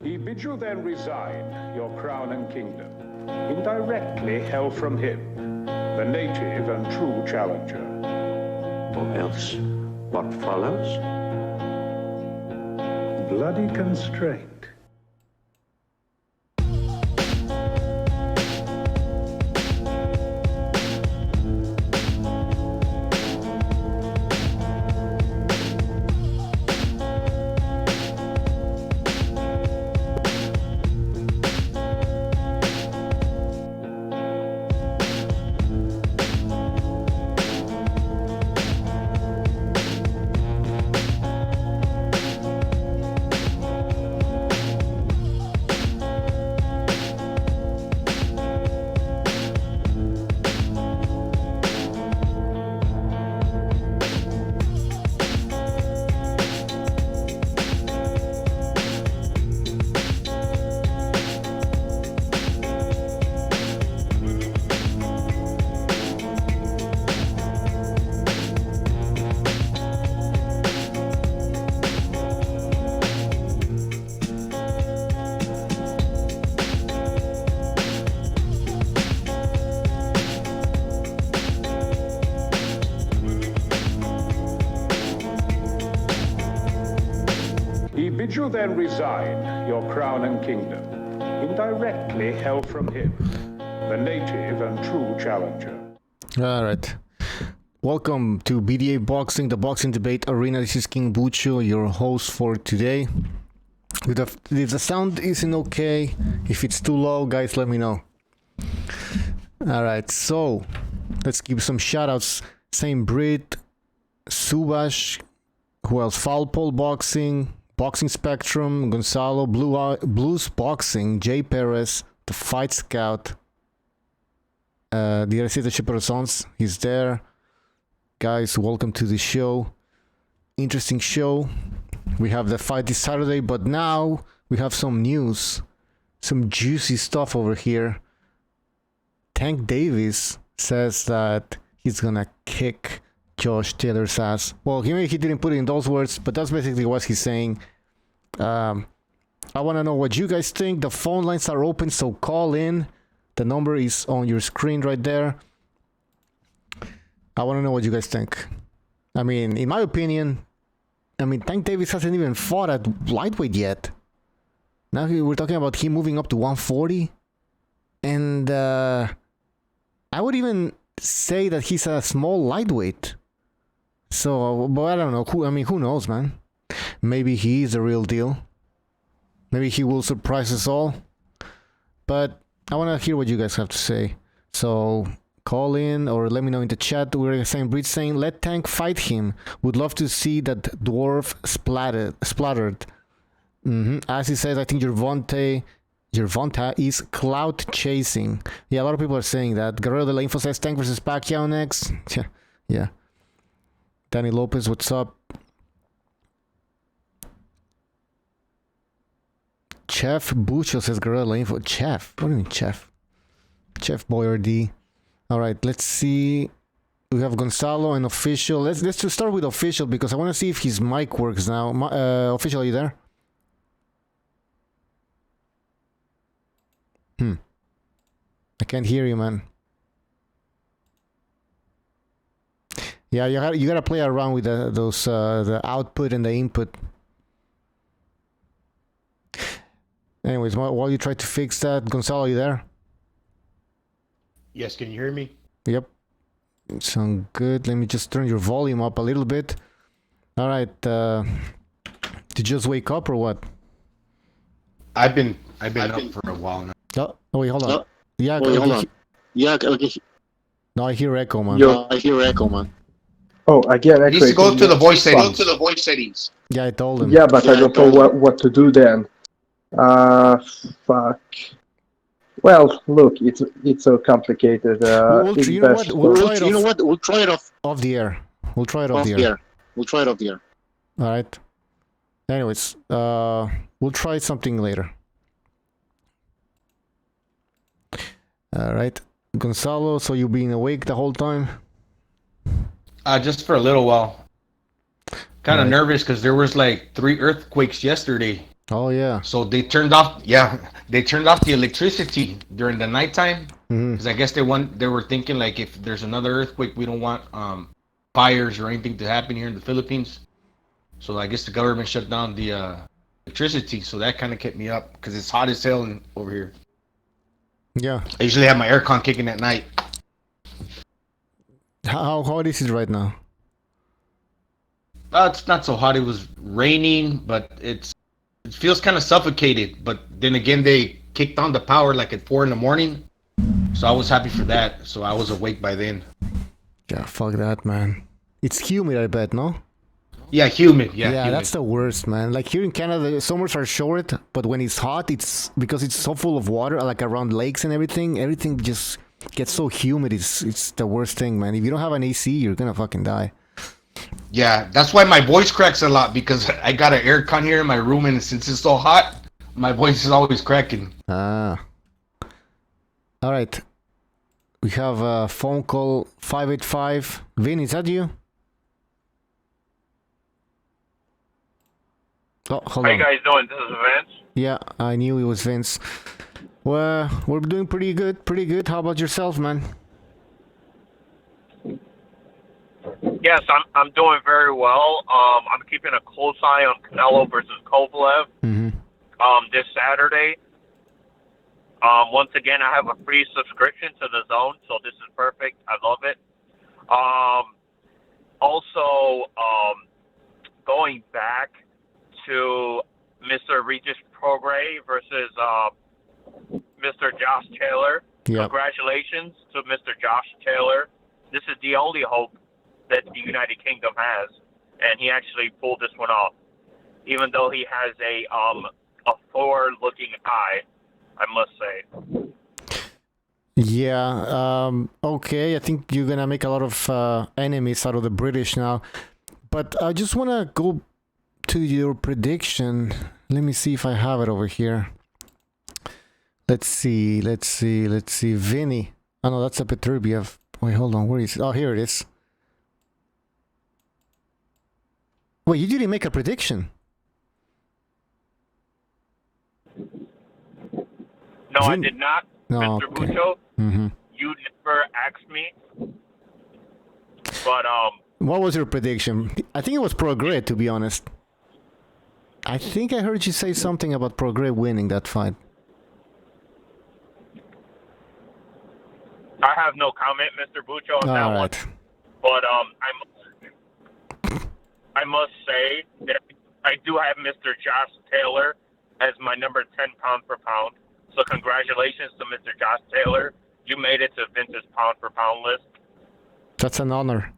He bids you then resign your crown and kingdom, indirectly held from him, the native and true challenger. Or else, what follows? Bloody constraint. He bids you then resign your crown and kingdom, indirectly held from him, the native and true challenger. All right. Welcome to BDA Boxing, the boxing debate arena. This is King Bucho, your host for today. If the sound isn't okay, if it's too low, guys, let me know. All right, so let's give some shoutouts. Saint Brit, Subash, who else? Foul Pole Boxing, Boxing Spectrum, Gonzalo, Blues Boxing, Jay Perez, The Fight Scout, the Receta Persons, he's there. Guys, welcome to the show. Interesting show. We have the fight this Saturday, but now we have some news. Some juicy stuff over here. Tank Davis says that he's gonna kick Josh Taylor's ass. Well, he didn't put it in those words, but that's basically what he's saying. I want to know what you guys think. The phone lines are open, so call in. The number is on your screen right there. I want to know what you guys think. I mean, in my opinion, Tank Davis hasn't even fought at lightweight yet. Now we're talking about him moving up to 140. And I would even say that he's a small lightweight. So, but I don't know. Who knows, man? Maybe he is the real deal. Maybe he will surprise us all. But I want to hear what you guys have to say. So, call in or let me know in the chat. We're saying, Bridge saying, let Tank fight him. Would love to see that dwarf splattered. As he says, I think Gervonta is clout chasing. Yeah, a lot of people are saying that. Guerrero de la Info says Tank versus Pacquiao next. Yeah. Danny Lopez, what's up? Chef Bucho says Guerrero de la Info. Chef? What do you mean, Chef? Chef Boyardee. All right, let's see. We have Gonzalo and Official. Let's just start with Official because I want to see if his mic works now. Official, are you there? I can't hear you, man. Yeah, you gotta play around with the output and the input. Anyways, while you try to fix that, Gonzalo, are you there? Yes, can you hear me? Yep. Sound good. Let me just turn your volume up a little bit. All right. Did you just wake up or what? I've been up for a while now. Oh wait, hold on. Yeah, hold on. Okay. No, I hear echo, man. I hear echo, man. Oh, again, He needs to go to the voice settings. Yeah, I told him. Yeah, but I don't know what to do then. Fuck. Well, look, it's so complicated. You know what? We'll try it off the air. We'll try it off the air. We'll try it off the air. All right. Anyways, we'll try something later. All right, Gonzalo. So you've been awake the whole time? Just for a little while. Kind of nervous because there was like 3 earthquakes yesterday. Oh yeah. So they turned off. Yeah, they turned off the electricity during the nighttime Hmm. because I guess they were thinking like if there's another earthquake, we don't want fires or anything to happen here in the Philippines. So I guess the government shut down the electricity. So that kind of kept me up because it's hot as hell over here. Yeah. I usually have my aircon kicking at night. How hot is it right now? It's not so hot. It was raining, but it feels kind of suffocated. But then again, they kicked on the power like at 4 in the morning, so I was happy for that. So I was awake by then. Yeah, fuck that, man. It's humid, I bet, no? Yeah, humid. Yeah, Yeah, humid. that's the worst, man. Like here in Canada, summers are short, but when it's hot, it's because it's so full of water, like around lakes and everything. Everything just gets so humid. It's the worst thing, man. If you don't have an AC, you're gonna fucking die. Yeah, that's why my voice cracks a lot because I got an aircon here in my room, and since it's so hot, my voice is always cracking. Ah. All right. We have a phone call 585. Vin, is that you? Oh, hold How on. you guys doing? This is Vince. Yeah, I knew it was Vince. Well, we're doing pretty good, pretty good. How about yourself, man? Yes, I'm doing very well. I'm keeping a close eye on Canelo versus Kovalev Mm-hmm. this Saturday. Once again, I have a free subscription to the Zone, so this is perfect. I love it. Also, going back to Mr. Regis Prograis versus Mr. Josh Taylor. Yeah. Congratulations to Mr. Josh Taylor. This is the only hope that the United Kingdom has, and he actually pulled this one off. Even though he has a forward-looking eye, I must say. Yeah. Okay. I think you're gonna make a lot of enemies out of the British now, but I just wanna go to your prediction. Let me see if I have it over here. Let's see. Vinny. Oh no, that's a Peturbiev. Wait, hold on. Where is it? Oh, here it is. Wait, you didn't make a prediction. No, I did not, No, Mr. okay. Bucho. Mm-hmm. You never asked me. But What was your prediction? I think it was Prograis, to be honest. I think I heard you say something about Prograis winning that fight. I have no comment, Mr. Bucho, on that All one. right. But I must say that I do have Mr. Josh Taylor as my number 10 pound for pound. So congratulations to Mr. Josh Taylor. You made it to Vince's pound for pound list. That's an honor.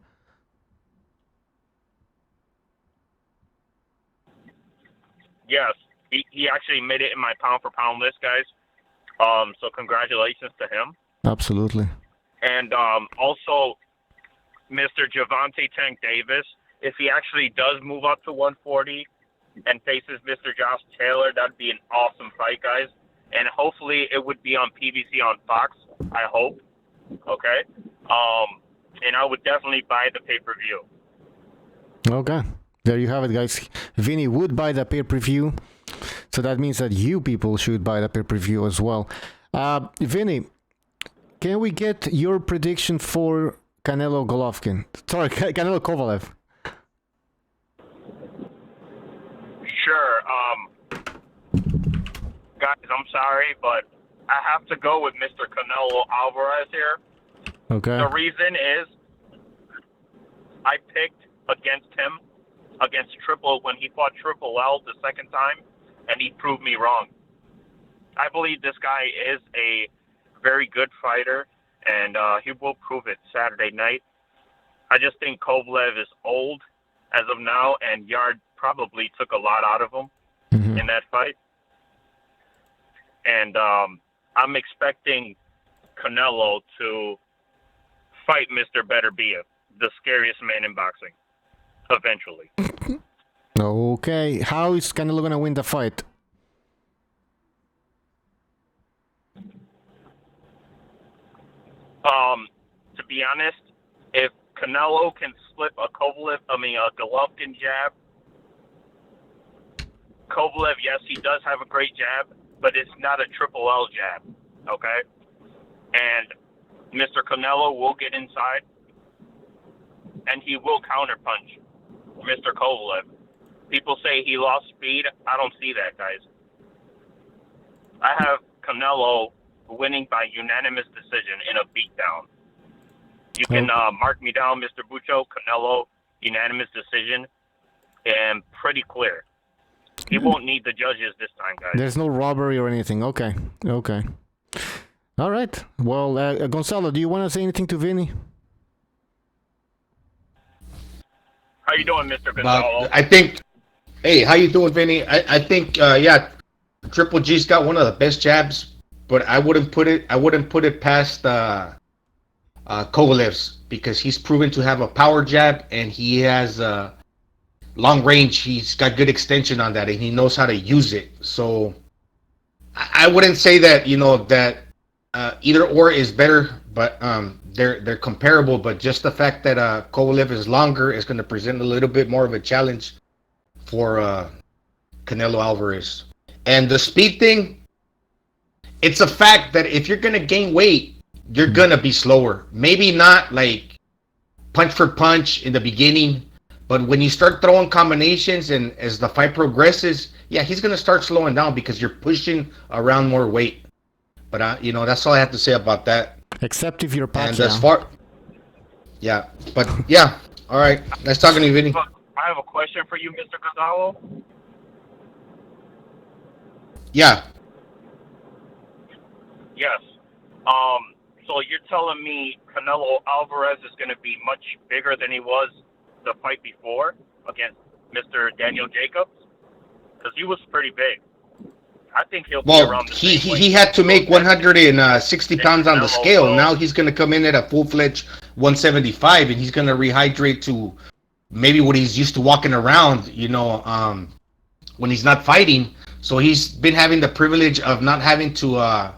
Yes, he actually made it in my pound for pound list, guys. So congratulations to him. Absolutely. And also, Mr. Javante Tank Davis, if he actually does move up to 140 and faces Mr. Josh Taylor, that'd be an awesome fight, guys. And hopefully it would be on PBC on Fox, I hope. Okay? And I would definitely buy the pay-per-view. Okay. There you have it, guys. Vinny would buy the pay-per-view. So that means that you people should buy the pay-per-view as well. Vinny, can we get your prediction for Canelo-Golovkin? Sorry, Canelo-Kovalev. Sure. Guys, I'm sorry, but I have to go with Mr. Canelo Alvarez here. Okay. The reason is I picked against him, against when he fought Triple L the second time, and he proved me wrong. I believe this guy is a very good fighter, and he will prove it Saturday night. I just think Kovalev is old as of now, and Yard probably took a lot out of him in that fight. And I'm expecting Canelo to fight Mr. Beterbiev, the scariest man in boxing, eventually. Okay. How is Canelo going to win the fight? To be honest, if Canelo can slip a Golovkin jab, Kovalev, yes, he does have a great jab, but it's not a triple L jab, okay? And Mr. Canelo will get inside, and he will counterpunch Mr. Kovalev. People say he lost speed. I don't see that, guys. I have Canelo winning by unanimous decision in a beatdown. You can mark me down, Mr. Bucho. Canelo, unanimous decision, and pretty clear. He won't need the judges this time, guys. There's no robbery or anything. Okay. All right. Well, Gonzalo, do you want to say anything to Vinny? How you doing, Mr. Gonzalo? I think. Hey, how you doing, Vinny? I think. Triple G's got one of the best jabs, but I wouldn't put it past Kovalev's, because he's proven to have a power jab and he has long range. He's got good extension on that and he knows how to use it. So I wouldn't say that that either or is better, but they're comparable. But just the fact that Kovalev is longer is going to present a little bit more of a challenge for Canelo Alvarez. And the speed thing, it's a fact that if you're going to gain weight, you're going to be slower. Maybe not like punch for punch in the beginning, but when you start throwing combinations and as the fight progresses, yeah, he's going to start slowing down because you're pushing around more weight. But, that's all I have to say about that. Except if you're Pacquiao. And as far... Yeah, but yeah. All right. Nice talking to you, Vinny. I have a question for you, Mr. Gonzalo. Yeah. Yes. So you're telling me Canelo Alvarez is going to be much bigger than he was the fight before against Mr. Daniel Jacobs? Because he was pretty big. I think he'll be around the same weight. He had to make 160 pounds on the scale. Now he's going to come in at a full-fledged 175, and he's going to rehydrate to maybe what he's used to walking around, when he's not fighting. So he's been having the privilege of not having to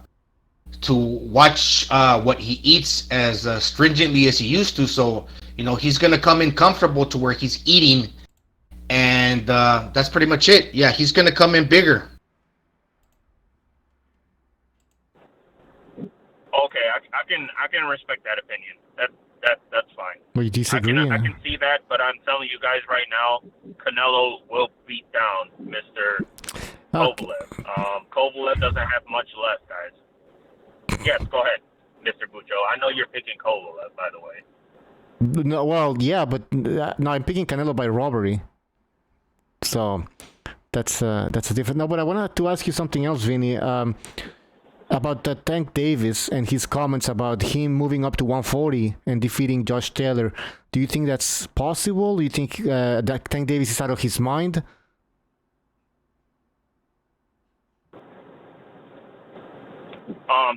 watch what he eats as stringently as he used to. So, he's going to come in comfortable to where he's eating, and that's pretty much it. Yeah, he's going to come in bigger. Okay, I can respect that opinion. That's fine. Well, you disagree? I can see that, but I'm telling you guys right now, Canelo will beat down Mr. Kovalev. Kovalev doesn't have much left, guys. Yes, go ahead, Mr. Bucho. I know you're picking Kovalev, by the way. No, well, yeah, but no, I'm picking Canelo by robbery. So that's a different. No, but I wanted to ask you something else, Vinny. About Tank Davis and his comments about him moving up to 140 and defeating Josh Taylor. Do you think that's possible? Do you think that Tank Davis is out of his mind?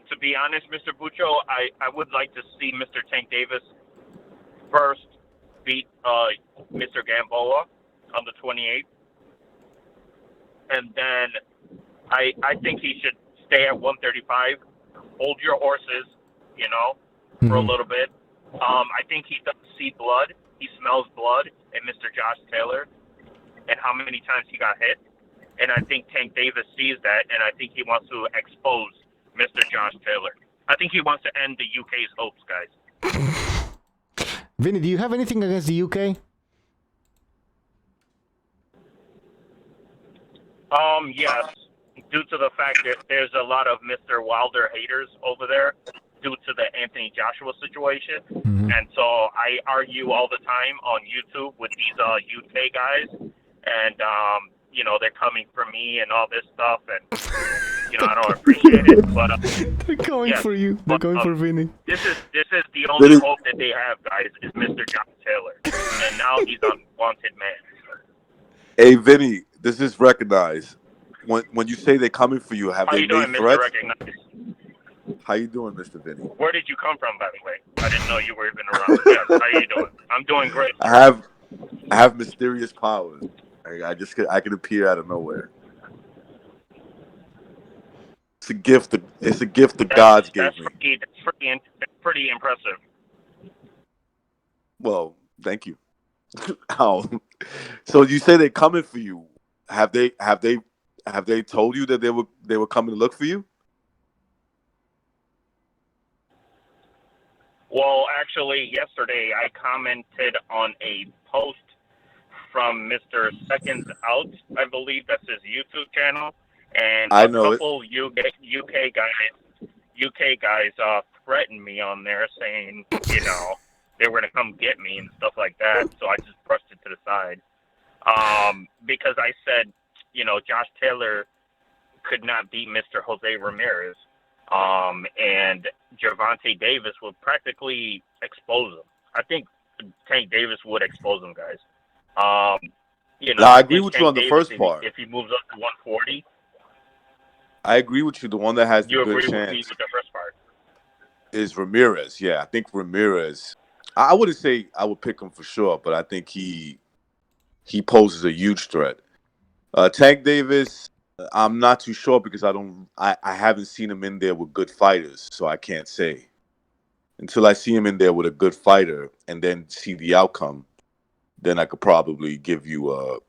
To be honest, Mr. Bucho, I would like to see Mr. Tank Davis first beat Mr. Gamboa on the 28th. And then I think he should stay at 135, hold your horses, for a little bit. I think he does see blood. He smells blood in Mr. Josh Taylor and how many times he got hit. And I think Tank Davis sees that, and I think he wants to expose Mr. Josh Taylor. I think he wants to end the UK's hopes, guys. Vinny, do you have anything against the UK? Yes. Due to the fact that there's a lot of Mr. Wilder haters over there due to the Anthony Joshua situation. Mm-hmm. And so I argue all the time on YouTube with these UK guys. And, they're coming for me and all this stuff. And, I don't appreciate it. But they're going for you. They're going for Vinny. This is the only hope that they have, guys, is Mr. John Taylor. And now he's on Wanted Man. Hey, Vinny, this is recognized. When you say they're coming for you, have they made threats? How you doing, Mr. Vinny? Where did you come from, by the way? I didn't know you were even around. Yes, how you doing? I'm doing great. I have mysterious powers. I can appear out of nowhere. It's a gift. It's a gift the gods gave me. That's pretty impressive. Well, thank you. So you say they're coming for you. Have they told you that they were coming to look for you? Well, actually, yesterday I commented on a post from Mr. Seconds Out. I believe that's his YouTube channel, and I a know couple UK guys threatened me on there, saying they were gonna come get me and stuff like that. So I just brushed it to the side because I said, Josh Taylor could not beat Mr. Jose Ramirez. And Gervonta Davis would practically expose him. I think Tank Davis would expose him, guys. Now, I agree with you on the first part. If he moves up to 140, I agree with you. The one that has the good agree chance with me with the first part is Ramirez. Yeah, I think Ramirez. I wouldn't say I would pick him for sure, but I think he poses a huge threat. Tank Davis, I'm not too sure because I haven't seen him in there with good fighters, so I can't say. Until I see him in there with a good fighter and then see the outcome, then I could probably give you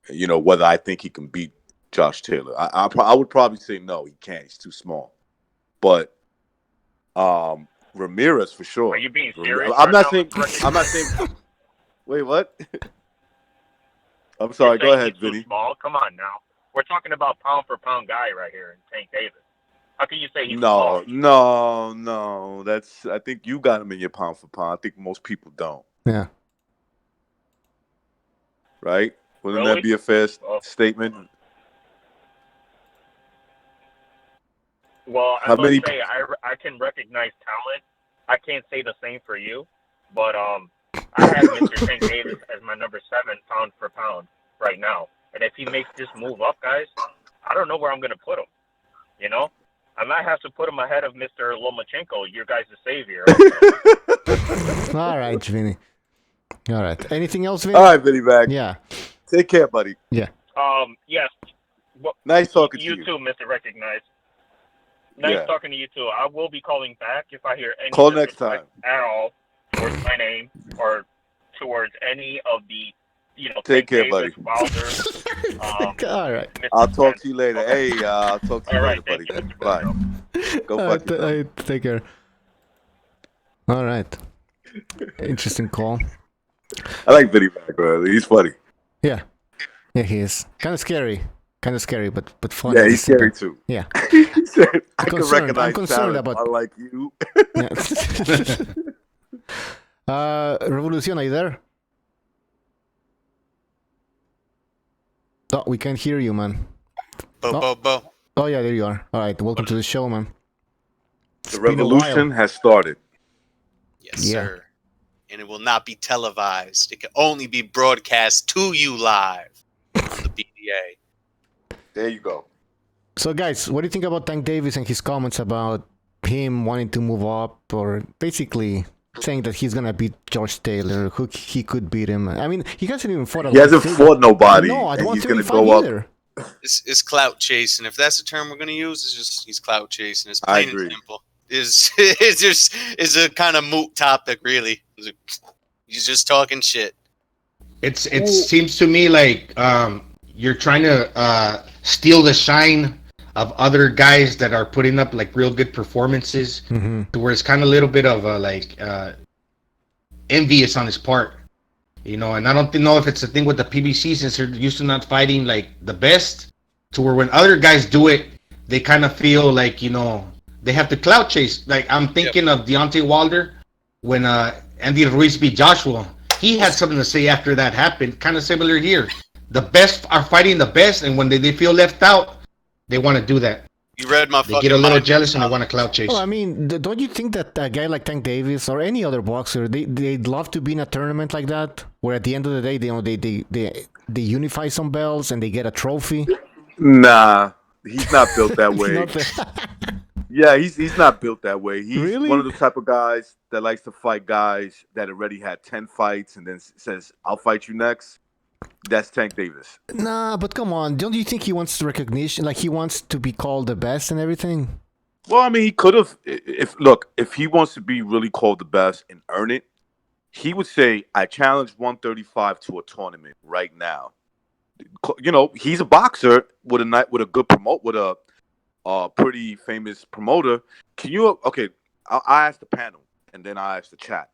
whether I think he can beat Josh Taylor. I would probably say no, he can't. He's too small. But Ramirez for sure. Are you being serious? I'm not saying. Wait, what? I'm sorry. Go ahead, Vinny. Small? Come on now. We're talking about pound for pound guy right here, Tank Davis. How can you say he's small? No. I think you got him in your pound for pound. I think most people don't. Yeah. Right? Wouldn't Really? that be a fair statement? Well, I must say I can recognize talent. I can't say the same for you, but I have Mr. Tank Davis as my number 7 pound for pound right now. And if he makes this move up, guys, I don't know where I'm going to put him. I might have to put him ahead of Mr. Lomachenko, your guys' savior. All right, Vinny. All right. Anything else, Vinny? All right, Vinny, back. Yeah. Take care, buddy. Yeah. Yes. Well, nice talking to you. You too, Mr. Recognized. Nice talking to you too. I will be calling back if I hear any call next time at all towards my name or towards any of the Take care, buddy. All right. I'll talk to you later. Hey, I'll talk to you later, buddy. Bye. Go fuck yourself. Take care. All right. Interesting call. I like Vinny back, bro. He's funny. Yeah, he is kind of scary, but funny. Yeah, he's scary too. Yeah. He said, I can recognize I'm concerned about. Unlike you. Revolucion, are you there? Oh, we can't hear you, man. Bo. Oh yeah, there you are. All right, welcome to the show, man. The revolution has started. Yes, sir. And it will not be televised. It can only be broadcast to you live on the BDA. There you go. So, guys, what do you think about Tank Davis and his comments about him wanting to move up, or basically saying that he's gonna beat Josh Taylor, who he could beat him? I mean, he hasn't even fought. He hasn't fought nobody. No, I don't want he's gonna 35 go either. Up. It's clout chasing. If that's the term we're gonna use, it's just he's clout chasing. It's I plain agree. and simple. It's a kind of moot topic, really. He's just talking shit. It seems to me like you're trying to steal the shine of other guys that are putting up like real good performances, to where it's kind of a little bit of a envious on his part, and I don't know if it's a thing with the PBC, since they're used to not fighting like the best, to where when other guys do it, they kind of feel like they have to clout chase. Like I'm thinking of Deontay Wilder when Andy Ruiz beat Joshua. He had something to say after that happened. Kind of similar here. The best are fighting the best, and when they feel left out, they want to do that. You read my They get a little jealous and they want to clout chase. Well, I mean, don't you think that a guy like Tank Davis or any other boxer, they'd love to be in a tournament like that, where at the end of the day, they unify some belts and they get a trophy? Nah, he's not built that way. Yeah, he's not built that way. He's really? One of the type of guys that likes to fight guys that already had 10 fights and then says, I'll fight you next. That's Tank Davis. Nah, but come on. Don't you think he wants recognition? Like, he wants to be called the best and everything? Well, I mean, he could have. If he wants to be really called the best and earn it, he would say, I challenge 135 to a tournament right now. You know, he's a boxer with a good with a pretty famous promoter. Can you? Okay, I asked the panel, and then I asked the chat.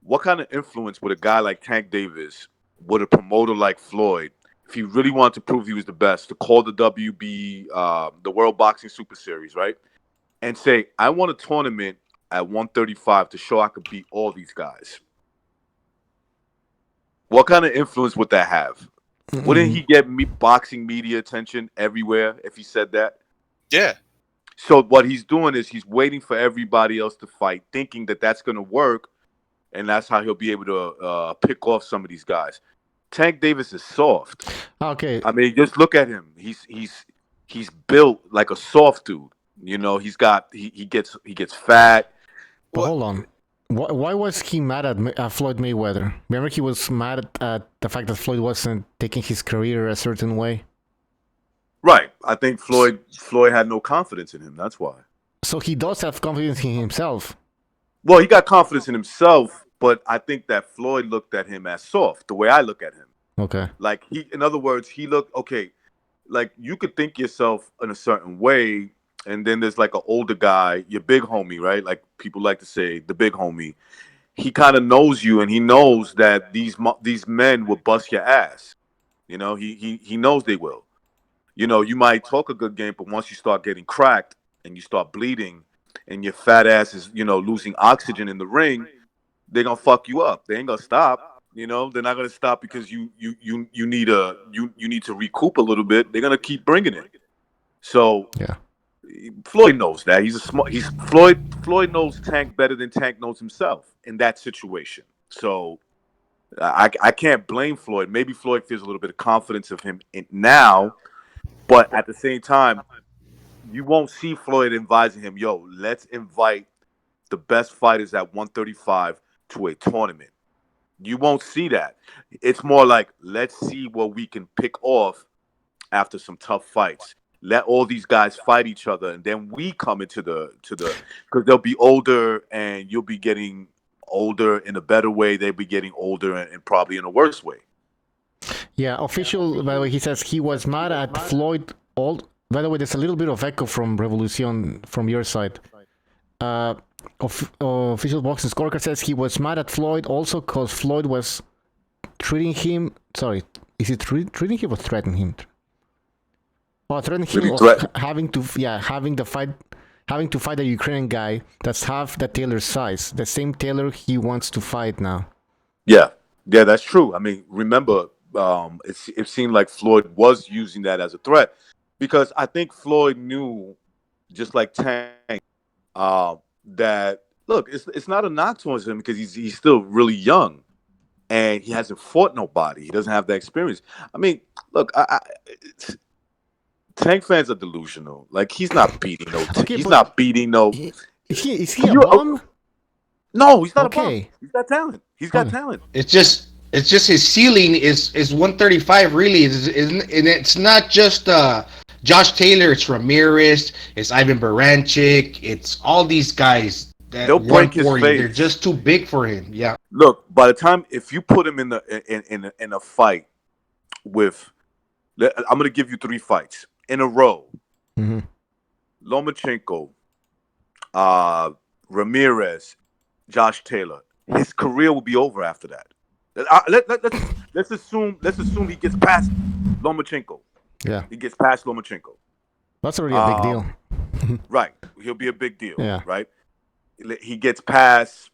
What kind of influence would a guy like Tank Davis, would a promoter like Floyd, if he really wanted to prove he was the best, to call the WB, the World Boxing Super Series, right? And say, I want a tournament at 135 to show I could beat all these guys. What kind of influence would that have? Wouldn't he get boxing media attention everywhere if he said that? Yeah. So what he's doing is he's waiting for everybody else to fight, thinking that that's going to work, and that's how he'll be able to pick off some of these guys. Tank Davis is soft. Okay. I mean, just look at him. He's built like a soft dude. You know, he gets fat. But hold on. Why was he mad at Floyd Mayweather? Remember, he was mad at the fact that Floyd wasn't taking his career a certain way. Right. I think Floyd had no confidence in him. That's why. So he does have confidence in himself. Well, he got confidence in himself, but I think that Floyd looked at him as soft, the way I look at him. Okay. Like in other words, he looked okay. Like you could think yourself in a certain way, and then there's like an older guy, your big homie, right? Like people like to say, the big homie. He kind of knows you, and he knows that these men will bust your ass. You know, he knows they will. You know, you might talk a good game, but once you start getting cracked and you start bleeding, and your fat ass is, you know, losing oxygen in the ring, they're gonna fuck you up. They ain't gonna stop. You know, they're not gonna stop because you need to recoup a little bit. They're gonna keep bringing it. So yeah, Floyd knows that. Floyd knows Tank better than Tank knows himself in that situation. So I can't blame Floyd. Maybe Floyd feels a little bit of confidence of him now, but at the same time, you won't see Floyd advising him, yo, let's invite the best fighters at 135 to a tournament. You won't see that. It's more like, let's see what we can pick off after some tough fights. Let all these guys fight each other, and then we come into because they'll be older, and you'll be getting older in a better way. They'll be getting older and probably in a worse way. Yeah, official, by the way, he says he was mad at Floyd. By the way, there's a little bit of echo from Revolution from your side. Official Boxing Scorecard says he was mad at Floyd also because Floyd was treating him. Sorry, is it treating him or threatening him? Oh, threatening him of having to fight a Ukrainian guy that's half the Taylor's size, the same Taylor he wants to fight now. Yeah, that's true. I mean, remember, it seemed like Floyd was using that as a threat. Because I think Floyd knew, just like Tank, that look, it's not a knock towards him because he's still really young, and he hasn't fought nobody. He doesn't have that experience. I mean, look, Tank fans are delusional. Like he's not beating no. Okay, he's not beating no. Is he a bum? No, he's not a bum. He's got talent. He's got talent. It's just his ceiling is 135. Really, and it's not just Josh Taylor, it's Ramirez, it's Ivan Baranchik, it's all these guys that they'll break his face. They're just too big for him. Yeah. Look, by the time if you put him in a fight with, I'm gonna give you 3 fights in a row. Mm-hmm. Lomachenko, Ramirez, Josh Taylor. His career will be over after that. Let's assume he gets past Lomachenko. Yeah, he gets past Lomachenko. That's already a big deal. Right, he'll be a big deal. Yeah, right. He gets past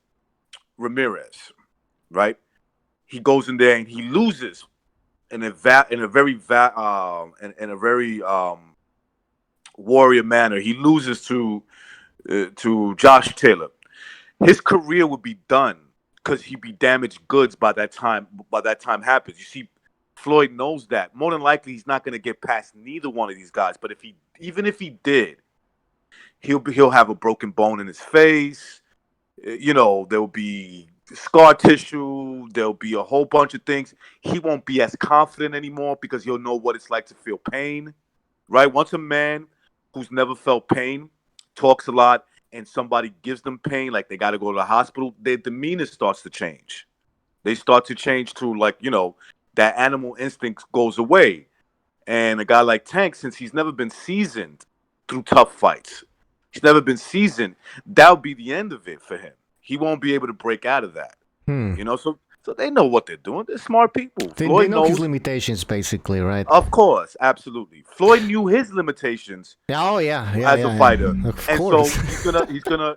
Ramirez. Right, he goes in there and he loses in a very warrior manner. He loses to Josh Taylor. His career would be done because he'd be damaged goods by that time. By that time happens, you see. Floyd knows that. More than likely, he's not going to get past neither one of these guys. But even if he did, he'll have a broken bone in his face. You know, there'll be scar tissue. There'll be a whole bunch of things. He won't be as confident anymore because he'll know what it's like to feel pain. Right? Once a man who's never felt pain talks a lot and somebody gives them pain, like they got to go to the hospital, their demeanor starts to change. They start to change to, like, you know, that animal instinct goes away. And a guy like Tank, since he's never been seasoned through tough fights, he's never been seasoned, that'll be the end of it for him. He won't be able to break out of that. You know, so they know what they're doing. They're smart people. They know his limitations, basically, right? Of course, absolutely. Floyd knew his limitations. Oh yeah, as a fighter, Of and course. so he's gonna.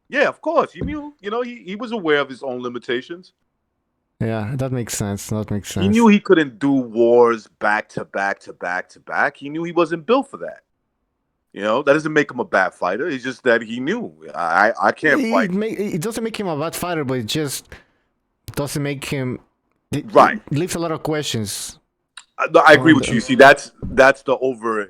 Yeah, of course. He knew. You know, he was aware of his own limitations. Yeah, that makes sense. That makes sense. He knew he couldn't do wars back to back to back to back. He knew he wasn't built for that. You know, that doesn't make him a bad fighter. It's just that he knew I can't fight. It doesn't make him a bad fighter, but it just doesn't make him. It leaves a lot of questions. I agree with you. See, that's the over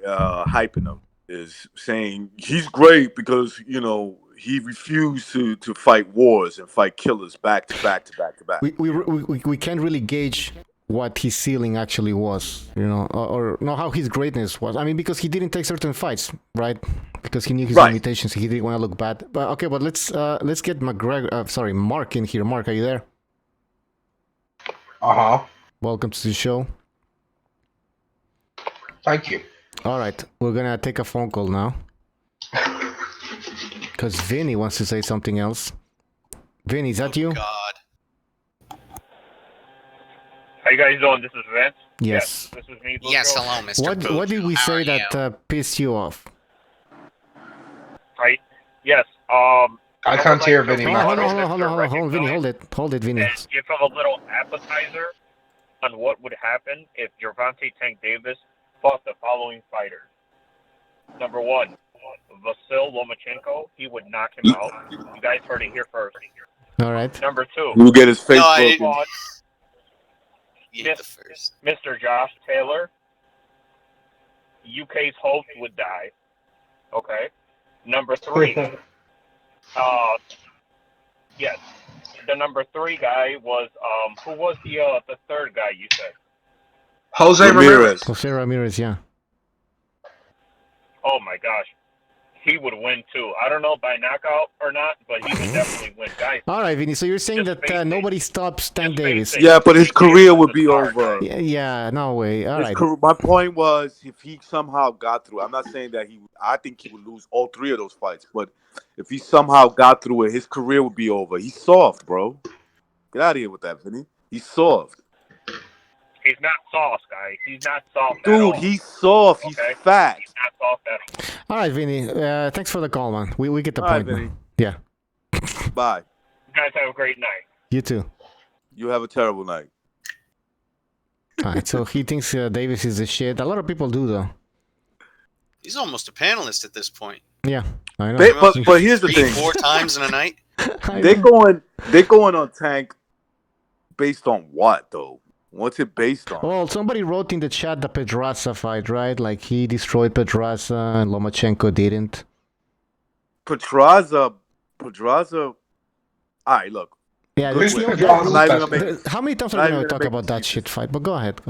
hyping him, is saying he's great because, you know, he refused to fight wars and fight killers back to back to back to back. We can't really gauge what his ceiling actually was, you know, or know how his greatness was. I mean, because he didn't take certain fights, right? Because he knew his limitations. He didn't want to look bad. But okay, but let's get Mark in here. Mark, are you there? Welcome to the show. Thank you. All right, we're gonna take a phone call now. Because Vinny wants to say something else. Vinny, is that you? God. How you guys doing? This is Vince. Yes. This is me. Yes, hello, Mr. What did we How say are that pissed you off? Right. Yes. I can't hear Vinny. Hold on, Vinny, hold it, Vinny. And give him a little appetizer on what would happen if Gervonta Tank Davis fought the following fighters. Number 1, Vasyl Lomachenko. He would knock him out. You guys heard it here first. All right. Number 2. We'll get his face broken. Mr. Josh Taylor. UK's hopes would die. Okay. Number 3. Yes. The number 3 guy was who was the third guy you said? Jose Ramirez. Jose Ramirez, yeah. Oh my gosh. He would win too. I don't know by knockout or not, but he would definitely win, guys. All right, Vinny. So you're saying that nobody stops Tank Davis? Yeah, but his career would be over. Yeah, no way. All right. My point was, if he somehow got through, I'm not saying that I think he would lose all 3 of those fights, but if he somehow got through it, his career would be over. He's soft, bro. Get out of here with that, Vinny. He's soft. He's not soft, guys. He's not soft. Dude, he's soft. He's fat. He's not soft at all. All right, Vinny. Thanks for the call, man. We get the All right, point. Vinny. Yeah. Bye. You guys have a great night. You too. You have a terrible night. All right. So he thinks Davis is the shit. A lot of people do, though. He's almost a panelist at this point. Yeah, I know. But here's the thing. 4 times in a night. They're going on Tank based on what though? What's it based on? Well, somebody wrote in the chat the Pedraza fight, right? Like he destroyed Pedraza and Lomachenko didn't. Pedraza. All right, look. Yeah, how many times are we going to talk about that shit fight? But go ahead.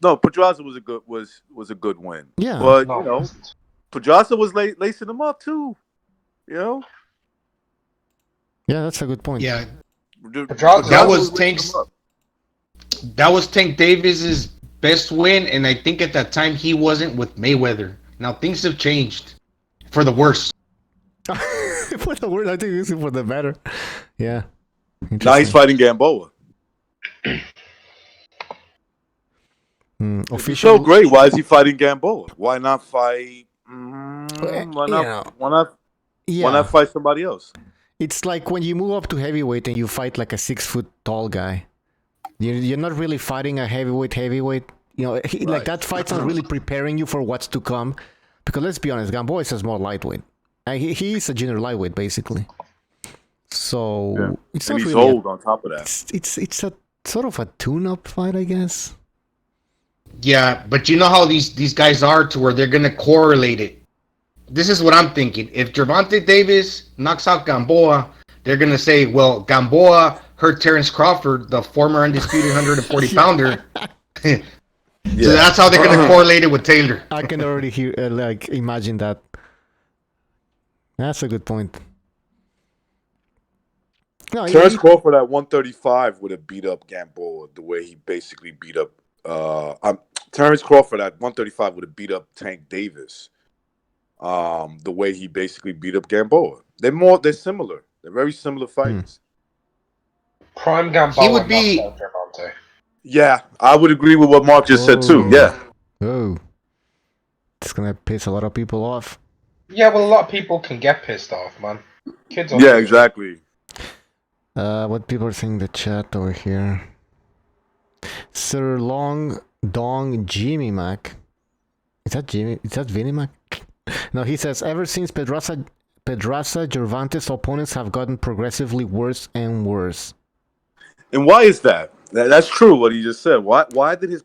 No, Pedraza was a good win. Yeah, but you know, Pedraza was lacing him up too. You know. Yeah, that's a good point. Yeah, That was Tank Davis's best win, and I think at that time he wasn't with Mayweather. Now things have changed for the worse. For the worse, I think this is for the better. Yeah. Now he's fighting Gamboa. Official. So great. Why is he fighting Gamboa? Why not fight? Why not fight somebody else? It's like when you move up to heavyweight and you fight like a 6 foot tall guy. You're not really fighting a heavyweight. You know, like that fight's not really preparing you for what's to come. Because let's be honest, Gamboa is a small lightweight. He is a junior lightweight basically. So it's and not he's really old on top of that. It's a sort of a tune-up fight, I guess. Yeah, but you know how these guys are to where they're gonna correlate it. This is what I'm thinking. If Gervonta Davis knocks out Gamboa, they're gonna say, "Well, Gamboa hurt Terrence Crawford, the former undisputed 140 pounder." So that's how they're gonna correlate it with Taylor. I can already hear, imagine that. That's a good point. No, Terrence Crawford at 135 would have beat up Gamboa the way he basically beat up. Terrence Crawford at 135 would have beat up Tank Davis. The way he basically beat up Gamboa. They're similar. They're very similar fighters. Prime Gamboa. He would be. Yeah, I would agree with what Mark just said too. Yeah. Oh, it's gonna piss a lot of people off. Yeah, well, a lot of people can get pissed off, man. Kids. Yeah, exactly. What people are saying in the chat over here? Sir Long Dong Jimmy Mac. Is that Jimmy? Is that Vinny Mac? No, he says, ever since Pedraza Gervantes opponents have gotten progressively worse and worse. And why is that? That's true what he just said. Why did his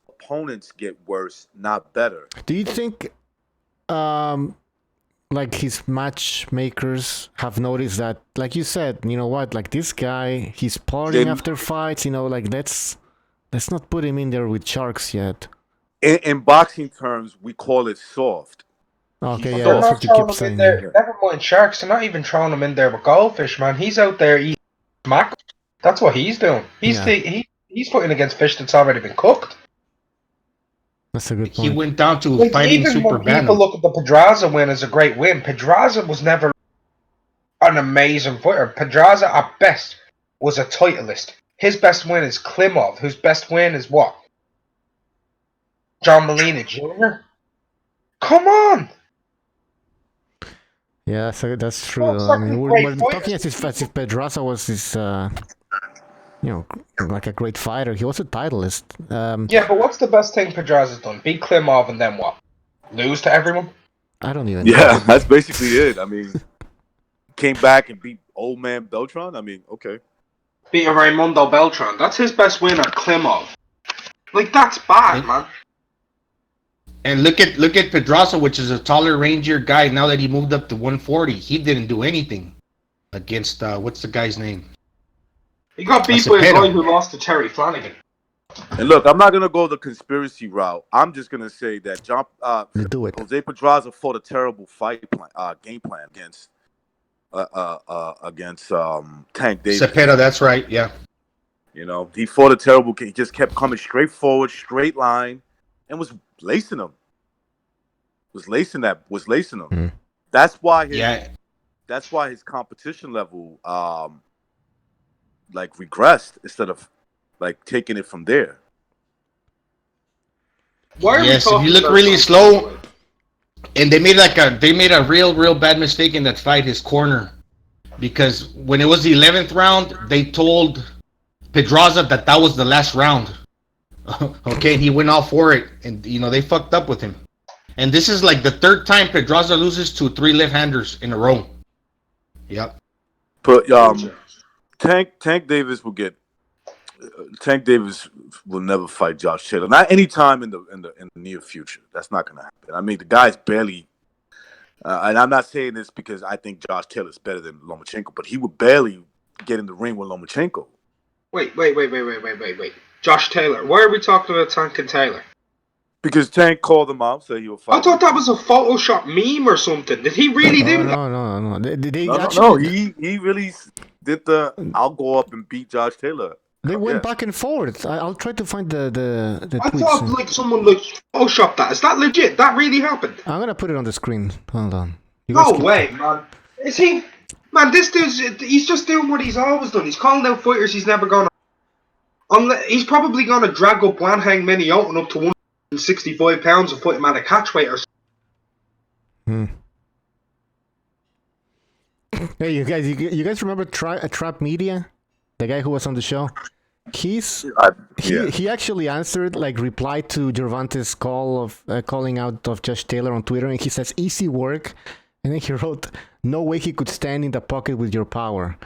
opponents get worse, not better? Do you think like his matchmakers have noticed that, like you said, you know what, like this guy, he's partying after fights, you know, like let's not put him in there with sharks yet. In boxing terms, we call it soft. Okay, yeah, They're that's not what you throwing keep him in saying. there. Never mind sharks. They're not even throwing him in there with goldfish, man. He's out there eating smack. That's what he's doing. He's fighting against fish that's already been cooked. That's a good point. He went down to fighting even Super when Venom. people look at the Pedraza win as a great win, Pedraza was never an amazing fighter. Pedraza, at best, was a titleist. His best win is Klimov, whose best win is what? John Molina Jr.? Come on! Yeah, so that's true. I mean, we're talking as if Pedraza was this, you know, like a great fighter. He was a titleist. Yeah, but what's the best thing Pedraza's done? Beat Klimov and then what? Lose to everyone? I don't even. Yeah, that's basically it. I mean, came back and beat old man Beltran. I mean, okay. Beat a Raimundo Beltran. That's his best win at Klimov. Like, that's bad, man. And look at Pedraza, which is a taller, rangier guy. Now that he moved up to 140, he didn't do anything against what's the guy's name? He got beat by a guy who lost to Terry Flanagan. And look, I'm not gonna go the conspiracy route. I'm just gonna say that Jose Pedraza fought a terrible game plan against Tank Davis. Cepeda, that's right. Yeah. You know, he fought a terrible game. He just kept coming straight forward, straight line, and was lacing him. Was lacing him. Mm. That's why his competition level like regressed instead of like taking it from there. Yes, if you look really slow, and they made a real bad mistake in that fight, his corner, because when it was the 11th round, they told Pedraza that was the last round. Okay, and he went all for it, and you know they fucked up with him. And this is like the third time Pedraza loses to 3 left-handers in a row. Yep. But Tank Davis will get. Tank Davis will never fight Josh Taylor. Not any time in the near future. That's not going to happen. I mean, the guy's barely. And I'm not saying this because I think Josh Taylor is better than Lomachenko, but he would barely get in the ring with Lomachenko. Wait. Josh Taylor. Why are we talking about Tank and Taylor? Because Tank called him out, said he would fight. I thought that was a Photoshop meme or something. Did he really do that? No. No. He really did the. I'll go up and beat Josh Taylor. They went back and forth. I'll try to find the I tweets. thought like someone like Photoshopped that. Is that legit? That really happened? I'm gonna put it on the screen. Hold on. No way, man. Is he? Man, this dude's—he's just doing what he's always done. He's calling out fighters he's never gonna. He's probably gonna drag up Wanhang Miniotan up to 165 pounds and put him at a catchweight or something. Hey, you guys remember Trap Media? The guy who was on the show? He actually answered, like, replied to Gervantes' call of calling out of Josh Taylor on Twitter, and he says, easy work. And then he wrote, no way he could stand in the pocket with your power.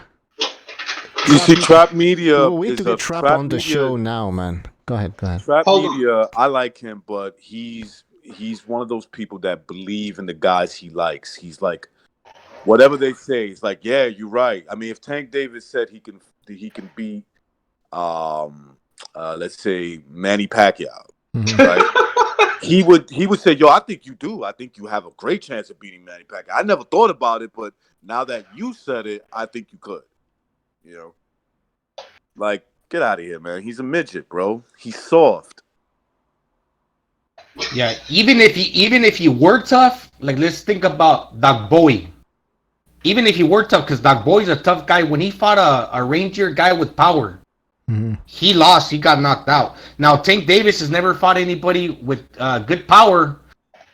You see, Trap Media. We'll wait to get Trap on the show now, man. Go ahead. Trap Media, I like him, but he's one of those people that believe in the guys he likes. He's like, whatever they say, he's like, yeah, you're right. I mean, if Tank Davis said he can beat, let's say Manny Pacquiao, right? he would say, yo, I think you do. I think you have a great chance of beating Manny Pacquiao. I never thought about it, but now that you said it, I think you could. You know, like, get out of here, man. He's a midget, bro. He's soft. Yeah, even if he were tough, like let's think about Doc Bowie. Even if he were tough, because Doc Bowie's a tough guy. When he fought a Ranger guy with power, he lost. He got knocked out. Now Tank Davis has never fought anybody with good power,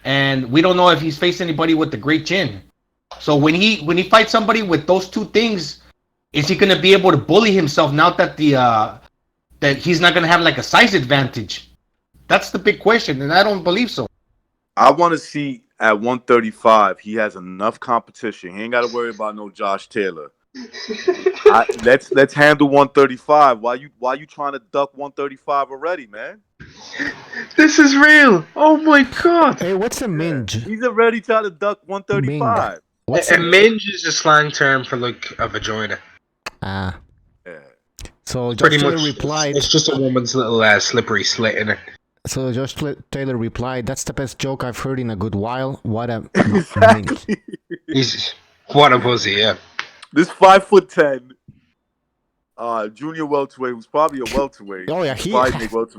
and we don't know if he's faced anybody with the great chin. So when he fights somebody with those two things, is he going to be able to bully himself now that that he's not going to have like a size advantage? That's the big question, and I don't believe so. I want to see at 135, he has enough competition. He ain't got to worry about no Josh Taylor. Let's handle 135. Why you trying to duck 135 already, man? This is real. Oh my god. Hey, what's a minge? He's already trying to duck 135. A minge is a slang term for like a vagina. Ah. Yeah. So Josh Taylor much, replied. It's just a woman's little slippery slit in it. So Josh Taylor replied, "That's the best joke I've heard in a good while. What a Exactly. What a pussy, yeah. This 5'10" junior welterweight who's probably a welterweight. Oh yeah,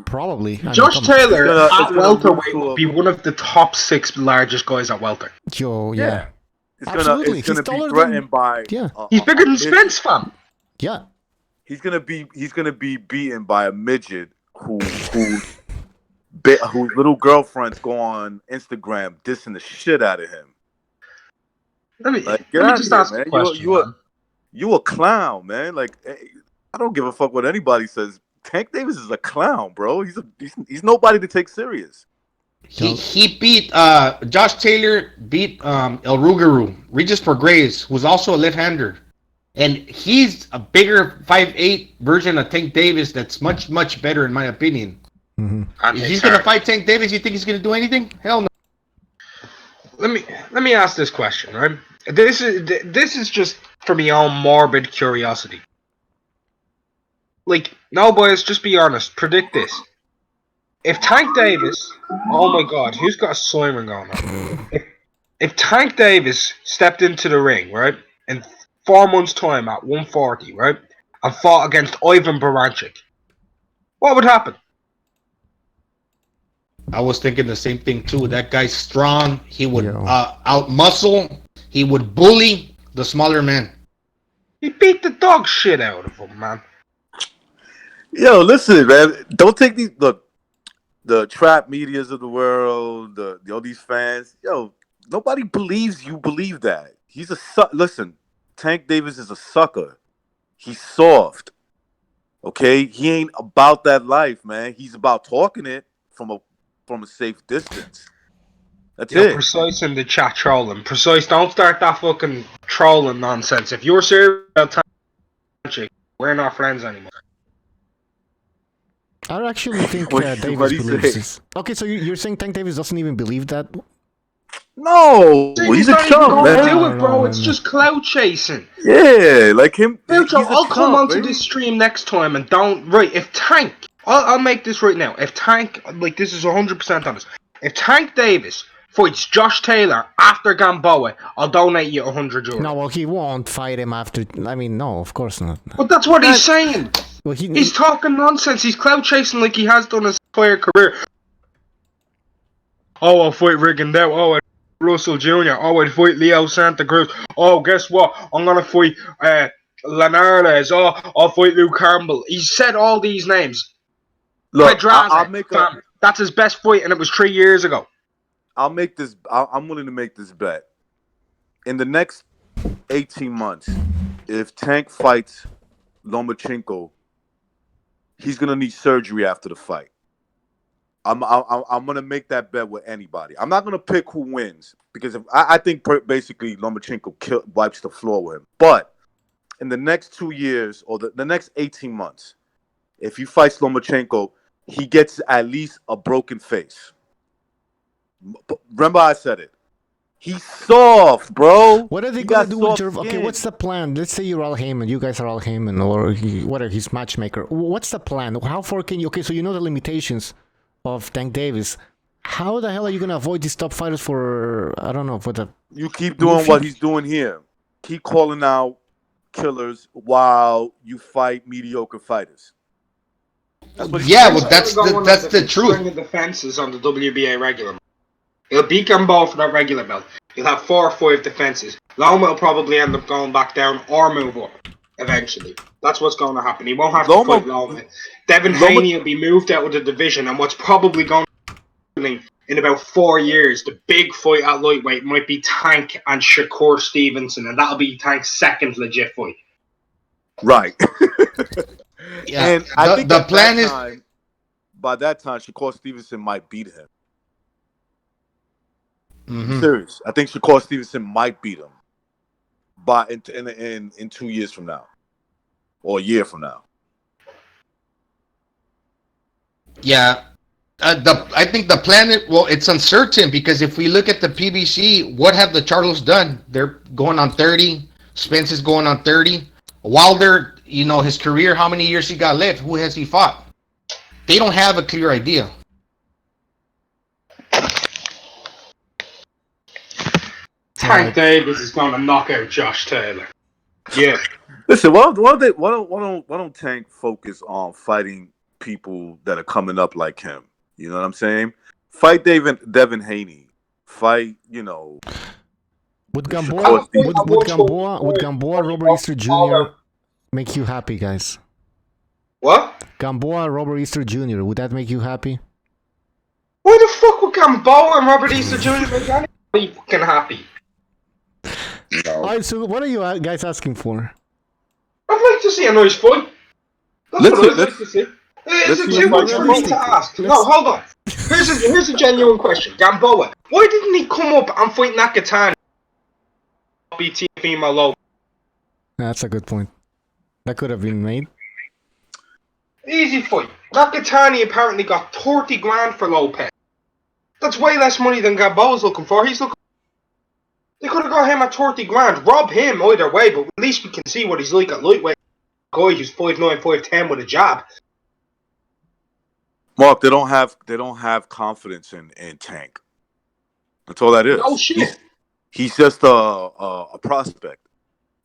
probably. Josh Taylor at welterweight would be one of the top 6 largest guys at welter. Yo, yeah. It's gonna be threatened by. Yeah. He's bigger than Spence, fam. Yeah. He's gonna be beaten by a midget whose little girlfriends go on Instagram dissing the shit out of him. Let me just ask a question. You a clown, man. Like, I don't give a fuck what anybody says. Tank Davis is a clown, bro. He's nobody to take serious. He beat Josh Taylor beat El Rugaru, Regis Prograis, who's also a left-hander. And he's a bigger 5'8" version of Tank Davis that's much, much better in my opinion. If he's gonna fight Tank Davis, you think he's gonna do anything? Hell no. Let me ask this question, right? This is just for my own morbid curiosity. Like, no boys, just be honest. Predict this. If Tank Davis, oh my god, who's got a siren going on? If Tank Davis stepped into the ring, right, in 4 months' time at 140, right, and fought against Ivan Baranchik, what would happen? I was thinking the same thing too. That guy's strong. He would out-muscle. He would bully the smaller man. He beat the dog shit out of him, man. Yo, listen, man. Don't take these the trap medias of the world, all these fans. Yo, nobody believes you believe that. He's a listen. Tank Davis is a sucker. He's soft. Okay, he ain't about that life, man. He's about talking it from a safe distance. That's it. Precise in the chat trolling. Precise, don't start that fucking trolling nonsense. If you're serious about Tank, we're not friends anymore. I actually think Davis believes this. Okay, so you're saying Tank Davis doesn't even believe that? No, he's a chump, man. Do it, bro. It's just clout chasing. Yeah, like him. I'll come onto this stream next time and don't. Right, if Tank, I'll make this right now. If Tank, like this is 100% honest. If Tank Davis fights Josh Taylor after Gamboa, I'll donate you €100. No, well, he won't fight him after. I mean, no, of course not. But that's what he's saying. Well, he's talking nonsense. He's clout chasing like he has done his entire career. Oh, I'll fight Rigondeaux. Oh, I'd Russell Jr. Oh, I'd fight Leo Santa Cruz. Oh, guess what? I'm gonna fight Linares. Oh, I'll fight Luke Campbell. He said all these names. Look, that's his best fight, and it was 3 years ago. I'm willing to make this bet. In the next 18 months, if Tank fights Lomachenko, he's gonna need surgery after the fight. I'm gonna make that bet with anybody. I'm not gonna pick who wins because I think basically Lomachenko wipes the floor with him. But in the next 2 years or the next 18 months, if he fights Lomachenko, he gets at least a broken face. Remember I said it. He's soft, bro. What are they gonna do with your? Okay, what's the plan? Let's say you're Al Heyman. You guys are Al Heyman, or whatever. He's matchmaker. What's the plan? How far can you? Okay, so you know the limitations of Tank Davis. how the hell are you gonna avoid these top fighters for, I don't know, for the... You keep doing what he's doing here. Keep calling out killers while you fight mediocre fighters. That's what that's the truth. String of defenses on the WBA regular. He'll beat Gamboa for that regular belt. He'll have 4 or 5 defenses. Loma will probably end up going back down or move up eventually. That's what's going to happen. He won't have to fight Loma. Devin Haney will be moved out of the division, and what's probably going to happen in about 4 years, the big fight at lightweight might be Tank and Shakur Stevenson, and that'll be Tank's second legit fight. Right. Yeah. And I think the plan is by that time Shakur Stevenson might beat him. Mm-hmm. Serious. I think Shakur Stevenson might beat him by in 2 years from now, or a year from now. Yeah. I think the plan is, well, it's uncertain because if we look at the PBC, what have the Charlos done? They're going on 30. Spence is going on 30. Wilder, his career, how many years he got left? Who has he fought? They don't have a clear idea. Tank Davis is going to knock out Josh Taylor. Yeah. Listen, why don't Tank focus on fighting people that are coming up like him? You know what I'm saying? Fight Devin Haney. Fight, Would Gamboa, Robert Easter Jr. make you happy, guys? What? Gamboa, Robert Easter Jr. Would that make you happy? Why the fuck would Gamboa and Robert Easter Jr. make anybody fucking happy? No. Alright, so what are you guys asking for? I'd like to see a nice fight. That's what I'd like to see. Is it too much for me to ask? No, hold on. Here's a genuine question. Gamboa, why didn't he come up and fight Nakatani? BT female low. That's a good point. That could have been made. Easy fight. Nakatani apparently got 30 grand for Lopez. That's way less money than Gamboa's looking for. They could have got him at 30 grand. Rob him either way, but at least we can see what he's like at lightweight. Guy who's 5'9", 5'10" with a jab. Mark, they don't have confidence in Tank. That's all that is. Oh shit. He's just a prospect.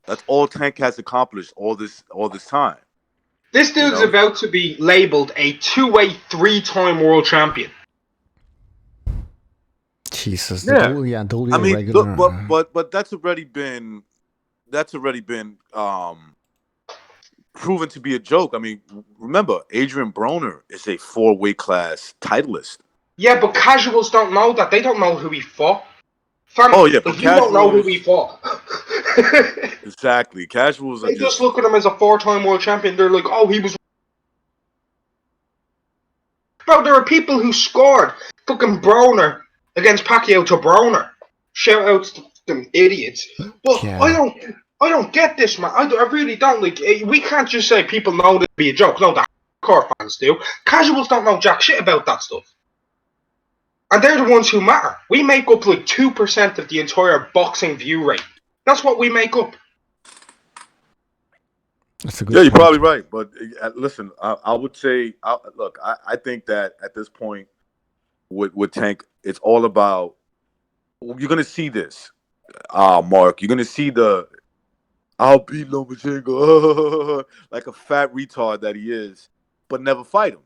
That's all Tank has accomplished all this time. This dude's about to be labeled a 2-way 3-time world champion. Jesus. Yeah. Duly I mean, regular. but that's already been proven to be a joke. I mean, remember, Adrian Broner is a 4-weight class titleist. Yeah, but casuals don't know that. They don't know who he fought. But you don't know who he fought. Exactly. Casuals they just look at him as a 4-time world champion. They're like, oh, he was... Bro, there are people who scored fucking Broner against Pacquiao to Broner. Shout outs to them idiots. But yeah. I don't get this, man. I really don't. Like, we can't just say people know this to be a joke. No, the hardcore fans do. Casuals don't know jack shit about that stuff. And they're the ones who matter. We make up like 2% of the entire boxing view rate. That's what we make up. That's a good point. You're probably right. But listen, I would say, I think that at this point with Tank, it's all about, you're going to see this, Mark. You're going to see I'll beat Lomachenko like a fat retard that he is, but never fight him.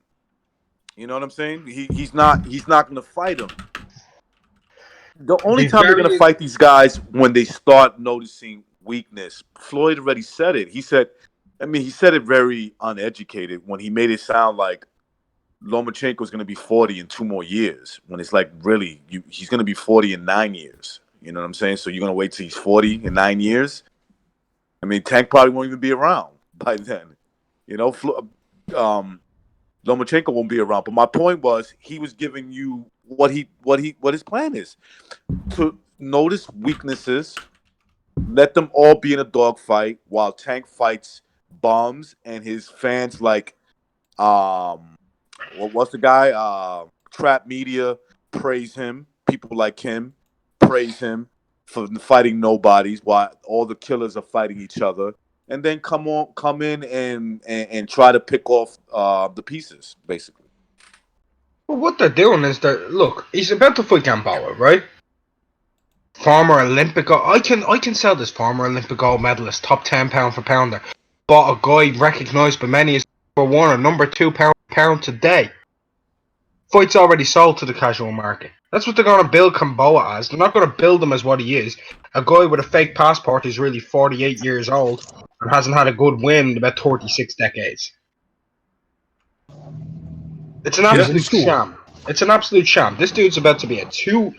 You know what I'm saying? He's not going to fight him. The only time they're going to fight these guys when they start noticing weakness. Floyd already said it. He said it very uneducated when he made it sound like Lomachenko is going to be 40 in 2 more years. When it's like, really, he's going to be 40 in 9 years. You know what I'm saying? So you're going to wait till he's 40 in 9 years? I mean, Tank probably won't even be around by then. You know, Lomachenko won't be around. But my point was, he was giving you what his plan is. To notice weaknesses, let them all be in a dogfight while Tank fights bums and his fans like what's the guy? Trap Media praise him. People like him praise him for fighting nobodies while all the killers are fighting each other. And then come in and try to pick off the pieces, basically. Well, what they're doing is look, he's about to fight Gamboa, right? Former Olympic. I can sell this former Olympic gold medalist, top 10 pound for pounder. Bought a guy recognised by many as number 1 or number 2 pound today. Fight's already sold to the casual market. That's what they're going to build Gamboa as. They're not going to build him as what he is. A guy with a fake passport who's really 48 years old and hasn't had a good win in about 36 decades. It's an absolute sham. It's an absolute sham. This dude's about to be a two-weight,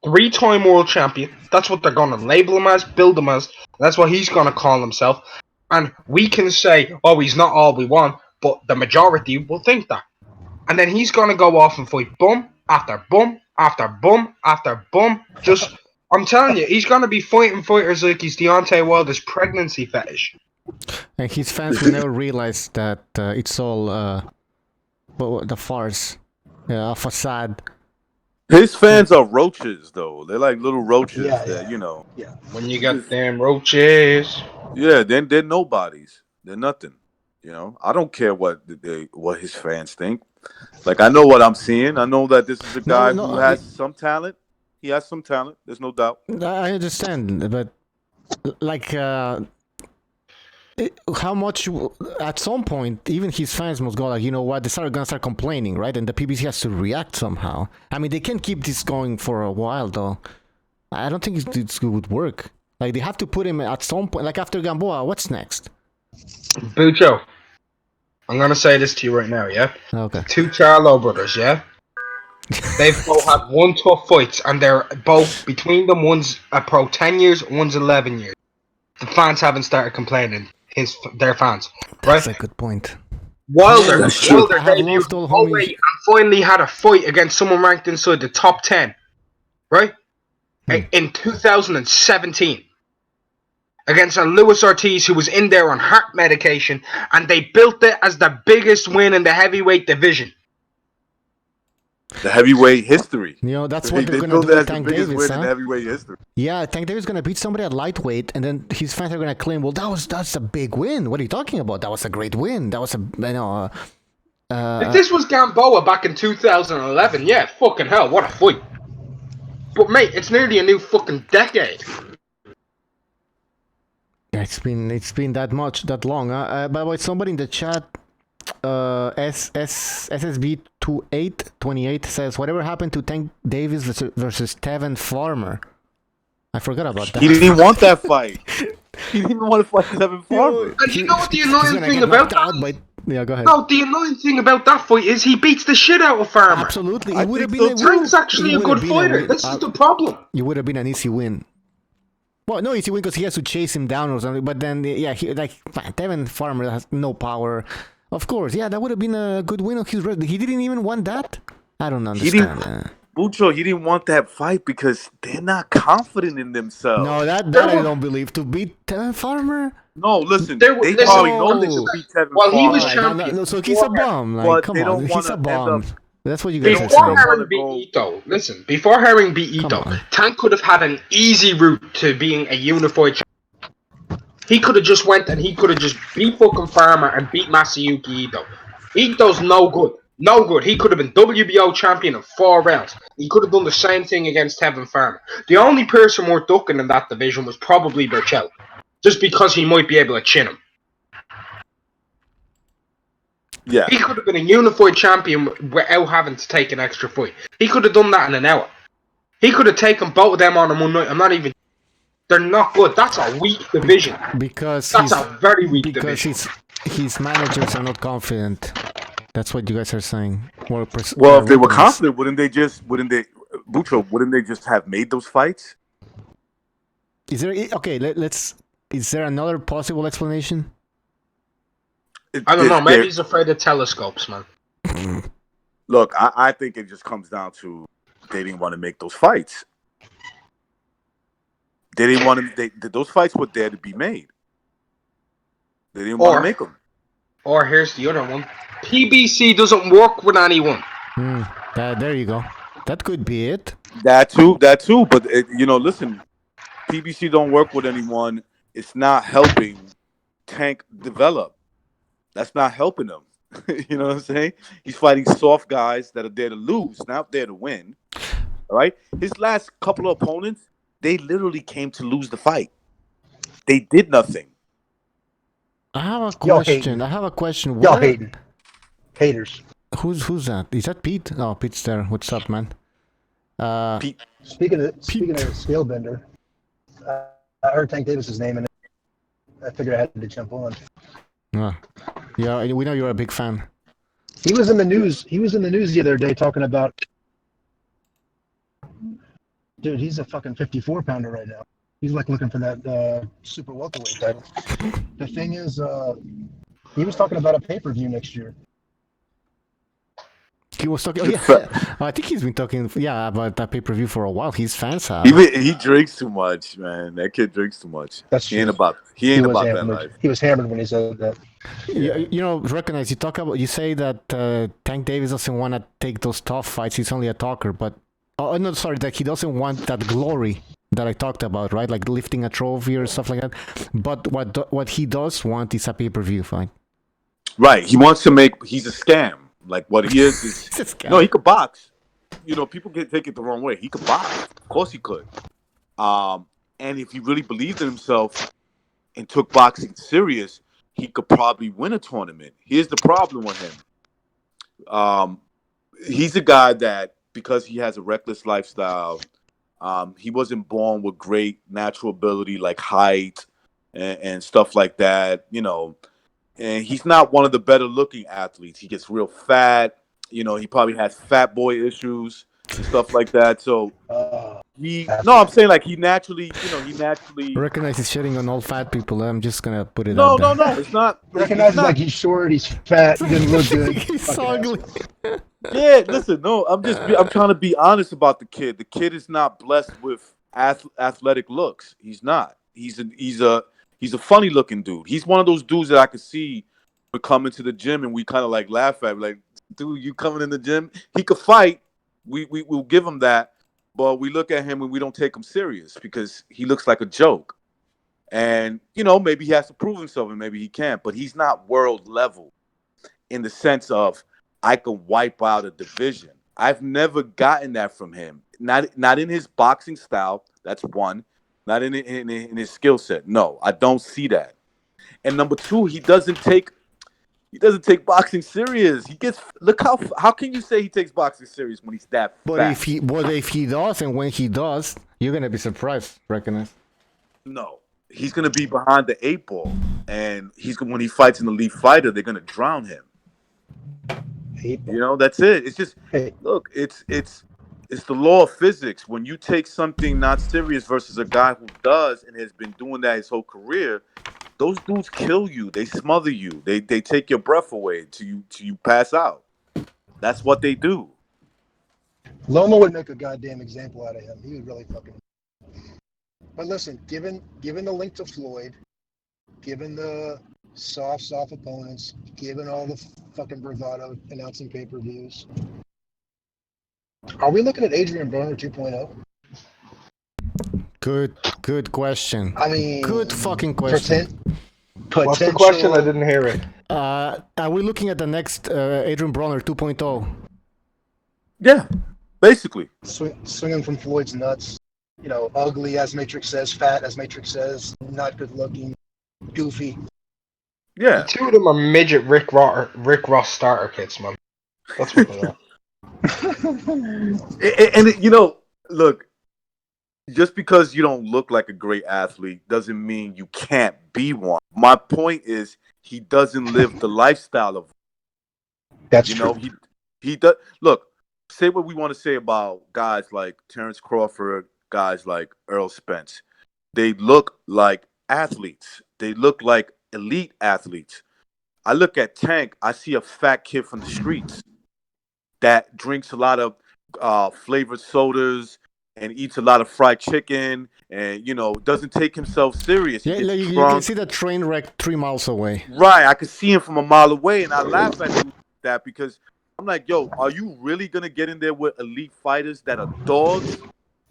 3-time world champion. That's what they're going to label him as, build him as. That's what he's going to call himself. And we can say, oh, he's not all we want, but the majority will think that. And then he's going to go off and fight bum after bum after bum after bum. Just, I'm telling you, he's going to be fighting fighters like he's Deontay Wilder's pregnancy fetish. And his fans will never realize that it's all the farce, a facade. His fans are roaches, though. They're like little roaches that, you know. Yeah. When you got damn roaches. Yeah, then they're nobodies. They're nothing. You know, I don't care what his fans think. Like, I know what I'm seeing. I know that this is a guy who has some talent. He has some talent. There's no doubt. I understand, but like, how much? At some point, even his fans must go like, you know what? They're gonna start complaining, right? And the PBC has to react somehow. I mean, they can't keep this going for a while, though. I don't think it would work. Like, they have to put him at some point. Like after Gamboa, what's next? Bucho, I'm gonna say this to you right now, yeah? Okay. 2 Charlo brothers, yeah? They've both had 1 tough fights, and they're both, between them, one's a pro 10 years, one's 11 years. The fans haven't started complaining, their fans, right? That's a good point. Wilder debuted away and finally had a fight against someone ranked inside the top 10, right? In 2017. Against a Luis Ortiz who was in there on heart medication, and they built it as the biggest win in the heavyweight division. The heavyweight history. You know, that's what they're going to do with Tank Davis, in heavyweight history. Yeah, Tank Davis is going to beat somebody at lightweight, and then his fans are going to claim, well, that's a big win. What are you talking about? That was a great win. That was if this was Gamboa back in 2011, yeah, fucking hell, what a fight. But, mate, it's nearly a new fucking decade. Yeah, it's been that long. By the way, somebody in the chat, SSB2828 says, whatever happened to Tank Davis versus Tevin Farmer? I forgot about that. He didn't want that fight. He didn't want to fight Tevin Farmer. And you know what the annoying thing about that? Yeah, go ahead. No, the annoying thing about that fight is he beats the shit out of Farmer. Absolutely, it would have been. Tank's actually a good fighter. This is the problem. It would have been an easy win. Well, no easy win because he has to chase him down or something. But then, yeah, Tevin Farmer has no power. Of course, yeah, that would have been a good win of his record. He didn't even want that. I don't understand. Bucho, he didn't want that fight because they're not confident in themselves. No, that I don't believe. To beat Tevin Farmer? No, listen, they probably know they should beat Tevin Farmer. He was champion. No, so he's a bum. Like, but come they on, don't he's a bum. That's what you guys are Before saying. Herring beat Ito, listen, before Herring beat Ito, Tank could have had an easy route to being a unified champion. He could have just went and he could have just beat fucking Farmer and beat Masayuki Ito. Ito's no good. No good. He could have been WBO champion in 4 rounds. He could have done the same thing against Tevin Farmer. The only person worth ducking in that division was probably Berchel. Just because he might be able to chin him. Yeah. He could have been a unified champion without having to take an extra fight. He could have done that in an hour. He could have taken both of them on in one night. I'm not even... They're not good. That's a weak division. That's a very weak division. Because his managers are not confident. That's what you guys are saying. Well, if they were confident, wouldn't they just have made those fights? Is there is there another possible explanation? I don't know. Maybe he's afraid of telescopes, man. Look, I think it just comes down to they didn't want to make those fights. They didn't want to. Those fights were there to be made. They didn't want to make them. Or here's the other one. PBC doesn't work with anyone. There you go. That could be it. That too. But listen, PBC don't work with anyone. It's not helping Tank develop. That's not helping them. You know what I'm saying? He's fighting soft guys that are there to lose, not there to win. All right. His last couple of opponents, they literally came to lose the fight. They did nothing. I have a Y'all question. hating. I have a question. Y'all What? hating. Haters. Who's that? Is that Pete? Oh, Pete's there. What's up, man? Pete. Speaking of scale bender, I heard Tank Davis's name and I figured I had to jump on. Yeah, we know you're a big fan. He was in the news. He was in the news the other day talking about. Dude, he's a fucking 54-pounder right now. He's like looking for that super welterweight title. The thing is, he was talking about a pay-per-view next year. He was talking. Oh, yeah, I think he's been talking. Yeah, about that pay-per-view for a while. His fans have. He drinks too much, man. That kid drinks too much. That's he ain't true. about that life. He was hammered when he said that. You know, recognize you talk about. You say that Tank Davis doesn't want to take those tough fights. He's only a talker, but no, sorry, that he doesn't want that glory that I talked about, right? Like lifting a trophy or stuff like that. But what he does want is a pay-per-view fight. Right. He wants to make. He's a scam. Like what he is no, he could box. You know, people take it the wrong way. He could box. Of course he could. And if he really believed in himself and took boxing serious, he could probably win a tournament. Here's the problem with him. He's a guy that, because he has a reckless lifestyle, he wasn't born with great natural ability like height and stuff like that, you know. And he's not one of the better looking athletes. He gets real fat. You know, he probably has fat boy issues and stuff like that. So I'm saying like he naturally. Recognize he's shitting on all fat people. I'm just gonna put it No, out there. no, it's not. Recognizes like he's short, he's fat, he didn't look good. He's ugly. Yeah, listen, no, I'm trying to be honest about the kid. The kid is not blessed with athletic looks. He's not. He's a funny looking dude. He's one of those dudes that I could see would come into the gym and we kind of like laugh at him, like, dude, you coming in the gym? He could fight. We'll give him that, but we look at him and we don't take him serious because he looks like a joke. And you know, maybe he has to prove himself and maybe he can't, but he's not world level in the sense of I can wipe out a division. I've never gotten that from him. Not in his boxing style. That's one. Not in his skill set. No, I don't see that. And number two, he doesn't take boxing serious. How can you say he takes boxing serious when he's that fat? But if he does, and when he does, you're gonna be surprised. Recognize? No, he's gonna be behind the 8 ball, and when he fights an elite fighter, they're gonna drown him. You know, that's it. It's just look, it's the law of physics. When you take something not serious versus a guy who does and has been doing that his whole career, those dudes kill you. They smother you. They take your breath away till you pass out. That's what they do. Loma would make a goddamn example out of him. He would really fucking. But listen, given the link to Floyd, given the soft opponents, given all the fucking bravado announcing pay-per-views, are we looking at Adrian Broner 2.0? Good question. I mean, good fucking question. What's the question? I didn't hear it. Are we looking at the next Adrian Broner 2.0? Yeah, basically. Swinging from Floyd's nuts. You know, ugly as Matrix says, fat as Matrix says, not good looking, goofy. Yeah. The two of them are midget Rick Ross starter kits, man. That's what they are. And you know, look, just because you don't look like a great athlete doesn't mean you can't be one. My point is he doesn't live the lifestyle of. That's you true. know, he does. Look, say what we want to say about guys like Terrence Crawford, guys like Earl Spence. They look like athletes. They look like elite athletes. I look at Tank, I see a fat kid from the streets that drinks a lot of flavored sodas and eats a lot of fried chicken and, you know, doesn't take himself serious. Yeah, you can see the train wreck 3 miles away. Right. I could see him from a mile away, and I laugh at that because I'm like, yo, are you really going to get in there with elite fighters that are dogs?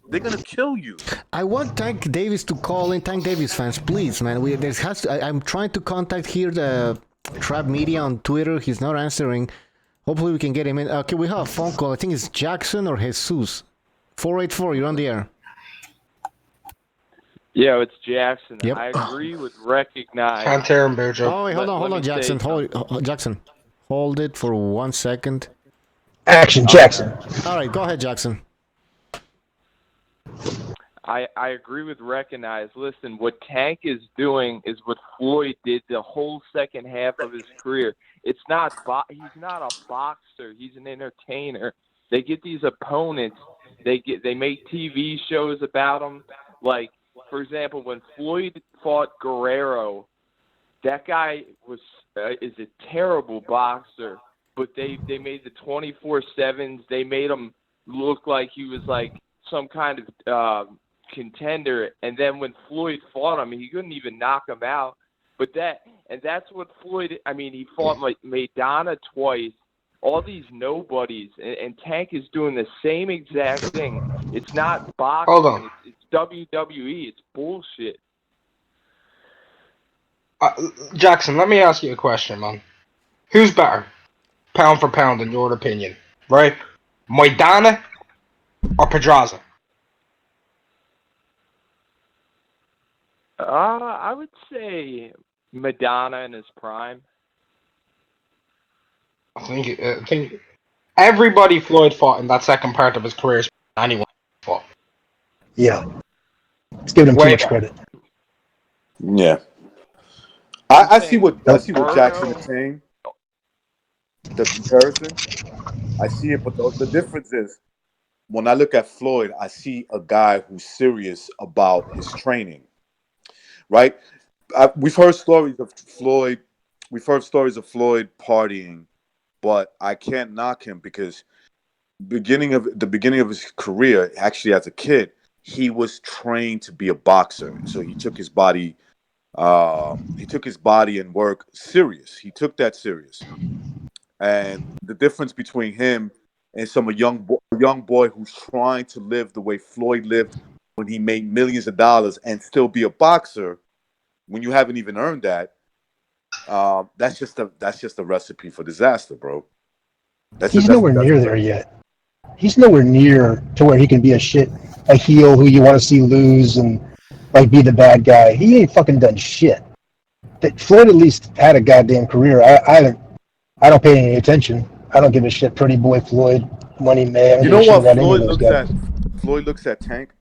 They're going to kill you. I want Tank Davis to call in. Tank Davis fans, please, man. I'm trying to contact here Trap Media on Twitter. He's not answering. Hopefully we can get him in. Okay, we have a phone call. I think it's Jackson or Jesus. 484, you're on the air. Yeah, it's Jackson. Yep. I agree with recognize. Can't hear him, Bear Joe. Oh, wait, hold on, Jackson. Jackson, hold it for 1 second. Action, Jackson. All right, go ahead, Jackson. I agree with recognize. Listen, what Tank is doing is what Floyd did the whole second half of his career. It's not he's not a boxer. He's an entertainer. They get these opponents. They make TV shows about them. Like, for example, when Floyd fought Guerrero, that guy is a terrible boxer. But they made the 24/7s. They made him look like he was like some kind of contender. And then when Floyd fought him, he couldn't even knock him out. But that's what Floyd. I mean, he fought like Maidana twice. All these nobodies, and Tank is doing the same exact thing. It's not boxing. Hold on. It's WWE. It's bullshit. Jackson, let me ask you a question, man. Who's better, pound for pound, in your opinion? Right? Maidana or Pedraza? I would say Madonna in his prime. I think everybody Floyd fought in that second part of his career is anyone fought. Yeah. Let's give him too much credit. Yeah. I see what Jackson is saying. The comparison. I see it, but the difference is when I look at Floyd, I see a guy who's serious about his training. Right? We've heard stories of Floyd. We've heard stories of Floyd partying, but I can't knock him because the beginning of his career, actually as a kid, he was trained to be a boxer. So he took his body and work serious. He took that serious. And the difference between him and some young boy who's trying to live the way Floyd lived when he made millions of dollars and still be a boxer, when you haven't even earned that, that's just a recipe for disaster, bro. He's nowhere near there yet. He's nowhere near to where he can be a heel who you want to see lose and like be the bad guy. He ain't fucking done shit. Floyd at least had a goddamn career. I don't pay any attention. I don't give a shit. Pretty boy Floyd, Money Man. You know what Floyd looks at Tank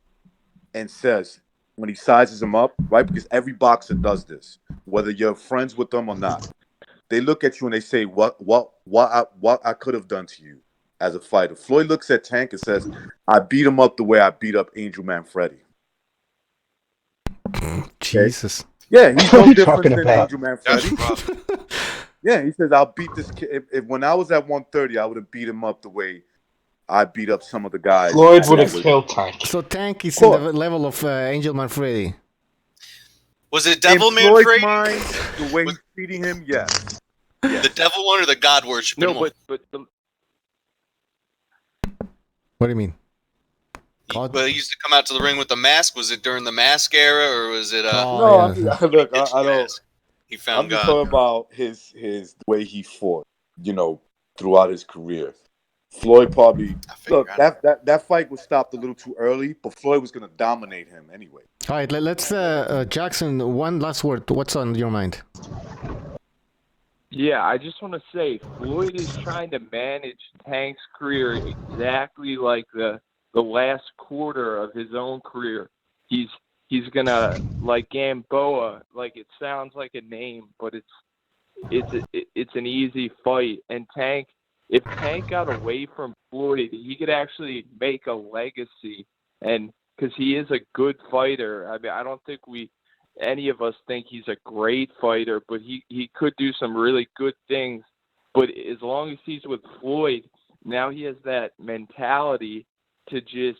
and says when he sizes him up, right? Because every boxer does this, whether you're friends with them or not. They look at you and they say, what I could have done to you as a fighter. Floyd looks at Tank and says, I beat him up the way I beat up Angel Man Freddy. Jesus. Yeah, he's no different than about? Angel Man Freddy. Yeah, he says, I'll beat this kid. If when I was at 130, I would have beat him up the way I beat up some of the guys. Floyd would have killed Tank. So Tank is in the level of Angel Man Freddy. Was it Devil Man Floyd's Freddy? mind, the way he's beating him, yes. The devil one or the God worshiping one? But What do you mean? But he used to come out to the ring with the mask. Was it during the mask era or was it? I don't. He found I'm just God. talking about his the way he fought, throughout his career. Floyd probably that fight was stopped a little too early, but Floyd was going to dominate him anyway. All right, let's Jackson. One last word. What's on your mind? yeah, I just want to say Floyd is trying to manage Tank's career exactly like the last quarter of his own career. He's gonna, like Gamboa, like it sounds like a name, but it's an easy fight. And Tank, if Tank got away from Floyd, he could actually make a legacy, and because he is a good fighter. I mean, I don't think any of us think he's a great fighter, but he could do some really good things. But as long as he's with Floyd, now he has that mentality to just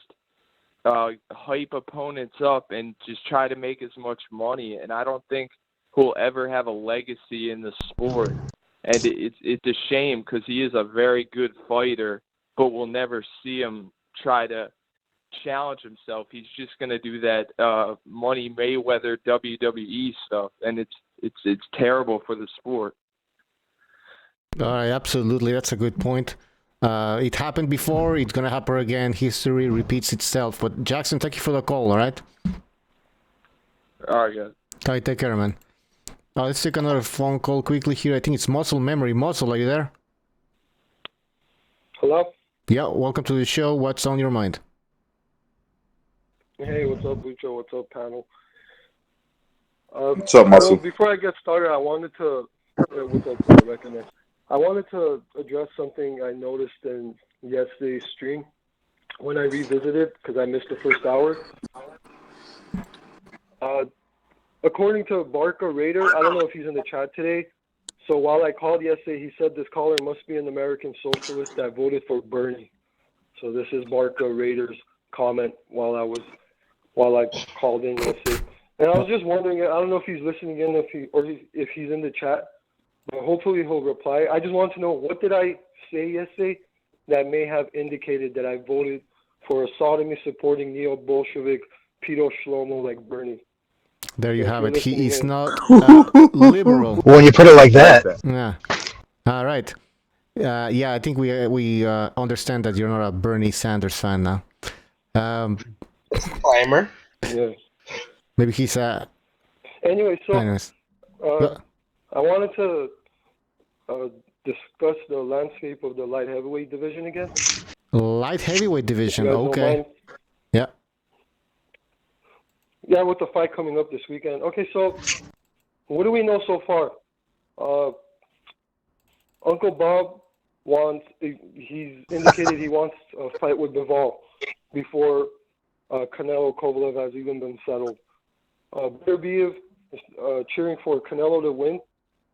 hype opponents up and just try to make as much money. And I don't think he'll ever have a legacy in the sport. And it's a shame because he is a very good fighter, but we'll never see him try to challenge himself. He's just going to do that Money Mayweather WWE stuff, and it's terrible for the sport. Absolutely, that's a good point. It happened before, it's gonna happen again. History repeats itself. But Jackson, thank you for the call, alright? Alright, guys. Alright, take care, man. Let's take another phone call quickly here. I think it's Muscle Memory. Muscle, are you there? Hello? Yeah, welcome to the show. What's on your mind? Hey, what's up, Lucho? What's up, panel? What's up, Muscle? Well, before I get started, I wanted to... what's up, Recognize? I wanted to address something I noticed in yesterday's stream when I revisited, because I missed the first hour. According to Barca Raider, I don't know if he's in the chat today. So while I called yesterday, he said this caller must be an American socialist that voted for Bernie. So this is Barca Raider's comment while I called in yesterday. And I was just wondering, I don't know if he's listening in, if he's in the chat, but hopefully he'll reply. I just want to know, what did I say yesterday that may have indicated that I voted for a sodomy supporting neo-Bolshevik pedo shlomo like Bernie? There you have it. He is not liberal. When you put it like that. Yeah. All right. Yeah, I think we understand that you're not a Bernie Sanders fan now. Disclaimer. Yeah. Maybe he's a... Anyway, so Anyways. I wanted to discuss the landscape of the light heavyweight division again. Light heavyweight division, You guys don't okay. mind? Yeah. Yeah, with the fight coming up this weekend. Okay, so what do we know so far? Uncle Bob he's indicated he wants a fight with Bivol before Canelo-Kovalev has even been settled. Beterbiev is cheering for Canelo to win,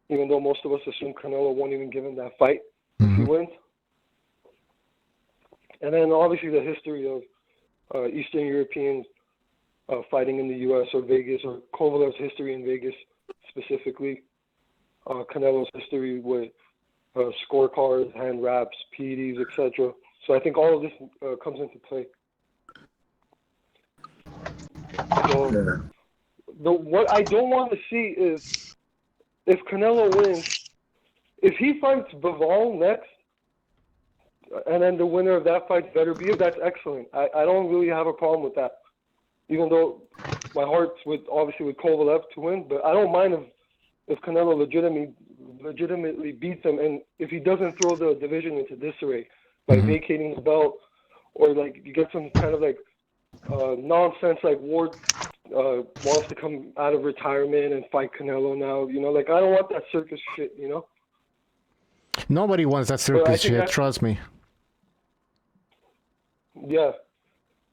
even though most of us assume Canelo won't even give him that fight if he wins. And then obviously the history of Eastern Europeans fighting in the U.S. or Vegas, or Kovalev's history in Vegas specifically, Canelo's history with scorecards, hand wraps, PEDs, etc. So I think all of this comes into play. So what I don't want to see is, if Canelo wins, if he fights Bivol next, and then the winner of that fight Beterbiev, that's excellent. I don't really have a problem with that. Even though my heart's obviously with Kovalev to win, but I don't mind if Canelo legitimately beats him, and if he doesn't throw the division into disarray by vacating the belt, or like you get some kind of like nonsense like Ward wants to come out of retirement and fight Canelo now. You know, like I don't want that circus shit. You know. Nobody wants that circus shit. Trust me. Yeah,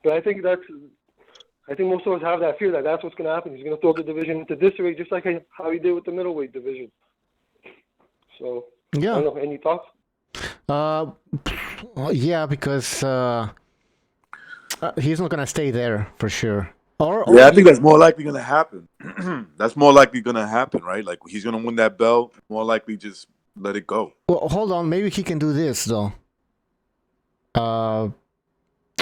but I think most of us have that fear that that's what's going to happen. He's going to throw the division into disarray, just like how he did with the middleweight division. So, yeah. I don't know. Any thoughts? Yeah, because he's not going to stay there for sure. I think that's more likely going to happen. That's more likely going to happen, right? Like he's going to win that belt. More likely just let it go. Well, hold on. Maybe he can do this though.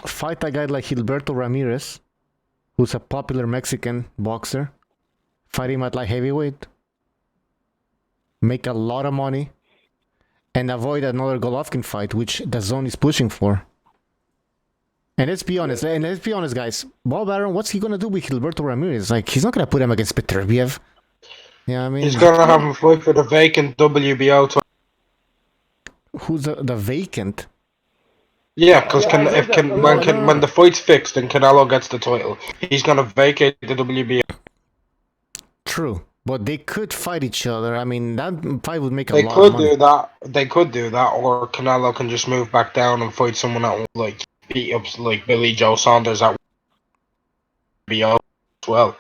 Fight a guy like Gilberto Ramirez, who's a popular Mexican boxer. Fight him at light heavyweight. Make a lot of money. And avoid another Golovkin fight, which the zone is pushing for. And let's be honest, guys. Bob Arum, what's he gonna do with Gilberto Ramirez? Like, he's not gonna put him against Beterbiev. Yeah, I mean, he's gonna have him fight for the vacant WBO title. Who's the vacant? Yeah, because when the fight's fixed and Canelo gets the title, he's gonna vacate the WBO. True, but they could fight each other. I mean, that fight would make a They lot could of money. do that. They could do that, or Canelo can just move back down and fight someone that will like beat up like Billy Joe Saunders at WBO as well.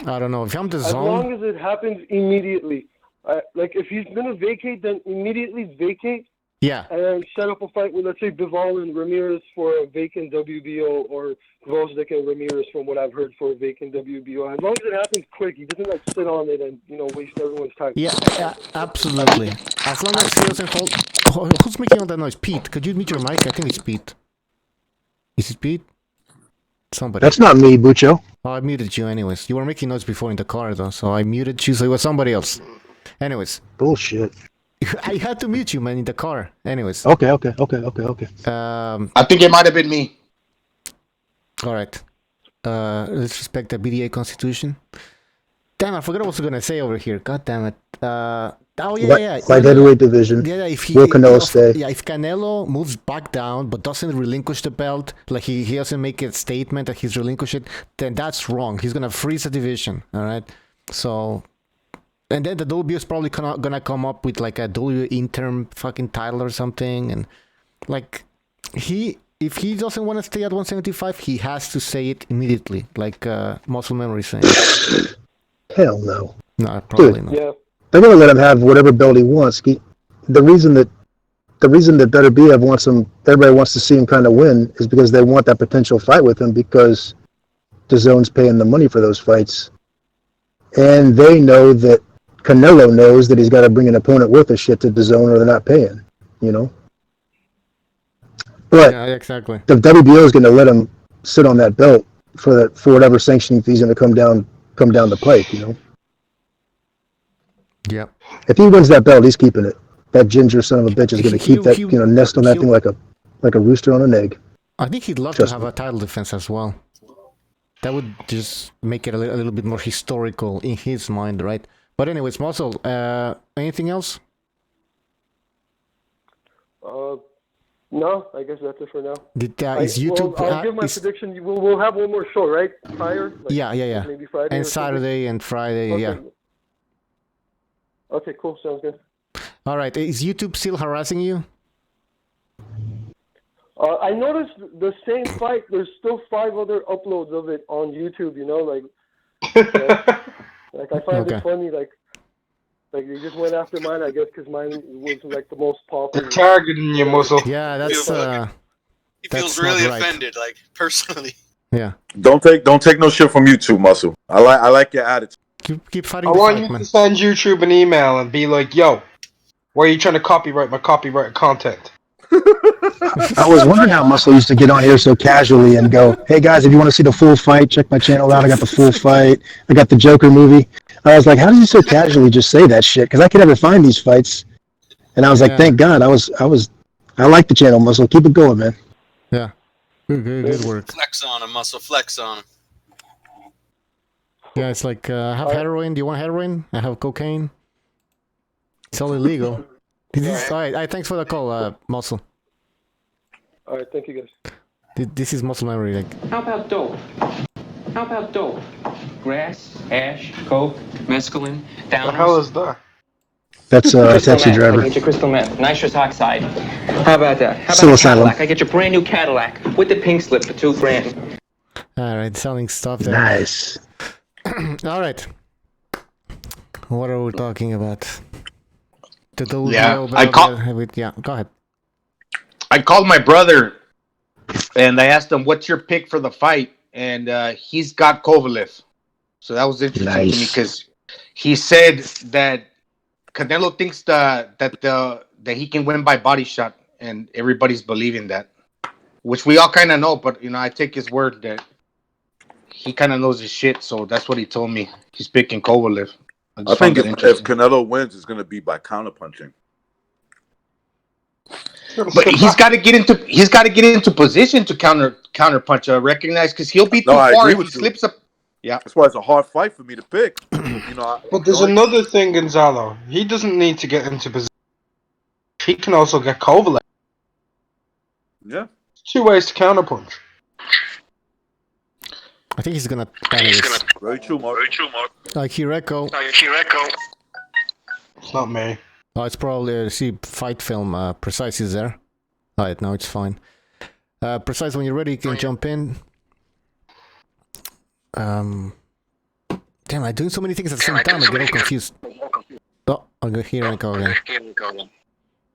I don't know if I'm the As zone. long as it happens immediately. Like if he's gonna vacate, then immediately vacate. Yeah. And then set up a fight with, let's say, Bivol and Ramirez for a vacant WBO, or Gvozdyk and Ramirez, from what I've heard, for a vacant WBO. As long as it happens quick, he doesn't like sit on it and waste everyone's time. Yeah, absolutely. As long as he doesn't hold. Who's making all that noise? Pete, could you mute your mic? I think it's Pete. Is it Pete? Somebody. That's not me, Bucho. Oh, I muted you anyways. You were making noise before in the car though, so I muted you, so it was somebody else. Anyways. Bullshit. I had to mute you, man, in the car. Anyways. Okay. I think it might have been me. All right. Let's respect the BDA Constitution. Damn, I forgot what I was gonna say over here. God damn it. Yeah. Light heavyweight division. Yeah, if will Canelo stay? Yeah, if Canelo moves back down but doesn't relinquish the belt, like he doesn't make a statement that he's relinquished it, then that's wrong. He's gonna freeze the division. All right. So, and then the WBO is probably gonna come up with like a W interim fucking title or something, and like if he doesn't want to stay at 175, he has to say it immediately, like Muscle Memory saying. Hell no. No, probably not. Yeah. They're gonna let him have whatever belt he wants. The reason that Better BF wants him, everybody wants to see him kind of win, is because they want that potential fight with him, because DAZN's paying the money for those fights, and they know that Canelo knows that he's got to bring an opponent worth of shit to DAZN, or they're not paying. You know. But yeah, exactly. The WBO is going to let him sit on that belt for whatever sanctioning fee's going to come down the pike. You know. Yep. If he wins that belt, he's keeping it. That ginger son of a bitch is going to keep that, nest on that thing like a rooster on an egg. I think he'd love to have a title defense as well. That would just make it a little bit more historical in his mind, right? But anyways, Muscle, anything else? No, I guess that's it for now. Is YouTube? I'll give my prediction. We'll have one more show, right? Prior. Yeah. Maybe Friday. And Saturday and Friday, okay. Yeah. Okay, cool. Sounds good. All right. Is YouTube still harassing you? I noticed the same fight. There's still 5 other uploads of it on YouTube. You know, like I find it funny. Like they just went after mine. I guess because mine was like the most popular. They're targeting you, Muscle. Yeah, that's. He feels really offended, like personally. Yeah. Don't take no shit from YouTube, Muscle. I like your attitude. Keep fighting. I want you to send YouTube an email and be like, "Yo, why are you trying to copyright my copyrighted content?" I was wondering how Muscle used to get on here so casually and go, "Hey guys, if you want to see the full fight, check my channel out. I got the full fight. I got the Joker movie." I was like, "How does he so casually just say that shit?" Because I could never find these fights. And I was like, "Thank God." I like the channel, Muscle. Keep it going, man. Yeah. Good work. Flex on him, Muscle. Flex on him. Yeah, it's like, I have heroin. Do you want heroin? I have cocaine. It's all illegal. All right. Thanks for the call, Muscle. All right, thank you guys. This is Muscle Memory. Like, How about dope? Grass, hash, coke, mescaline, downers. What the hell is that? That's a taxi driver. I get your crystal meth, nitrous oxide. How about that? How Still about a a silent. Cadillac? I get your brand new Cadillac with the pink slip for $2,000. all right, selling stuff there. Nice. All right. What are we talking about? Yeah, go ahead. I called my brother, and I asked him, "What's your pick for the fight?" And he's got Kovalev. So that was interesting to me because he said that Canelo thinks that he can win by body shot, and everybody's believing that, which we all kind of know. But I take his word that he kind of knows his shit. So that's what he told me. He's picking Kovalev. I think if Canelo wins, it's going to be by counterpunching. But he's got to get into position to counterpunch. Recognize because he'll be too far if he slips up. Yeah, that's why it's a hard fight for me to pick. But there's another thing, Gonzalo. He doesn't need to get into position. He can also get Kovalev. Yeah. 2 ways to counterpunch. I think he's gonna. Very true, Mark. Like Hireko. It's not me. Oh, it's probably fight film. Precise is there. Alright, now it's fine. Precise, when you're ready, you can jump in. Damn, I'm doing so many things at the same time. I get all confused. Oh, I'll go here and go again.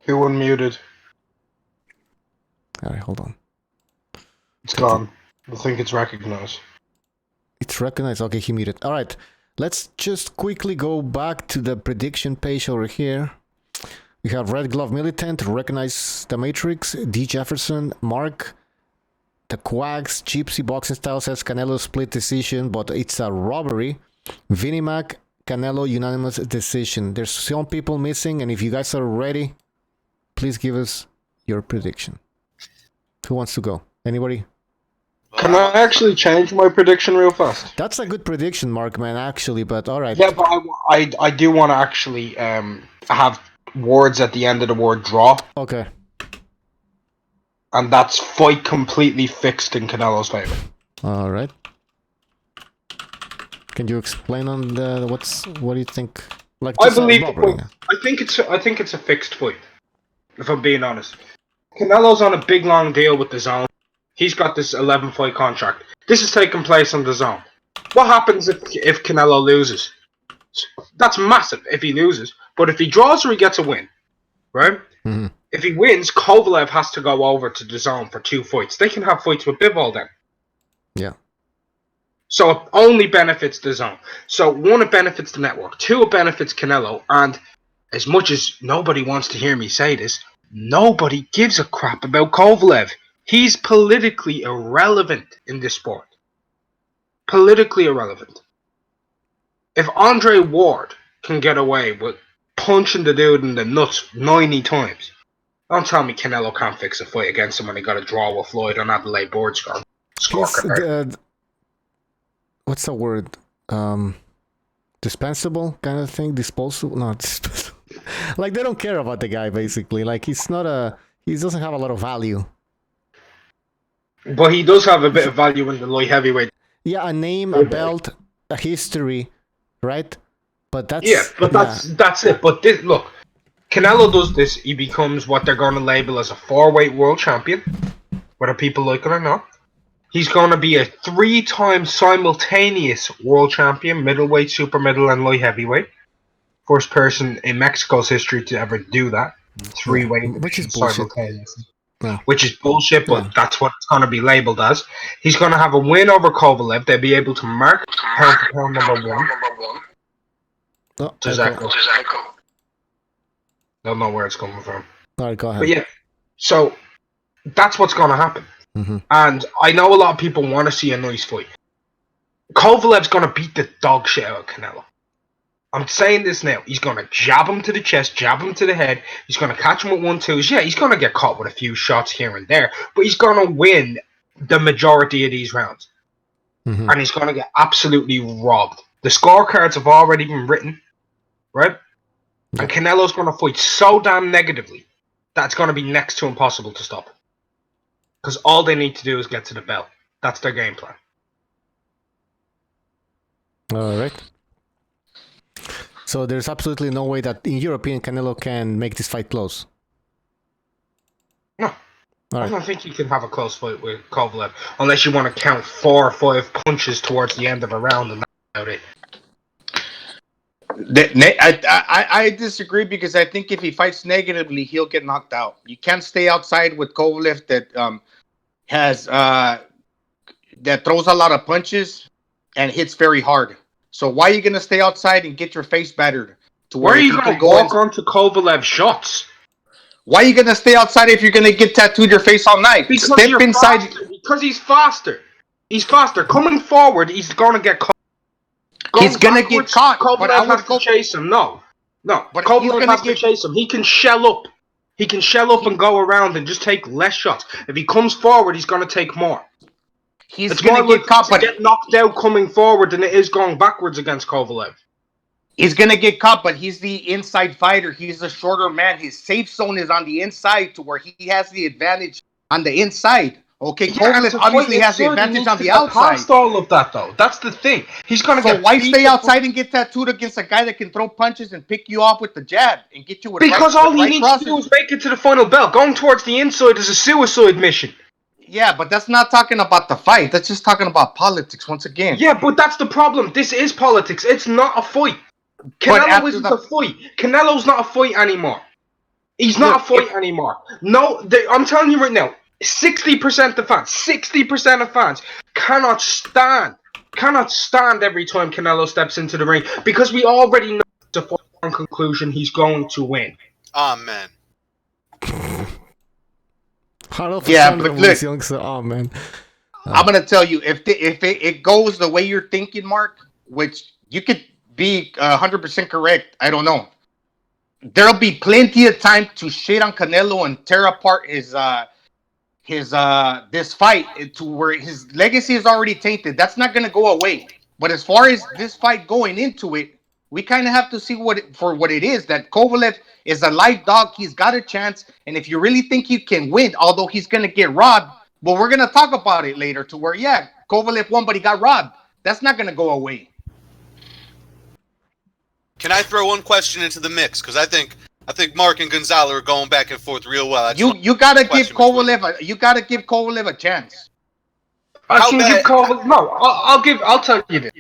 Who unmuted? Alright, hold on. It's gone. I think it's recognized. It's recognized. Okay, he muted. Alright, let's just quickly go back to the prediction page over here. We have Red Glove Militant, Recognize the Matrix, D. Jefferson, Mark, the Quacks, Gypsy Boxing Style says Canelo split decision, but it's a robbery. Vinny Mac, Canelo unanimous decision. There's some people missing, and if you guys are ready, please give us your prediction. Who wants to go? Anybody? Can I actually change my prediction real fast? That's a good prediction, Mark, man, actually, but all right. Yeah, but I do want to actually have words at the end of the word draw. Okay. And that's fight completely fixed in Canelo's favor. All right. Can you explain on what do you think? Like, I believe I think it's a fixed fight. If I'm being honest, Canelo's on a big long deal with the Zone. He's got this 11-fight contract. This is taking place on the Zone. What happens if Canelo loses? That's massive if he loses. But if he draws or he gets a win, right? Mm-hmm. If he wins, Kovalev has to go over to the Zone for 2 fights. They can have fights with Bivol then. Yeah. So it only benefits the Zone. So 1, it benefits the network. 2, it benefits Canelo. And as much as nobody wants to hear me say this, nobody gives a crap about Kovalev. He's politically irrelevant in this sport. Politically irrelevant. If Andre Ward can get away with punching the dude in the nuts 90 times, don't tell me Canelo can't fix a fight against him when he got a draw with Floyd on Adelaide board score. What's the word? Dispensable kind of thing? Disposable? No, like they don't care about the guy basically. Like he doesn't have a lot of value. But he does have a bit of value in the light heavyweight. Yeah, a name, a belt, a history, right? But that's that's it. But look, Canelo does this. He becomes what they're going to label as a 4-weight world champion, whether people like it or not. He's going to be a 3-time simultaneous world champion, middleweight, super middle, and light heavyweight. First person in Mexico's history to ever do that. 3-weight, which is bullshit. Yeah. Which is bullshit, but that's what it's going to be labeled as. He's going to have a win over Kovalev. They'll be able to mark pound for pound number 1. Jazako. Don't know where it's coming from. All right, go ahead. But yeah, so that's what's going to happen. Mm-hmm. And I know a lot of people want to see a nice fight. Kovalev's going to beat the dog shit out of Canelo. I'm saying this now. He's going to jab him to the chest, jab him to the head. He's going to catch him with 1-2s. Yeah, he's going to get caught with a few shots here and there, but he's going to win the majority of these rounds. Mm-hmm. And he's going to get absolutely robbed. The scorecards have already been written, right? Yeah. And Canelo's going to fight so damn negatively that it's going to be next to impossible to stop. Because all they need to do is get to the belt. That's their game plan. All right. So there's absolutely no way that, in your opinion, Canelo can make this fight close? No. I don't think you can have a close fight with Kovalev unless you want to count 4 or 5 punches towards the end of a round and that's about it. I disagree because I think if he fights negatively, he'll get knocked out. You can't stay outside with Kovalev that that throws a lot of punches and hits very hard. So why are you going to stay outside and get your face battered? Where are you going to walk onto Kovalev shots? Why are you going to stay outside if you're going to get tattooed your face all night? Because Step inside. Faster. Because he's faster. He's faster. Coming forward, he's going to get caught. He's going to get caught. Kovalev has to chase him. No. But Kovalev has to chase him. He can shell up. He can shell up and go around and just take less shots. If he comes forward, he's going to take more. He's going to get caught, but get knocked out coming forward than it is going backwards against Kovalev. He's going to get caught, but he's the inside fighter. He's a shorter man. His safe zone is on the inside to where he has the advantage on the inside. Okay, Kovalev obviously has the advantage on the outside. Past all of that, though. That's the thing. He's going to get. Why stay outside and get tattooed against a guy that can throw punches and pick you off with the jab and get you with because all he needs to do is make it to the final bell. Going towards the inside is a suicide mission. Yeah, but that's not talking about the fight. That's just talking about politics once again. Yeah, but that's the problem. This is politics. It's not a fight. Canelo isn't a fight. Canelo's not a fight anymore. He's not a fight anymore. No, I'm telling you right now, 60% of fans cannot stand every time Canelo steps into the ring because we already know the foregone conclusion he's going to win. Amen. Yeah, but look, man. I'm gonna tell you if it goes the way you're thinking, Mark, which you could be 100% correct. I don't know. There'll be plenty of time to shit on Canelo and tear apart his this fight to where his legacy is already tainted. That's not going to go away. But as far as this fight going into it, we kind of have to see what it is. That Kovalev is a live dog. He's got a chance. And if you really think you can win, although he's going to get robbed, but we're going to talk about it later to where, yeah, Kovalev won, but he got robbed. That's not going to go away. Can I throw one question into the mix? Because I think Mark and Gonzalo are going back and forth real well. You gotta give Kovalev a chance. I'll tell you this.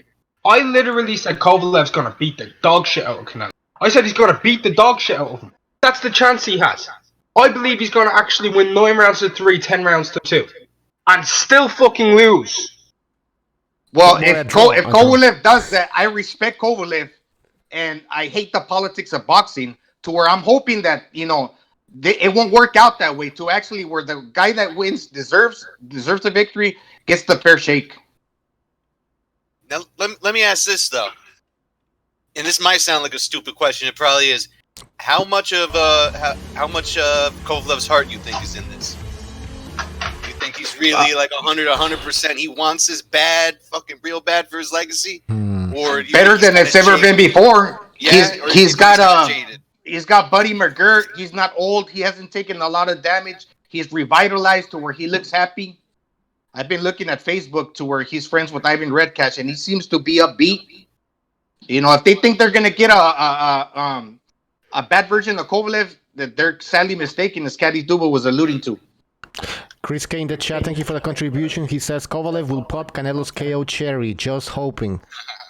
I literally said Kovalev's gonna beat the dog shit out of Canelo. I said he's gonna beat the dog shit out of him. That's the chance he has. I believe he's gonna actually win 9 rounds to 3, 10 rounds to 2, and still fucking lose. Well, if Kovalev does that, I respect Kovalev, and I hate the politics of boxing. To where I'm hoping that it won't work out that way. To actually where the guy that wins deserves the victory, gets the fair shake. Now let me ask this though, and this might sound like a stupid question. It probably is. How much of Kovalev's heart you think is in this? You think he's really like 100%? He wants this real bad for his legacy, or better than it's ever been before. Yeah, he's got Buddy McGirt. He's not old. He hasn't taken a lot of damage. He's revitalized to where he looks happy. I've been looking at Facebook to where he's friends with Ivan Redcash, and he seems to be upbeat. If they think they're gonna get a bad version of Kovalev, that they're sadly mistaken, as Caddy Duba was alluding to. Chris K in the chat, thank you for the contribution. He says Kovalev will pop Canelo's KO cherry. Just hoping.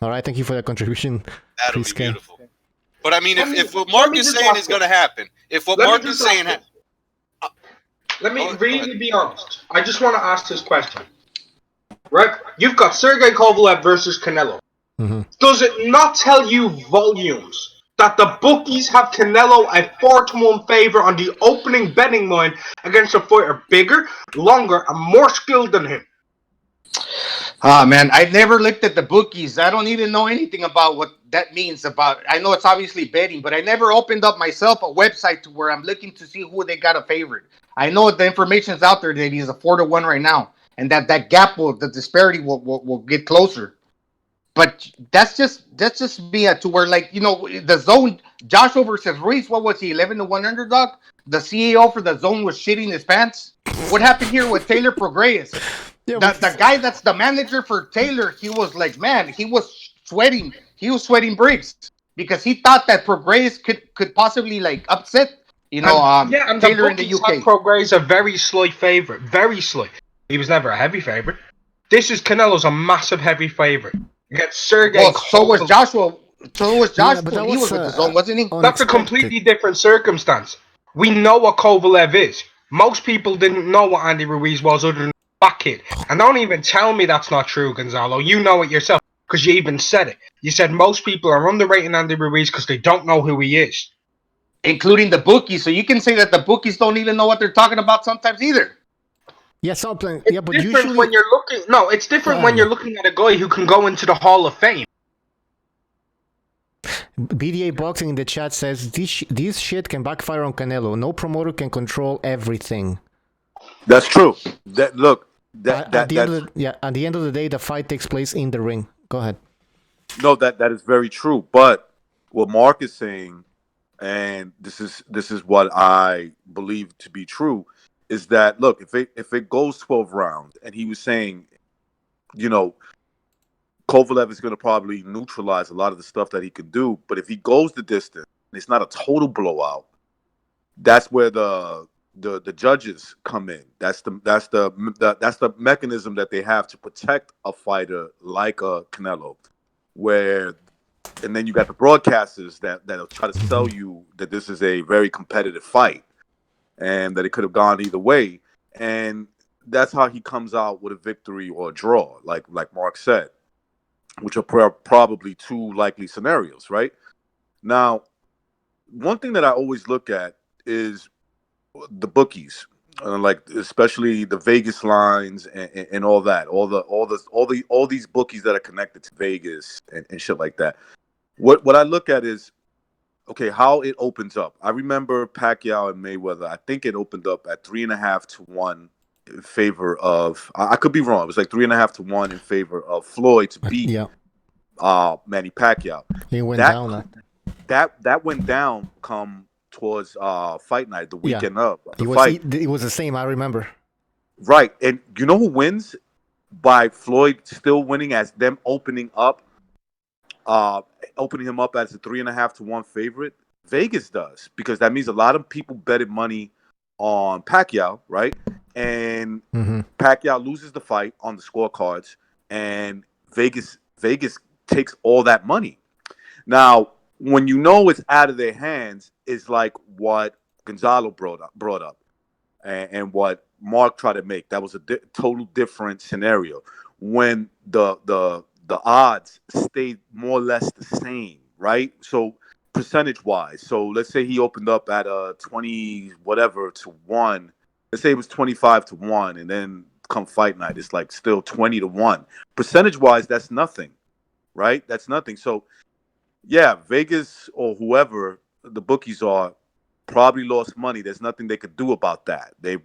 All right, thank you for the contribution. That'll Chris be K. beautiful. But I mean, if what Mark is saying is going to happen, let me really be honest. I just want to ask this question. Right? You've got Sergey Kovalev versus Canelo. Mm-hmm. Does it not tell you volumes that the bookies have Canelo a 4-1 favor on the opening betting line against a fighter bigger, longer, and more skilled than him? Man, I've never looked at the bookies. I don't even know anything about what that means. I know it's obviously betting, but I never opened up myself a website to where I'm looking to see who they got a favorite. I know the information's out there that he's a 4-1 right now, and that gap the disparity will get closer. But that's just me to where the zone Joshua versus Ruiz. What was he, 11-1 underdog? The CEO for the zone was shitting his pants. What happened here with Taylor Prograis? Yeah, the guy that's the manager for Taylor, he was like, man, he was sweating. He was sweating bricks because he thought that Prograis could possibly upset, and Taylor in the UK. Prograis a very slight favorite, very slight. He was never a heavy favorite. This is Canelo's a massive heavy favorite. You got Sergey. Well, so was Joshua. He was with the zone, wasn't he? That's a completely different circumstance. We know what Kovalev is. Most people didn't know what Andy Ruiz was other than that kid. And don't even tell me that's not true, Gonzalo. You know it yourself because you even said it. You said most people are underrating Andy Ruiz because they don't know who he is. Including the bookies. So you can say that the bookies don't even know what they're talking about sometimes either. Yeah, something. It's but different usually when you're looking. No, it's different when you're looking at a guy who can go into the Hall of Fame. BDA Boxing in the chat says this shit can backfire on Canelo. No promoter can control everything. That's true. At the end of the day, the fight takes place in the ring. Go ahead. No, that is very true. But what Mark is saying, and this is what I believe to be true, is that look, if it goes 12 rounds, and he was saying, Kovalev is going to probably neutralize a lot of the stuff that he could do, but if he goes the distance, it's not a total blowout. That's where the judges come in. That's the mechanism that they have to protect a fighter like a Canelo, and then you got the broadcasters that'll try to sell you that this is a very competitive fight and that it could have gone either way, and that's how he comes out with a victory or a draw, like Mark said, which are probably two likely scenarios, right? Now, one thing that I always look at is the bookies, especially the Vegas lines and all that, all these bookies that are connected to Vegas and shit like that. What I look at is, okay, how it opens up. I remember Pacquiao and Mayweather. I think it opened up at 3.5 to 1 in favor of. I could be wrong. It was like 3.5 to 1 in favor of Floyd to beat Manny Pacquiao. He went down. That went down come towards fight night, the weekend of the fight. It was the same. I remember. Right, and you know who wins by Floyd still winning as them opening him up as a 3.5 to 1 favorite? Vegas does, because that means a lot of people betted money on Pacquiao, right? And Pacquiao loses the fight on the scorecards, and Vegas takes all that money. Now, when you know it's out of their hands, it's like what Gonzalo brought up, and what Mark tried to make. That was a total different scenario. When the odds stayed more or less the same, right? So percentage-wise, so let's say he opened up at 20 whatever to 1. Let's say it was 25 to 1, and then come fight night, it's like still 20 to 1. Percentage-wise, that's nothing, right? That's nothing. So yeah, Vegas or whoever the bookies are probably lost money. There's nothing they could do about that. They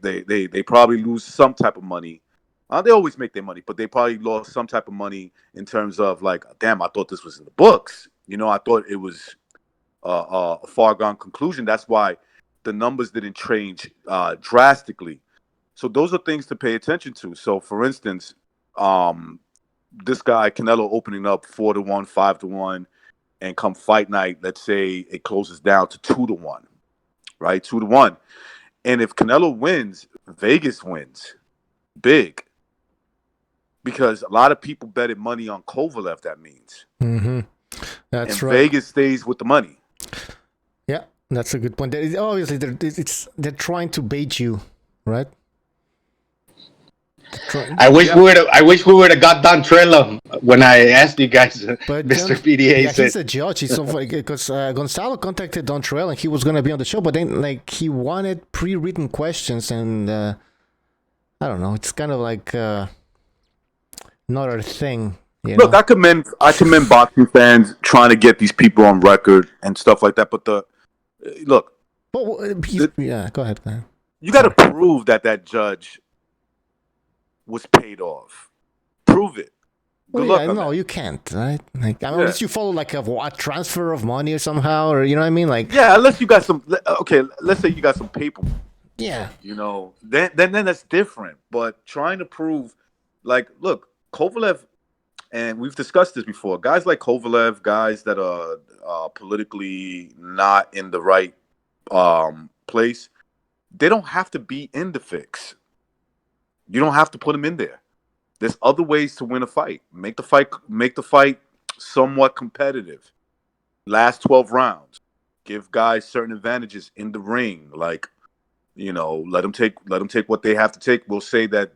probably lose some type of money. They always make their money, but they probably lost some type of money in terms of like, damn, I thought this was in the books. I thought it was a far gone conclusion. That's why the numbers didn't change drastically. So those are things to pay attention to. So for instance, this guy Canelo opening up 4 to 1, 5 to 1, and come fight night, let's say it closes down to 2 to 1, right? 2 to 1. And if Canelo wins, Vegas wins big, because a lot of people betted money on Kovalev. That means that's and right. Vegas stays with the money. Yeah, that's a good point. Obviously, they're trying to bait you, right? I wish we would have got Don Trella when I asked you guys. But Mr. PDA said he's a judge. He's so funny because Gonzalo contacted Don Trella and he was gonna be on the show, but then he wanted pre-written questions, and I don't know. It's kind of like not our thing. Look, I commend boxing fans trying to get these people on record and stuff like that. But go ahead. You got to prove that judge was paid off. Prove it. Good luck on that. You can't, right? Unless you follow a transfer of money or somehow, or you know what I mean, unless you got some. Okay, let's say you got some paper. Yeah. Then that's different. But trying to prove, look, Kovalev, and we've discussed this before. Guys like Kovalev, guys that are politically not in the right place, they don't have to be in the fix. You don't have to put them in there. There's other ways to win a fight. Make the fight somewhat competitive. Last 12 rounds. Give guys certain advantages in the ring. Let them take what they have to take. We'll say that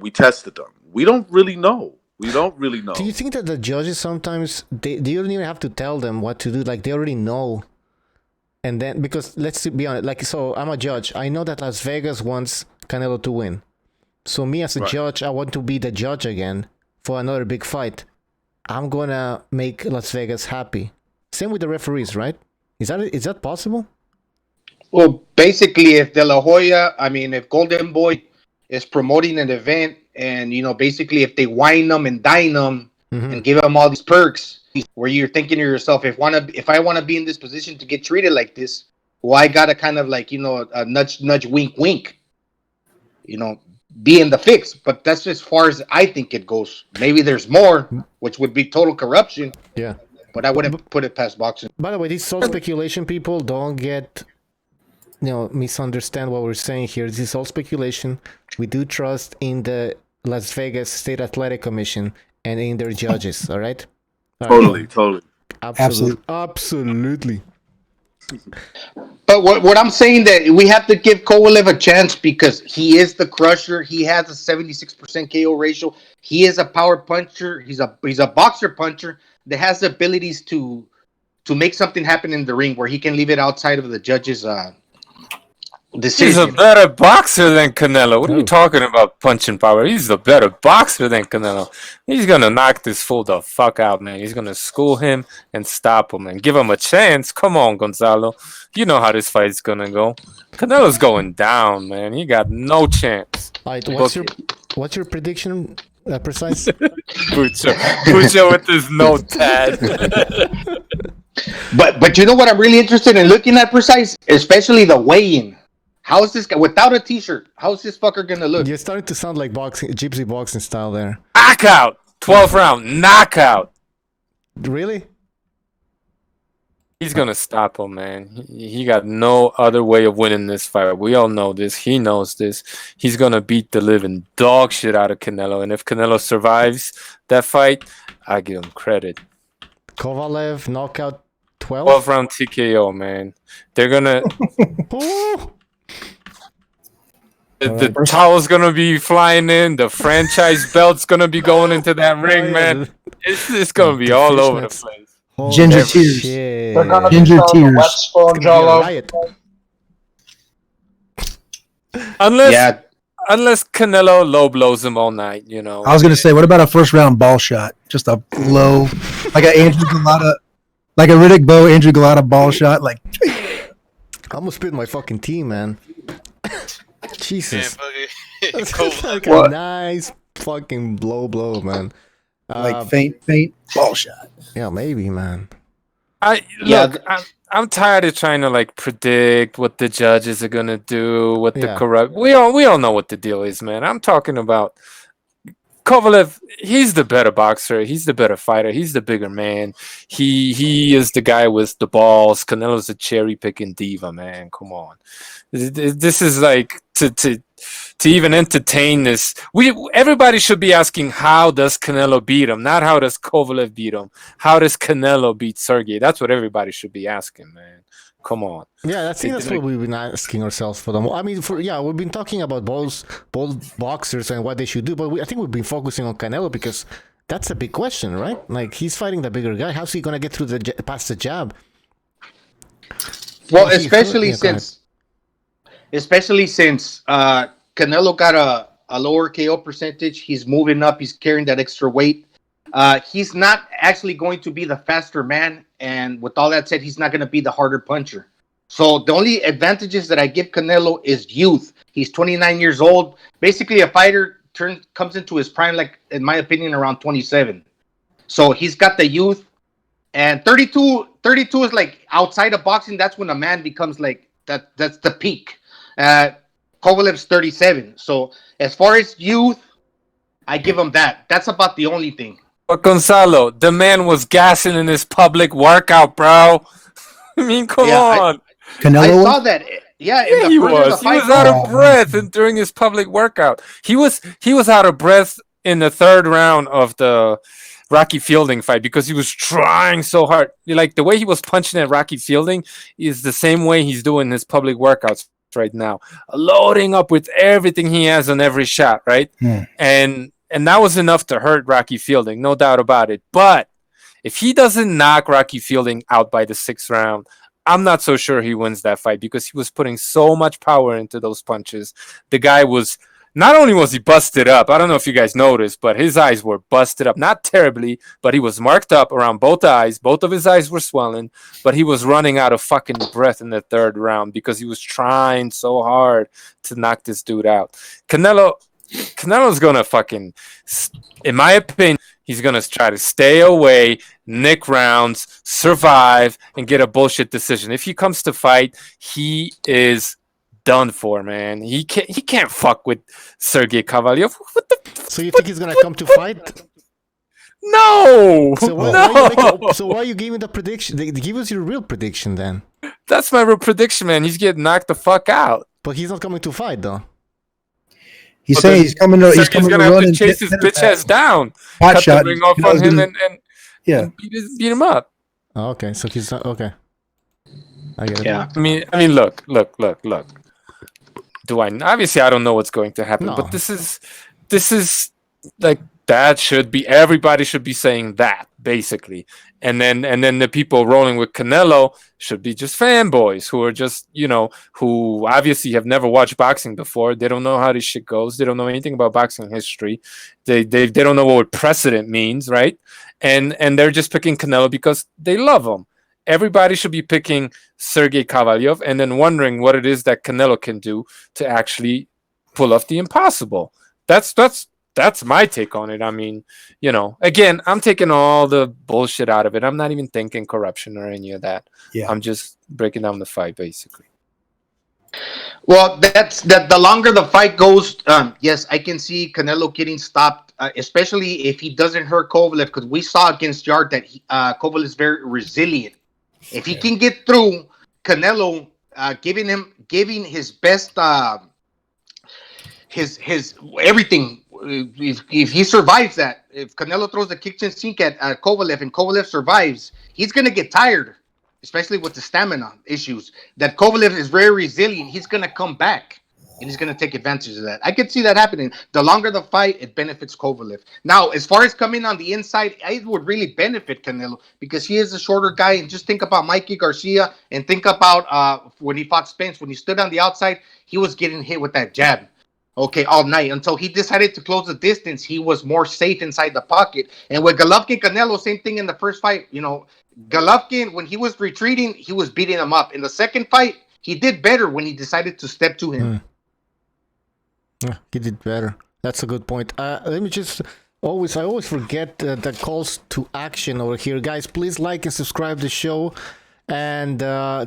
we tested them. We don't really know. Do you think that the judges sometimes they don't even have to tell them what to do? They already know. And then, because let's be honest, so I'm a judge. I know that Las Vegas wants Canelo to win. So me as a judge, I want to be the judge again for another big fight. I'm gonna make Las Vegas happy. Same with the referees, right? Is that possible? Well, basically, if if Golden Boy is promoting an event, and basically if they wine them and dine them and give them all these perks, where you're thinking to yourself, if I want to be in this position to get treated like this, well, I gotta kind of a nudge, wink, wink. Be in the fix, but that's as far as I think it goes. Maybe there's more, which would be total corruption. Yeah, but I wouldn't put it past boxing. By the way, this is all speculation. People don't get, misunderstand what we're saying here. This is all speculation. We do trust in the Las Vegas State Athletic Commission and in their judges. All right. Totally. Absolutely. But what I'm saying, that we have to give Kovalev a chance because he is the crusher. He has a 76% KO ratio. He is a power puncher. He's a boxer puncher that has the abilities to make something happen in the ring where he can leave it outside of the judges' decision. He's a better boxer than Canelo. What are you talking about punching power? He's a better boxer than Canelo. He's going to knock this fool the fuck out, man. He's going to school him and stop him and give him a chance. Come on, Gonzalo. You know how this fight's going to go. Canelo's going down, man. He got no chance. All right, what's your prediction, precise? Pucho with his notepad. But you know what I'm really interested in looking at, precise? Especially the weigh-in. How is this guy without a t-shirt? How is this fucker gonna look? You're starting to sound like boxing, gypsy boxing style there. Knockout! 12th round, knockout! Really? He's gonna stop him, man. He got no other way of winning this fight. We all know this. He knows this. He's gonna beat the living dog shit out of Canelo. And if Canelo survives that fight, I give him credit. Kovalev knockout 12? 12th round TKO, man. They're gonna... The towel's gonna be flying in. The franchise belt's gonna be going into that ring, man. It's gonna be all over the place. Ginger tears. Shit. They're gonna Ginger tears. Wet sponge all over. Unless Canelo low blows him all night, you know. I was gonna say, what about a first round ball shot? Just a low, like a Andrew Galata, like a Riddick Bowe, Andrew Galata ball shot, like. I almost spit my fucking tea, man. Jesus. Like a nice fucking blow, man. Like faint ball shot. Yeah, maybe, man. I'm tired of trying to like predict what the judges are gonna do, the corrupt. We all know what the deal is, man. I'm talking about Kovalev. He's the better boxer. He's the better fighter. He's the bigger man. He is the guy with the balls. Canelo's a cherry picking diva, man. Come on. This is like to even entertain this. Everybody should be asking, how does Canelo beat him? Not how does Kovalev beat him. How does Canelo beat Sergey? That's what everybody should be asking, man. Come on. Yeah, that's what we've been asking ourselves for them. I mean, we've been talking about both boxers and what they should do, but I think we've been focusing on Canelo because that's a big question, right? Like, he's fighting the bigger guy. How's he gonna get through past the jab? Well, especially since Canelo got a lower KO percentage. He's moving up. He's carrying that extra weight. He's not actually going to be the faster man. And with all that said, he's not going to be the harder puncher. So the only advantages that I give Canelo is youth. He's 29 years old. Basically, a fighter comes into his prime, like, in my opinion, around 27. So he's got the youth. And 32 is like outside of boxing. That's when a man becomes like that. That's the peak. Kovalev's 37. So as far as youth, I give him that. That's about the only thing. But Gonzalo, the man was gassing in his public workout, bro. I mean, come on. I saw that. Yeah, he was. He was out of breath during his public workout. He was out of breath in the third round of the Rocky Fielding fight because he was trying so hard. Like, the way he was punching at Rocky Fielding is the same way he's doing his public workouts right now, loading up with everything he has on every shot, right? And that was enough to hurt Rocky Fielding, no doubt about it. But if he doesn't knock Rocky Fielding out by the 6th round, I'm not so sure he wins that fight because he was putting so much power into those punches. The guy was, not only was he busted up, I don't know if you guys noticed, but his eyes were busted up. Not terribly, but he was marked up around both eyes. Both of his eyes were swelling, but he was running out of fucking breath in the 3rd round because he was trying so hard to knock this dude out. Canelo's gonna fucking, in my opinion, he's gonna try to stay away, nick rounds, survive, and get a bullshit decision. If he comes to fight, he is done for, man. He can't fuck with Sergey Kovalev. So you think he's gonna come to fight? No. So why are you giving the prediction? Give us your real prediction then. That's my real prediction, man. He's getting knocked the fuck out. But he's not coming to fight, though. He's saying he's coming to. He's gonna have to chase his bitch ass down, cut the ring off on him, and beat him up. Oh, okay, so he's not okay. I get it. Yeah, I mean, look. Obviously I don't know what's going to happen, but this is like that should be, everybody should be saying that basically. And then the people rolling with Canelo should be just fanboys who are just, who obviously have never watched boxing before. They don't know how this shit goes. They don't know anything about boxing history. They don't know what precedent means, right? And they're just picking Canelo because they love him. Everybody should be picking Sergey Kovalev and then wondering what it is that Canelo can do to actually pull off the impossible. That's my take on it. I mean, again, I'm taking all the bullshit out of it. I'm not even thinking corruption or any of that. Yeah. I'm just breaking down the fight, basically. Well, that's that. The longer the fight goes, yes, I can see Canelo getting stopped, especially if he doesn't hurt Kovalev, because we saw against Yard that Kovalev is very resilient. If he can get through Canelo, giving his best, his everything. If he survives that, if Canelo throws the kitchen sink at Kovalev and Kovalev survives, he's gonna get tired, especially with the stamina issues. That Kovalev is very resilient. He's gonna come back and he's gonna take advantage of that. I could see that happening. The longer the fight, it benefits Kovalev. Now, as far as coming on the inside, it would really benefit Canelo because he is a shorter guy. And just think about Mikey Garcia and think about when he fought Spence. When he stood on the outside, he was getting hit with that jab. Okay, all night until he decided to close the distance. He was more safe inside the pocket. And with Golovkin, Canelo, same thing in the first fight. Golovkin, when he was retreating, he was beating him up. In the second fight, he did better when he decided to step to him. Yeah, he did better. That's a good point. Let me just I always forget the calls to action over here. Guys, please like and subscribe the show. And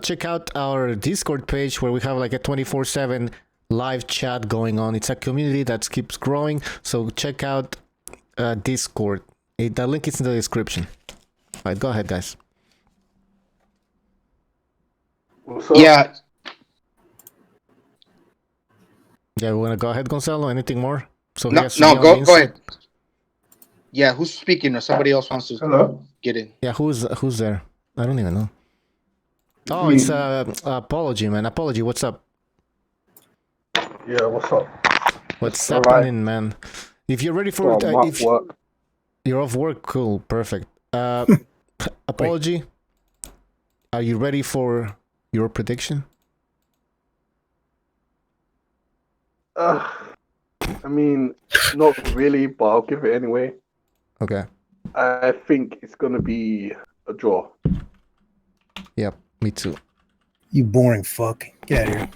check out our Discord page where we have like a 24/7 live chat going on. It's a community that keeps growing, so check out Discord. The link is in the description. All right, go ahead, guys. Yeah, we want to go ahead, Gonzalo. Anything more? So go ahead. Yeah, who's speaking, or somebody else wants to get in? Yeah, who's there? I don't even know. Oh, it's Apology, man. Apology, what's up? Yeah, what's up? What's happening, man? If you're ready for it, work. You're off work, cool, perfect. Apology, are you ready for your prediction? I mean, not really, but I'll give it anyway. Okay. I think it's gonna be a draw. Yep, me too. You boring fuck. Get out of here.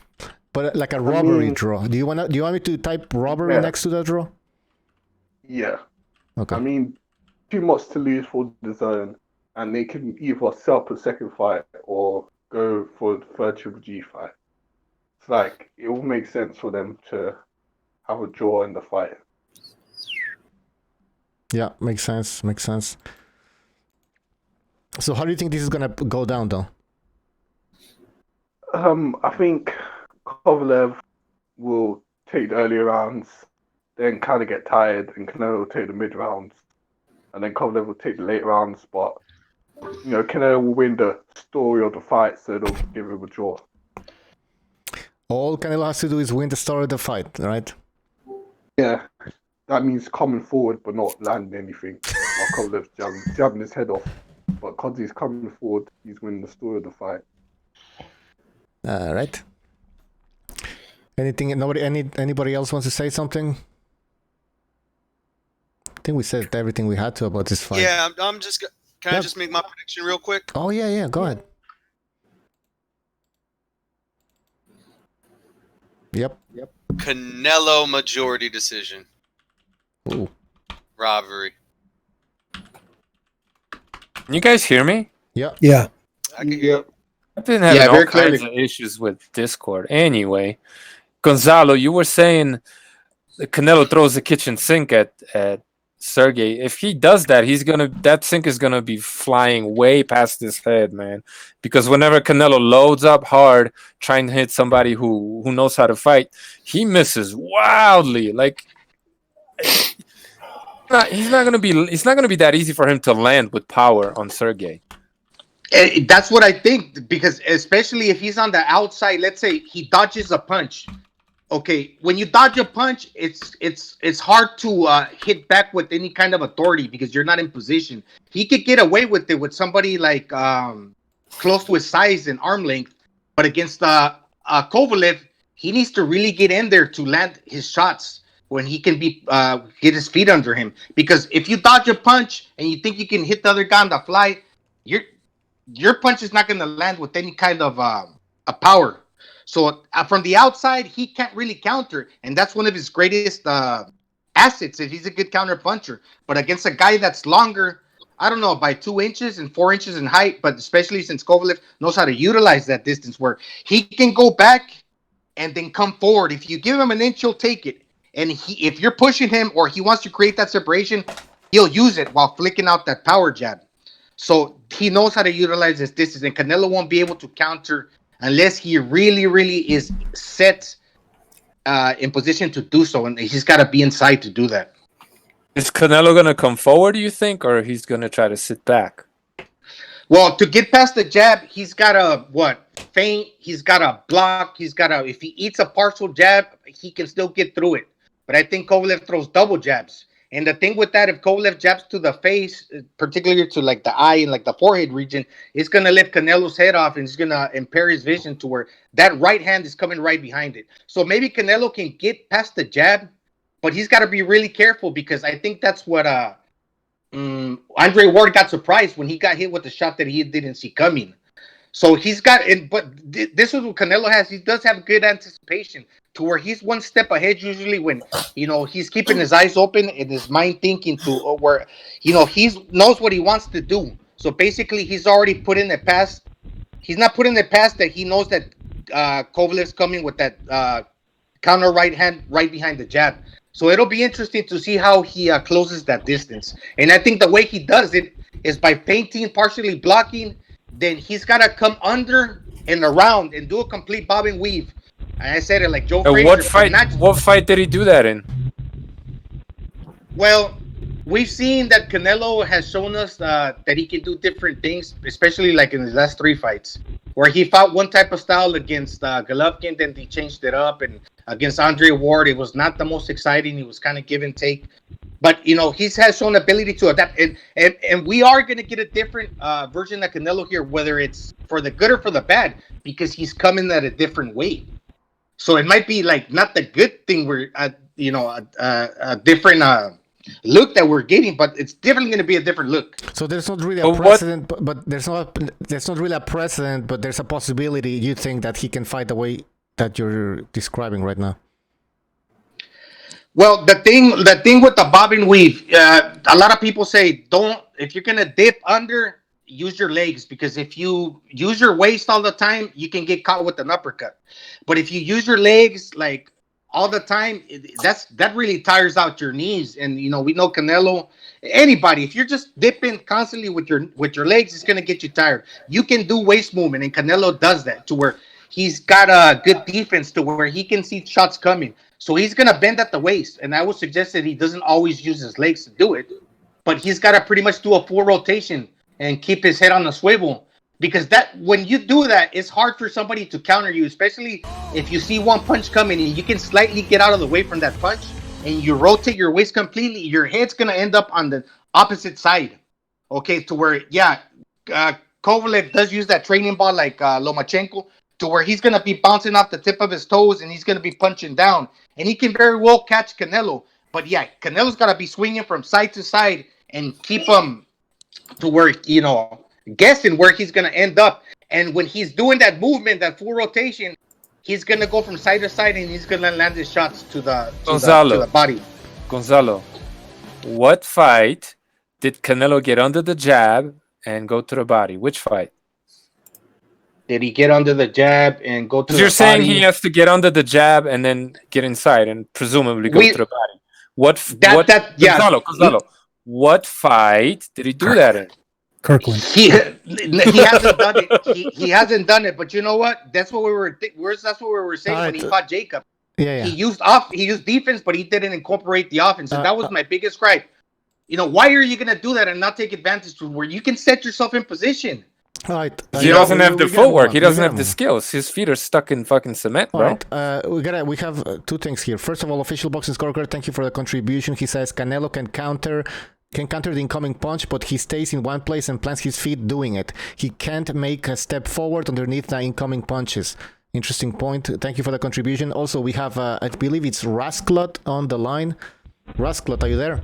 But like a robbery draw. Do you want me to type robbery next to the draw? Yeah. Okay. I mean, too much to lose for the zone, and they can either set up a second fight or go for the third Triple G fight. It's like it will make sense for them to have a draw in the fight. Yeah, makes sense. Makes sense. So how do you think this is gonna go down, though? I think Kovalev will take the early rounds, then kind of get tired, and Canelo will take the mid rounds, and then Kovalev will take the late rounds. But Canelo will win the story of the fight, so they'll give him a draw. All Canelo has to do is win the story of the fight, right? Yeah, that means coming forward but not landing anything. While Kovalev's jabbing his head off, but because he's coming forward, he's winning the story of the fight. All right. Anybody else wants to say something? I think we said everything we had to about this fight. Yeah, I'm just. Can I just make my prediction real quick? Oh yeah, go ahead. Yep. Canelo majority decision. Ooh. Robbery. You guys hear me? Yeah. Yeah. I can hear. I've been having all kinds of issues with Discord. Anyway, Gonzalo, you were saying that Canelo throws the kitchen sink at Sergey. If he does that, that sink is gonna be flying way past his head, man. Because whenever Canelo loads up hard trying to hit somebody who knows how to fight, he misses wildly. Like he's not gonna be that easy for him to land with power on Sergey. That's what I think, because especially if he's on the outside, let's say he dodges a punch, okay, when you dodge a punch, it's hard to hit back with any kind of authority because you're not in position. He could get away with it with somebody like close to his size and arm length, but against Kovalev, he needs to really get in there to land his shots when he can be get his feet under him. Because if you dodge a punch and you think you can hit the other guy on the fly, your punch is not going to land with any kind of a power. So from the outside, he can't really counter, and that's one of his greatest assets. If he's a good counter puncher, but against a guy that's longer, I don't know, by 2 inches and 4 inches in height, but especially since Kovalev knows how to utilize that distance, where he can go back and then come forward. If you give him an inch, he'll take it, and if you're pushing him or he wants to create that separation, he'll use it while flicking out that power jab. So he knows how to utilize this distance, and Canelo won't be able to counter unless he really, really is set in position to do so, and he's got to be inside to do that. Is Canelo going to come forward, do you think, or he's going to try to sit back? Well, to get past the jab, he's got to, feint, he's got to block, he's got to, if he eats a partial jab, he can still get through it. But I think Kovalev throws double jabs. And the thing with that, if Kovalev jabs to the face, particularly to like the eye and like the forehead region, it's going to lift Canelo's head off and it's going to impair his vision to where that right hand is coming right behind it. So maybe Canelo can get past the jab, but he's got to be really careful because I think that's what Andre Ward got surprised when he got hit with a shot that he didn't see coming. So he's got, but this is what Canelo has. He does have good anticipation to where he's one step ahead usually when, he's keeping his eyes open and his mind thinking to where, he knows what he wants to do. So basically he's already put in the past. He's not putting the past that he knows that Kovalev's coming with that counter right hand right behind the jab. So it'll be interesting to see how he closes that distance. And I think the way he does it is by feinting, partially blocking. Then he's got to come under and around and do a complete bob and weave. And I said it like Joe Frazier. What fight did he do that in? Well, we've seen that Canelo has shown us that he can do different things, especially like in his last 3 fights, where he fought one type of style against Golovkin, then he changed it up, and against Andre Ward, it was not the most exciting. It was kind of give and take. But, he has shown ability to adapt. And we are going to get a different version of Canelo here, whether it's for the good or for the bad, because he's coming at a different weight. So it might be like not the good thing we're, a different look that we're getting, but it's definitely going to be a different look. So there's not really a precedent, but there's not really a precedent, but there's a possibility you think that he can fight the way that you're describing right now. Well, the thing with the bob and weave, a lot of people say if you're gonna dip under, use your legs, because if you use your waist all the time, you can get caught with an uppercut. But if you use your legs like all the time, that really tires out your knees. And we know Canelo, anybody, if you're just dipping constantly with your legs, it's gonna get you tired. You can do waist movement, and Canelo does that to where he's got a good defense to where he can see shots coming. So he's going to bend at the waist. And I would suggest that he doesn't always use his legs to do it. But he's got to pretty much do a full rotation and keep his head on the swivel. Because when you do that, it's hard for somebody to counter you, especially if you see one punch coming and you can slightly get out of the way from that punch and you rotate your waist completely, your head's going to end up on the opposite side. Okay, to where, Kovalev does use that training ball like Lomachenko, to where he's going to be bouncing off the tip of his toes and he's going to be punching down. And he can very well catch Canelo. But Canelo's got to be swinging from side to side and keep him to where, guessing where he's going to end up. And when he's doing that movement, that full rotation, he's going to go from side to side and he's going to land his shots to the body. Gonzalo, what fight did Canelo get under the jab and go to the body? Which fight? Did he get under the jab and go to the body? You're saying he has to get under the jab and then get inside and presumably go to the body. Gonzalo, what fight did he do that in? Kirkland. He hasn't done it. He hasn't done it. But you know what? That's what we were saying when he fought Jacob. Yeah. He used defense, but he didn't incorporate the offense. And that was my biggest gripe. Why are you gonna do that and not take advantage to where you can set yourself in position? All right. He doesn't have the footwork. He doesn't have the skills. His feet are stuck in fucking cement, bro. All right. We have two things here. First of all, official boxing scorecard. Thank you for the contribution. He says Canelo can counter the incoming punch, but he stays in one place and plants his feet doing it. He can't make a step forward underneath the incoming punches. Interesting point. Thank you for the contribution. Also, we have, I believe it's Rasklot on the line. Rasklot, are you there?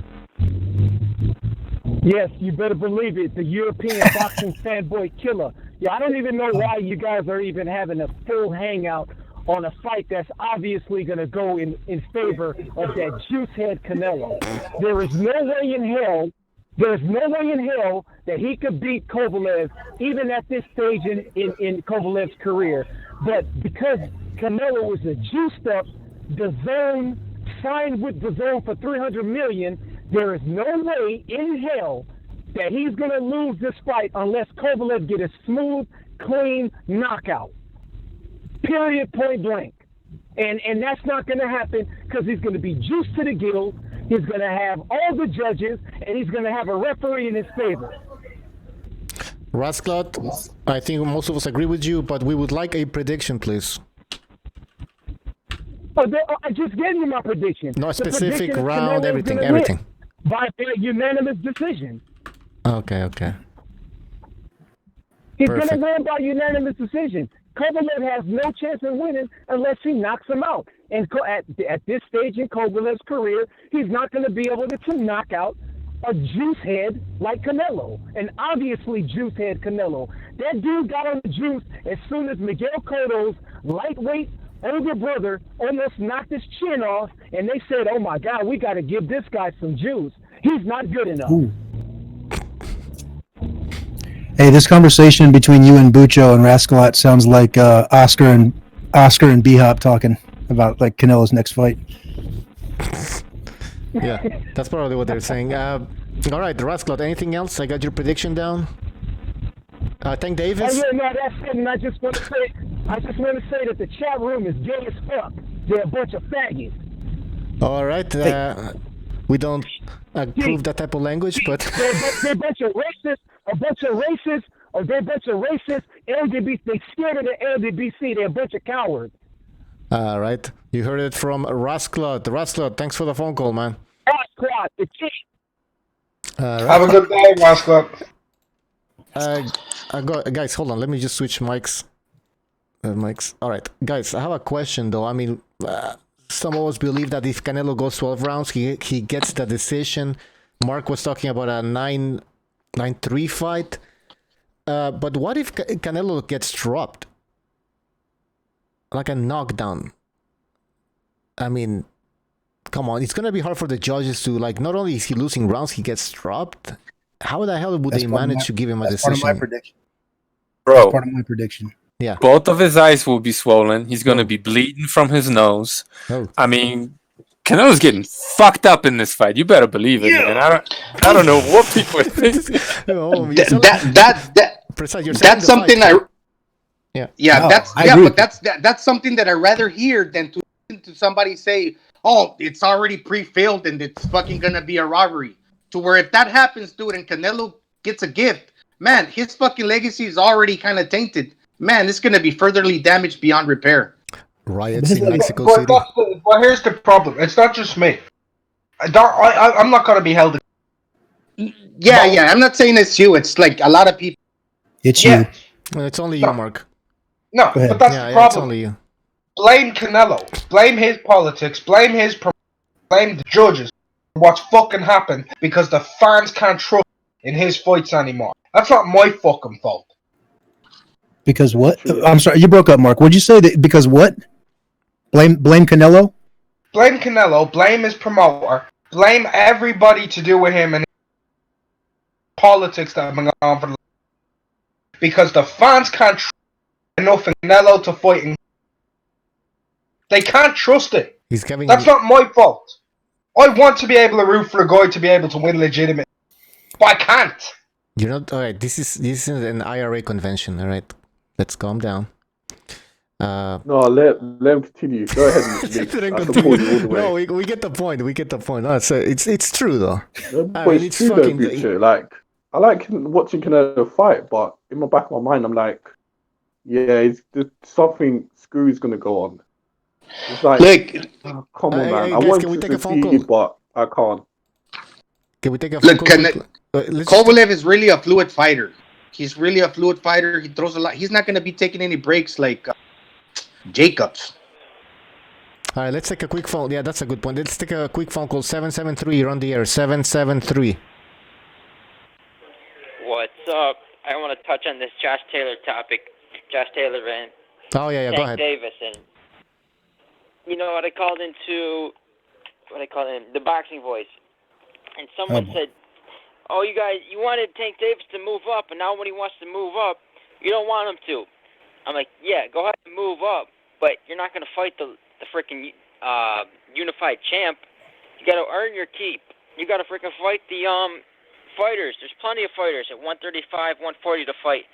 Yes, you better believe it. The European boxing fanboy killer. Yeah, I don't even know why you guys are even having a full hangout on a fight that's obviously going to go in favor of that juicehead Canelo. There is no way in hell that he could beat Kovalev, even at this stage in Kovalev's career. But because Canelo was a juiced up, DAZN signed with DAZN for $300 million, there is no way in hell that he's going to lose this fight unless Kovalev get a smooth, clean knockout. Period, point blank. And that's not going to happen because he's going to be juiced to the gills. He's going to have all the judges, and he's going to have a referee in his favor. Rasklot, I think most of us agree with you, but we would like a prediction, please. I just gave you my prediction. No, specific round, everything. By unanimous decision. Okay. He's going to win by unanimous decision. Kovalev has no chance of winning unless he knocks him out. And at this stage in Kovalev's career, he's not going to be able to knock out a juice head like Canelo. And obviously juice head Canelo. That dude got on the juice as soon as Miguel Cotto's lightweight older brother almost knocked his chin off, and they said, oh my God, we got to give this guy some juice. He's not good enough. Ooh. Hey, this conversation between you and Bucho and Rascalat sounds like Oscar and B-Hop talking about like Canelo's next fight. Yeah, that's probably what they're saying. All right, Rascalat, anything else? I got your prediction down. Thank Davis. Oh yeah, no, that's it. And I just want to say that the chat room is gay as fuck. They're a bunch of faggots. All right, we don't approve that type of language, but they're a bunch of racist. They're a bunch of racist LGBT. They scared of the LGBT. They're a bunch of cowards. All right, you heard it from Rasklot. Rasklot, thanks for the phone call, man. Rasklot, the chick. Right. Have a good day, Rasklot. Guys, hold on. Let me just switch mics. All right, guys. I have a question though. I mean, some of us believe that if Canelo goes 12 rounds, he gets the decision. Mark was talking about a 9-3 fight. But what if Canelo gets dropped? Like a knockdown. I mean, come on. It's gonna be hard for the judges to like. Not only is he losing rounds, he gets dropped. How the hell would they manage to give him a decision? Part of my prediction. Bro. Part of my prediction. Yeah. Both of his eyes will be swollen. He's going to be bleeding from his nose. Oh. I mean, Canelo's getting fucked up in this fight. You better believe it, man. I don't know what people think. That's something that's something that I rather hear than to listen to somebody say, "Oh, it's already pre-filled and it's fucking gonna be a robbery." To where if that happens, dude, and Canelo gets a gift, man, his fucking legacy is already kind of tainted. Man, it's going to be furtherly damaged beyond repair. Riots in Mexico City. But here's the problem. It's not just me. I'm not going to be held. Yeah. I'm not saying it's you. It's like a lot of people. It's you. Well, it's only you, Mark. No, but that's the problem. It's only you. Blame Canelo. Blame his politics. Blame blame the judges. What's fucking happened because the fans can't trust in his fights anymore. That's not my fucking fault. Because what? I'm sorry, you broke up, Mark. What'd you say? Because what? Blame Canelo? Blame Canelo. Blame his promoter. Blame everybody to do with him and politics that have been going on for the because the fans can't trust enough in Canelo to fight. They can't trust it. That's not my fault. I want to be able to root for a guy to be able to win legitimate, but I can't. You're not all right. This is an IRA convention. All right, let's calm down. No, let him continue. Go ahead. No, we get the point. We get the point. No, it's true though. It's fucking. Like I like watching Canelo fight, but in my back of my mind, I'm like, yeah, there's something screwy is gonna go on. It's like, oh, come on, man. I guys, want can we to take a phone succeed, call? but I can't. Can we take a phone call? Kovalev is really a fluid fighter. He's really a fluid fighter. He throws a lot. He's not going to be taking any breaks like Jacobs. All right, let's take a quick phone. Yeah, that's a good point. Let's take a quick phone call. 773, you're on the air. 773. What's up? I want to touch on this Josh Taylor topic. Josh Taylor and Oh, yeah, go ahead. Davis. And you know what I called into, the boxing voice. And someone said, oh, you guys, you wanted Tank Davis to move up, and now when he wants to move up, you don't want him to. I'm like, yeah, go ahead and move up, but you're not going to fight the freaking unified champ. You got to earn your keep. You got to freaking fight the fighters. There's plenty of fighters at 135, 140 to fight.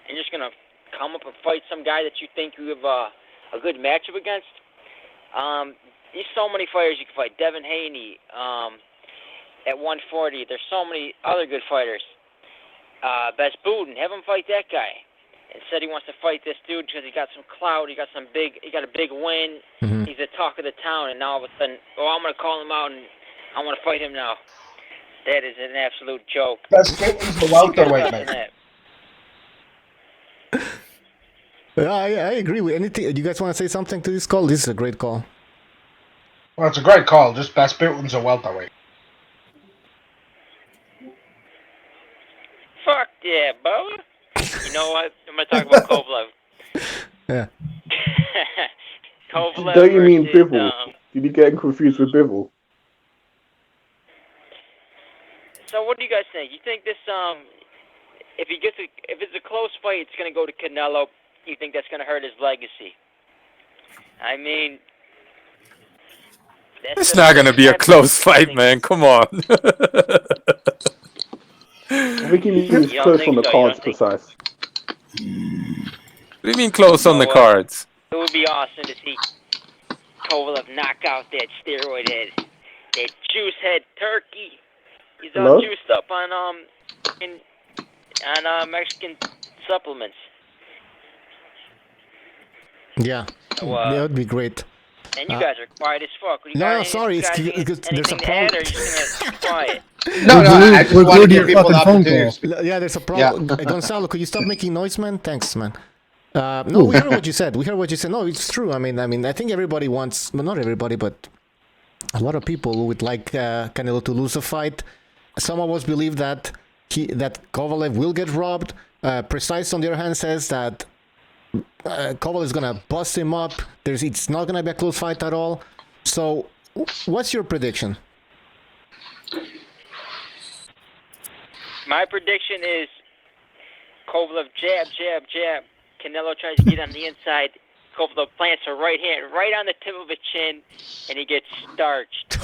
And you're just going to come up and fight some guy that you think you have a good matchup against. There's so many fighters you can fight. Devin Haney at 140. There's so many other good fighters. Bess Booten, have him fight that guy. And said he wants to fight this dude because he got some clout. He got a big win. Mm-hmm. He's the talk of the town. And now all of a sudden, I'm going to call him out and I want to fight him now. That is an absolute joke. Bess Booten's the welterweight, man. Yeah, I agree with anything. You guys want to say something to this call? This is a great call. Well, it's a great call. Just Bess Booten's a welterweight. Fuck yeah, Bo. You know what? I'm going to talk about Kovalev. Yeah. Kovalev Don't you mean versus, Bivol? Did you get confused with Bivol? So what do you guys think? You think this if it's a close fight, it's going to go to Canelo. You think that's going to hurt his legacy? I mean, it's not going to be a close fight, man. Come on. I think he means close on the cards, precise. What do you mean close on the cards? It would be awesome to see Kovalev knock out that steroid head, that juice head turkey. He's all juiced up on Mexican supplements. Yeah, that would be great. And you guys are quiet as fuck. No, sorry, it's because there's a problem. Or you're just gonna quiet. No, I just want to give people opportunities. Yeah, there's a problem. Gonzalo, could you stop making noise, man? Thanks, man. No, we heard what you said. No, it's true. I mean, I think everybody wants, well, not everybody, but a lot of people would like Canelo to lose a fight. Some of us believe that Kovalev will get robbed. Precise, on the other hand, says that Kovalev is gonna bust him up. It's not gonna be a close fight at all. So, what's your prediction? My prediction is Kovalev jab, jab, jab. Canelo tries to get on the inside. Kovalev plants a right hand right on the tip of his chin, and he gets starched.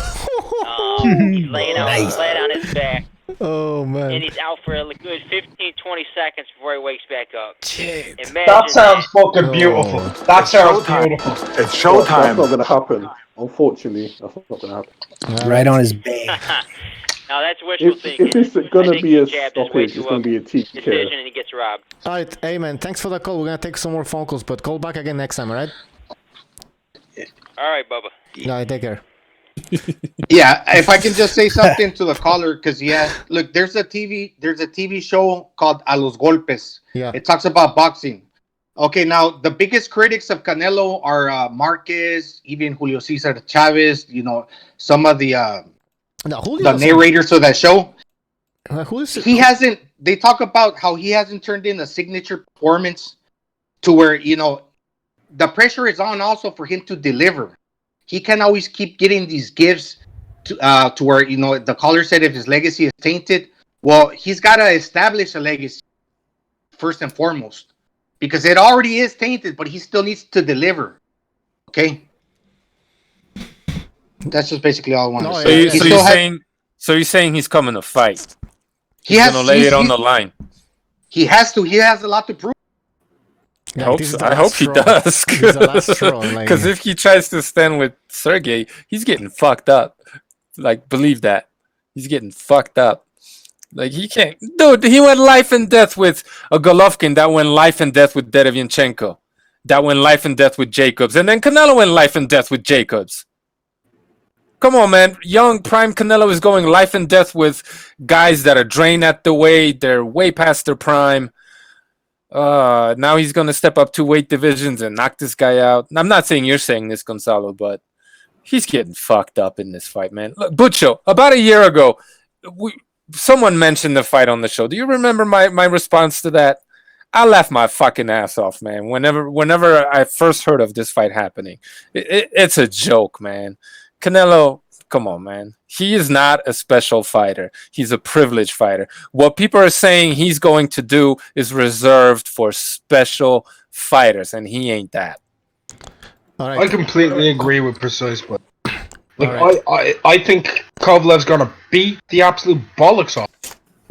He's laying out flat on his back. Oh, man. And he's out for a good 15, 20 seconds before he wakes back up. That sounds fucking beautiful. That sounds beautiful. It's showtime. That's not going to happen. Unfortunately, that's not going to happen. Right on his back. Now that's wishful thinking. If it's going to be a stoppage, it's going to be a TK. Decision, and he gets robbed. All right, hey man, thanks for the call. We're gonna take some more phone calls, but call back again next time, all right? All right, Bubba. No, take care. Yeah, if I can just say something to the caller, because look, there's a TV show called A Los Golpes. Yeah. It talks about boxing. Okay, now the biggest critics of Canelo are Marquez, even Julio Cesar Chavez. You know, some of the narrators of that show. He hasn't. They talk about how he hasn't turned in a signature performance to where, you know, the pressure is on also for him to deliver. He can always keep getting these gifts to where, you know, the caller said if his legacy is tainted, well, he's got to establish a legacy first and foremost, because it already is tainted, but he still needs to deliver. Okay. That's just basically all I want to say. So you're saying he's coming to fight? He's going to lay it on the line. He has to. He has a lot to prove. I hope he does. Because if he tries to stand with Sergey, he's getting fucked up. Like, believe that. He's getting fucked up. Like, he can't. Dude, he went life and death with a Golovkin that went life and death with Derevianchenko. That went life and death with Jacobs. And then Canelo went life and death with Jacobs. Come on, man. Young, prime Canelo is going life and death with guys that are drained at the weight. They're way past their prime. Now he's going to step up 2 weight divisions and knock this guy out. I'm not saying you're saying this, Gonzalo, but he's getting fucked up in this fight, man. Look, Butcho, about a year ago, someone mentioned the fight on the show. Do you remember my response to that? I laughed my fucking ass off, man. Whenever I first heard of this fight happening, it's a joke, man. Canelo, come on, man. He is not a special fighter. He's a privileged fighter. What people are saying he's going to do is reserved for special fighters, and he ain't that. All right. I completely agree with Precise, but I think Kovalev's gonna beat the absolute bollocks off.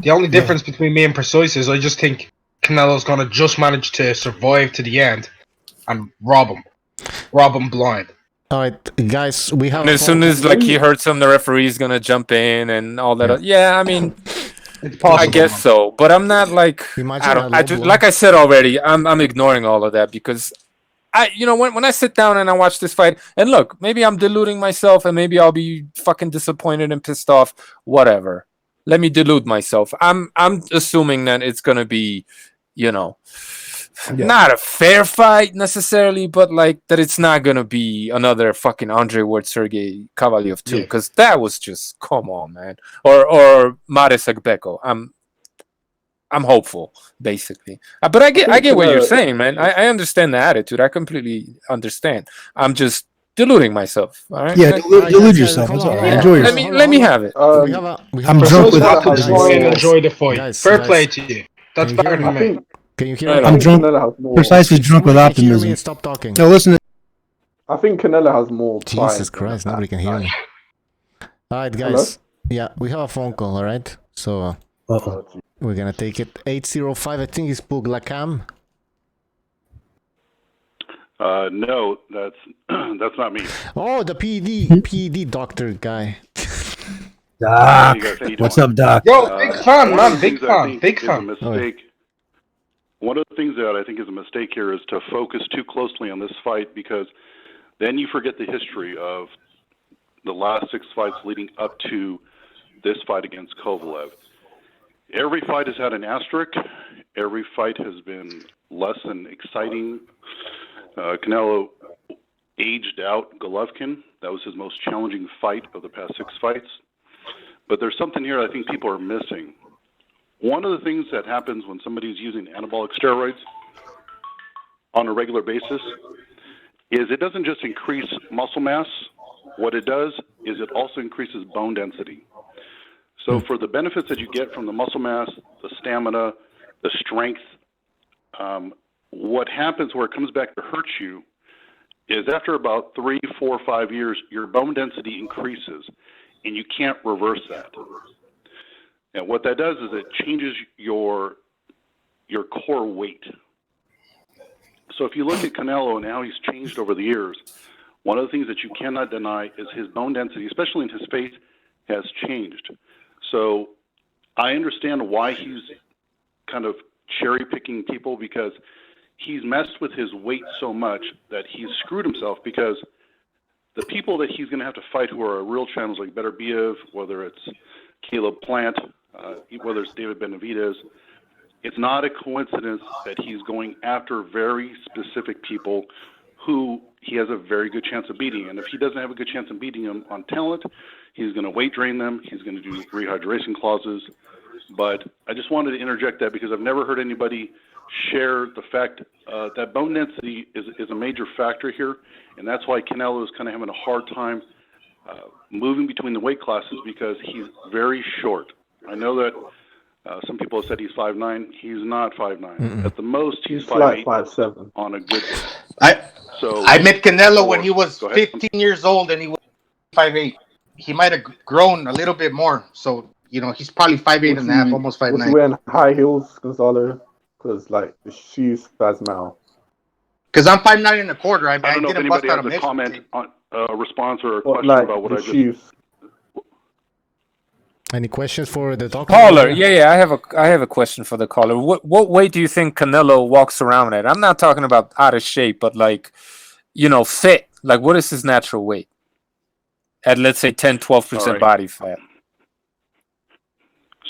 The only difference between me and Precise is I just think Canelo's gonna just manage to survive to the end and rob him blind. All right, guys, we have. And as soon as he hurts him, the referee's gonna jump in and all that. Yeah, I mean, it's possible, I guess so, but I'm not like. Like I said already, I'm ignoring all of that because when I sit down and I watch this fight, and look, maybe I'm deluding myself, and maybe I'll be fucking disappointed and pissed off. Whatever. Let me delude myself. I'm assuming that it's gonna be, not a fair fight necessarily, but like that it's not gonna be another fucking Andre Ward Sergey Kovalev 2, because that was just, come on, man. Or Mares Agbeko. I'm hopeful, basically. But I get what you're saying, man. I understand the attitude. I completely understand. I'm just deluding myself. All right? Yeah, delude yourself. It's all right. Enjoy yourself. Let me have it. I'm drunk with optimism. Enjoy the fight. Fair play to you. That's better than me. Can you hear me? I'm drunk. Precisely drunk with optimism. And stop talking. No, listen. I think Canelo has more. Jesus Christ! Nobody can hear me. All right, guys. Hello? Yeah, we have a phone call. All right, so we're gonna take it. 805. I think it's Puglakam. No, that's not me. Oh, the PD doctor guy. Doc, what's up, Doc? Yo, big fan, man. Big fan. Mistake. One of the things that I think is a mistake here is to focus too closely on this fight, because then you forget the history of the last 6 fights leading up to this fight against Kovalev. Every fight has had an asterisk. Every fight has been less than exciting. Canelo aged out Golovkin. That was his most challenging fight of the past 6 fights. But there's something here I think people are missing. One of the things that happens when somebody's using anabolic steroids on a regular basis is it doesn't just increase muscle mass. What it does is it also increases bone density. So for the benefits that you get from the muscle mass, the stamina, the strength, what happens where it comes back to hurt you is after about 3, 4, 5 years, your bone density increases, and you can't reverse that. And what that does is it changes your core weight. So if you look at Canelo and how he's changed over the years, one of the things that you cannot deny is his bone density, especially in his face, has changed. So I understand why he's kind of cherry-picking people, because he's messed with his weight so much that he's screwed himself, because the people that he's going to have to fight who are real channels like Beterbiev, whether it's Caleb Plant, whether it's David Benavidez, it's not a coincidence that he's going after very specific people who he has a very good chance of beating. And if he doesn't have a good chance of beating them on talent, he's going to weight drain them. He's going to do rehydration clauses. But I just wanted to interject that because I've never heard anybody share the fact that bone density is a major factor here. And that's why Canelo is kind of having a hard time moving between the weight classes, because he's very short. I know that some people have said he's 5'9". He's not 5'9". At the most, he's 5'8". 5'7". On a good day. I met Canelo when he was 15 years old, and he was 5'8". He might have grown a little bit more. So, he's probably 5'8" and a half, almost 5'9". Was he wearing high heels, Gonzalo? Because, the shoes size now. Because I'm 5'9" and a quarter. I don't know if didn't bust anybody out has a a comment, a response, or a What, question about what I just... Any questions for the talk? Caller, yeah, I have a question for the caller. What weight do you think Canelo walks around at? I'm not talking about out of shape, but like, fit. Like, what is his natural weight? At let's say 10-12% body fat.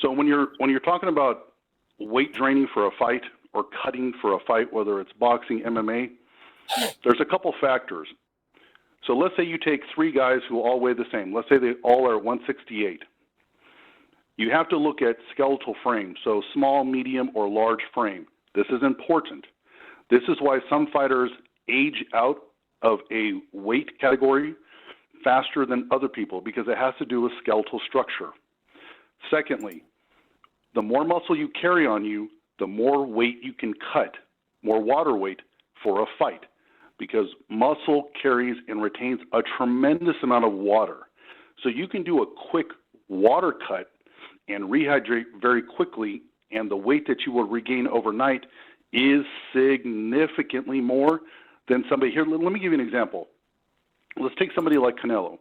So when you're talking about weight draining for a fight or cutting for a fight, whether it's boxing, MMA, there's a couple factors. So let's say you take three guys who all weigh the same. Let's say they all are 168. You have to look at skeletal frame, so small, medium, or large frame. This is important. This is why some fighters age out of a weight category faster than other people, because it has to do with skeletal structure. Secondly, the more muscle you carry on you, the more weight you can cut, more water weight for a fight, because muscle carries and retains a tremendous amount of water. So you can do a quick water cut and rehydrate very quickly, and the weight that you will regain overnight is significantly more than somebody here. Let me give you an example. Let's take somebody like Canelo.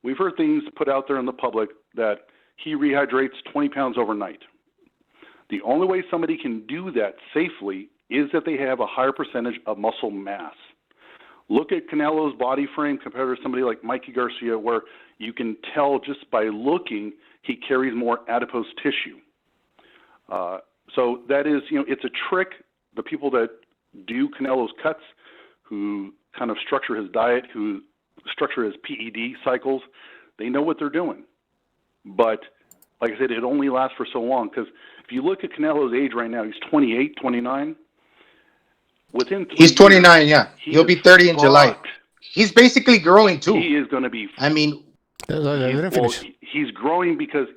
We've heard things put out there in the public that he rehydrates 20 pounds overnight. The only way somebody can do that safely is that they have a higher percentage of muscle mass. Look at Canelo's body frame compared to somebody like Mikey Garcia, where you can tell just by looking he carries more adipose tissue. So that is, it's a trick. The people that do Canelo's cuts, who kind of structure his diet, who structure his PED cycles, they know what they're doing. But like I said, it only lasts for so long, because if you look at Canelo's age right now, he's 28, 29. He's 29, yeah. He'll be 30 in July. He's basically growing too. He is going to be. I mean, he's growing because,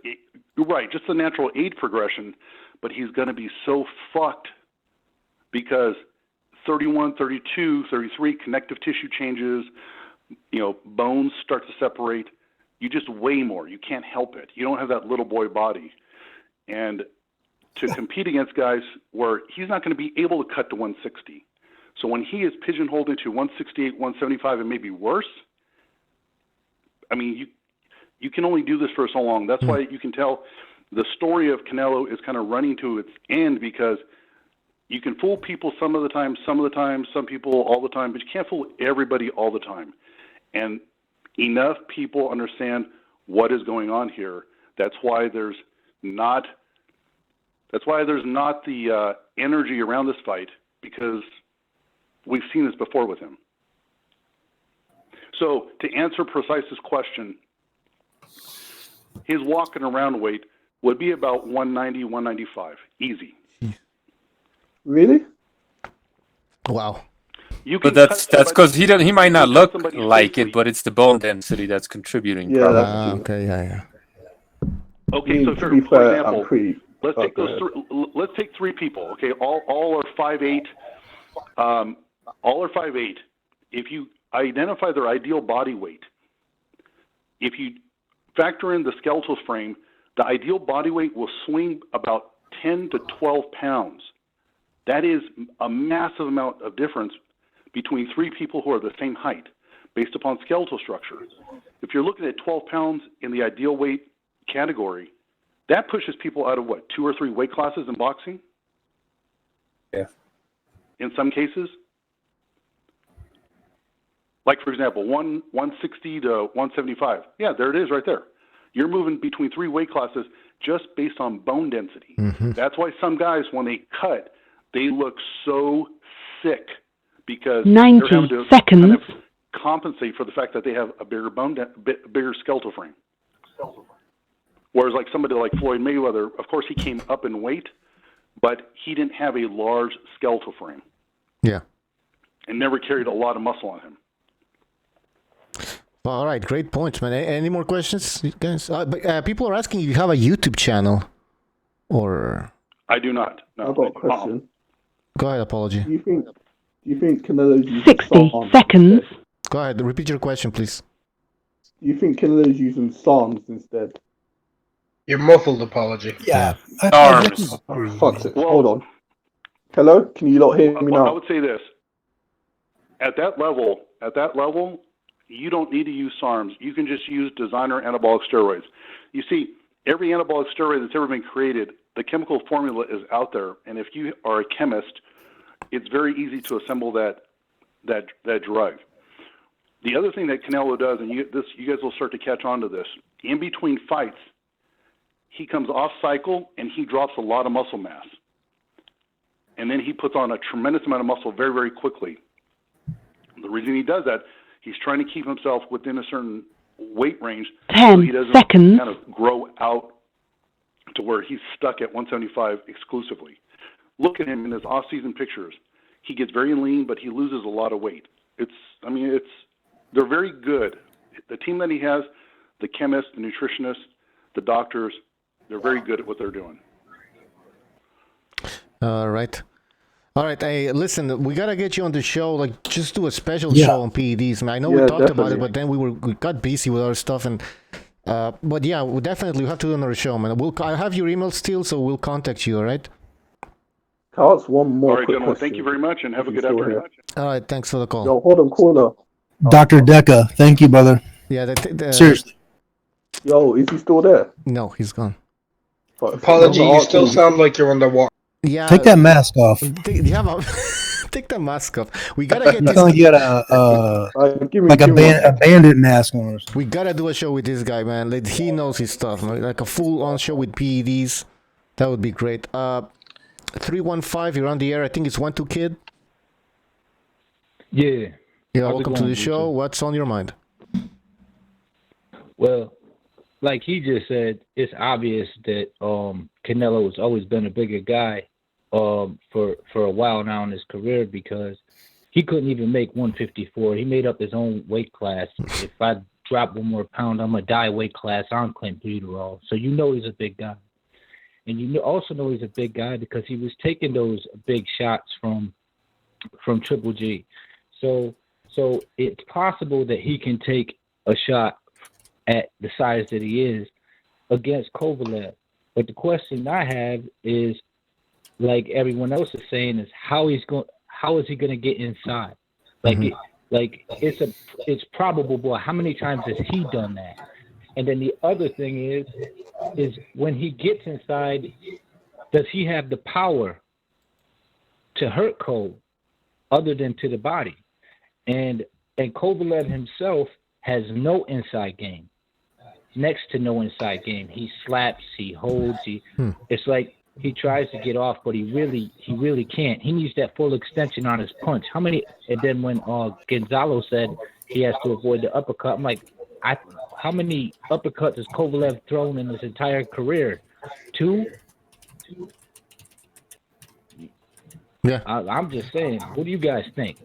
you're right, just the natural age progression, but he's going to be so fucked because 31, 32, 33, connective tissue changes, bones start to separate. You just weigh more. You can't help it. You don't have that little boy body. And to compete against guys where he's not going to be able to cut to 160. So when he is pigeonholed into 168, 175, and maybe worse, I mean, you can only do this for so long. That's why you can tell the story of Canelo is kind of running to its end, because you can fool people some of the time, some people all the time, but you can't fool everybody all the time. And enough people understand what is going on here. That's why there's not the energy around this fight, because we've seen this before with him. So to answer Precise's question, his walking around weight would be about 190, 195, easy. Really? Wow. But that's because he might not look like it, but it's the bone density that's contributing. Yeah, probably. Okay, yeah. Okay, so for example, let's take three people. Okay, all are 5'8". All are 5'8". If you identify their ideal body weight, if you factor in the skeletal frame, the ideal body weight will swing about 10 to 12 pounds. That is a massive amount of difference between three people who are the same height based upon skeletal structure. If you're looking at 12 pounds in the ideal weight category, that pushes people out of what, 2 or 3 weight classes in boxing? Yeah. In some cases. Like, for example, 160 to 175. Yeah, there it is right there. You're moving between 3 weight classes just based on bone density. Mm-hmm. That's why some guys, when they cut, they look so sick, because 90 they're having to seconds. kind of compensate for the fact that they have a bigger bigger skeletal frame. Whereas like somebody like Floyd Mayweather, of course he came up in weight, but he didn't have a large skeletal frame. Yeah. And never carried a lot of muscle on him. All right, great points, man. Any more questions, guys? But people are asking if you have a YouTube channel, or I do not. No. I've got a question. Go ahead, Apology. Do you think Canelo's using 60 Psalms seconds. instead? Go ahead, repeat your question, please. Do you think Canelo's using Psalms instead? You're muffled, Apology. Yeah. Fuck it. Hold on. Hello? Can you not hear me I now? would say this. At that level, you don't need to use SARMs. You can just use designer anabolic steroids. You see, every anabolic steroid that's ever been created, the chemical formula is out there, and if you are a chemist, it's very easy to assemble that drug. The other thing that Canelo does, and you guys will start to catch on to this, in between fights, he comes off cycle and he drops a lot of muscle mass. And then he puts on a tremendous amount of muscle very, very quickly. The reason he does that, he's trying to keep himself within a certain weight range 10 so he doesn't seconds. kind of grow out to where he's stuck at 175 exclusively. Look at him in his off-season pictures. He gets very lean, but he loses a lot of weight. They're very good. The team that he has, the chemists, the nutritionists, the doctors, they're very good at what they're doing. All right. Hey, listen, we gotta get you on the show. Like, just do a special Yeah. show on PEDs. Man, I know we talked about it, but then we got busy with our stuff, and but yeah, we definitely have to do another show, man. I have your email still, so we'll contact you. All right. I'll ask one more All right, quick gentlemen, question. thank you very much, and have a good Still afternoon. here. All right. Thanks for the call. Yo, hold on, caller. Dr. Deca, thank you, brother. Yeah. Seriously. Yo, is he still there? No, he's gone. Apology, you still sound like you're underwater. Yeah. Take that mask off. Take the mask off. We gotta get You this. sound like you got a bandit mask on. We gotta do a show with this guy, man. Like, he knows his stuff. Like a full-on show with PEDs. That would be great. 315, you're on the air. I think it's 1-2 Kid. Yeah. Yeah, How's it welcome to going, the show. Richard? What's on your mind? Well, like he just said, it's obvious that Canelo has always been a bigger guy for a while now in his career, because he couldn't even make 154. He made up his own weight class. If I drop 1 more pound, I'm gonna die weight class on Clint Buterol. So you know he's a big guy, and you also know he's a big guy because he was taking those big shots from Triple G. So it's possible that he can take a shot at the size that he is against Kovalev. But the question I have is, like everyone else is saying, is how is he going to get inside? It's probable, boy. How many times has he done that? And then the other thing is when he gets inside, does he have the power to hurt Cole other than to the body? And Kovalev himself has no inside game, next to no inside game. He slaps, he holds, it's like he tries to get off, but he really can't. He needs that full extension on his punch. And then when Gonzalo said he has to avoid the uppercut, I'm like, how many uppercuts has Kovalev thrown in his entire career? 2? Yeah. I'm just saying. What do you guys think?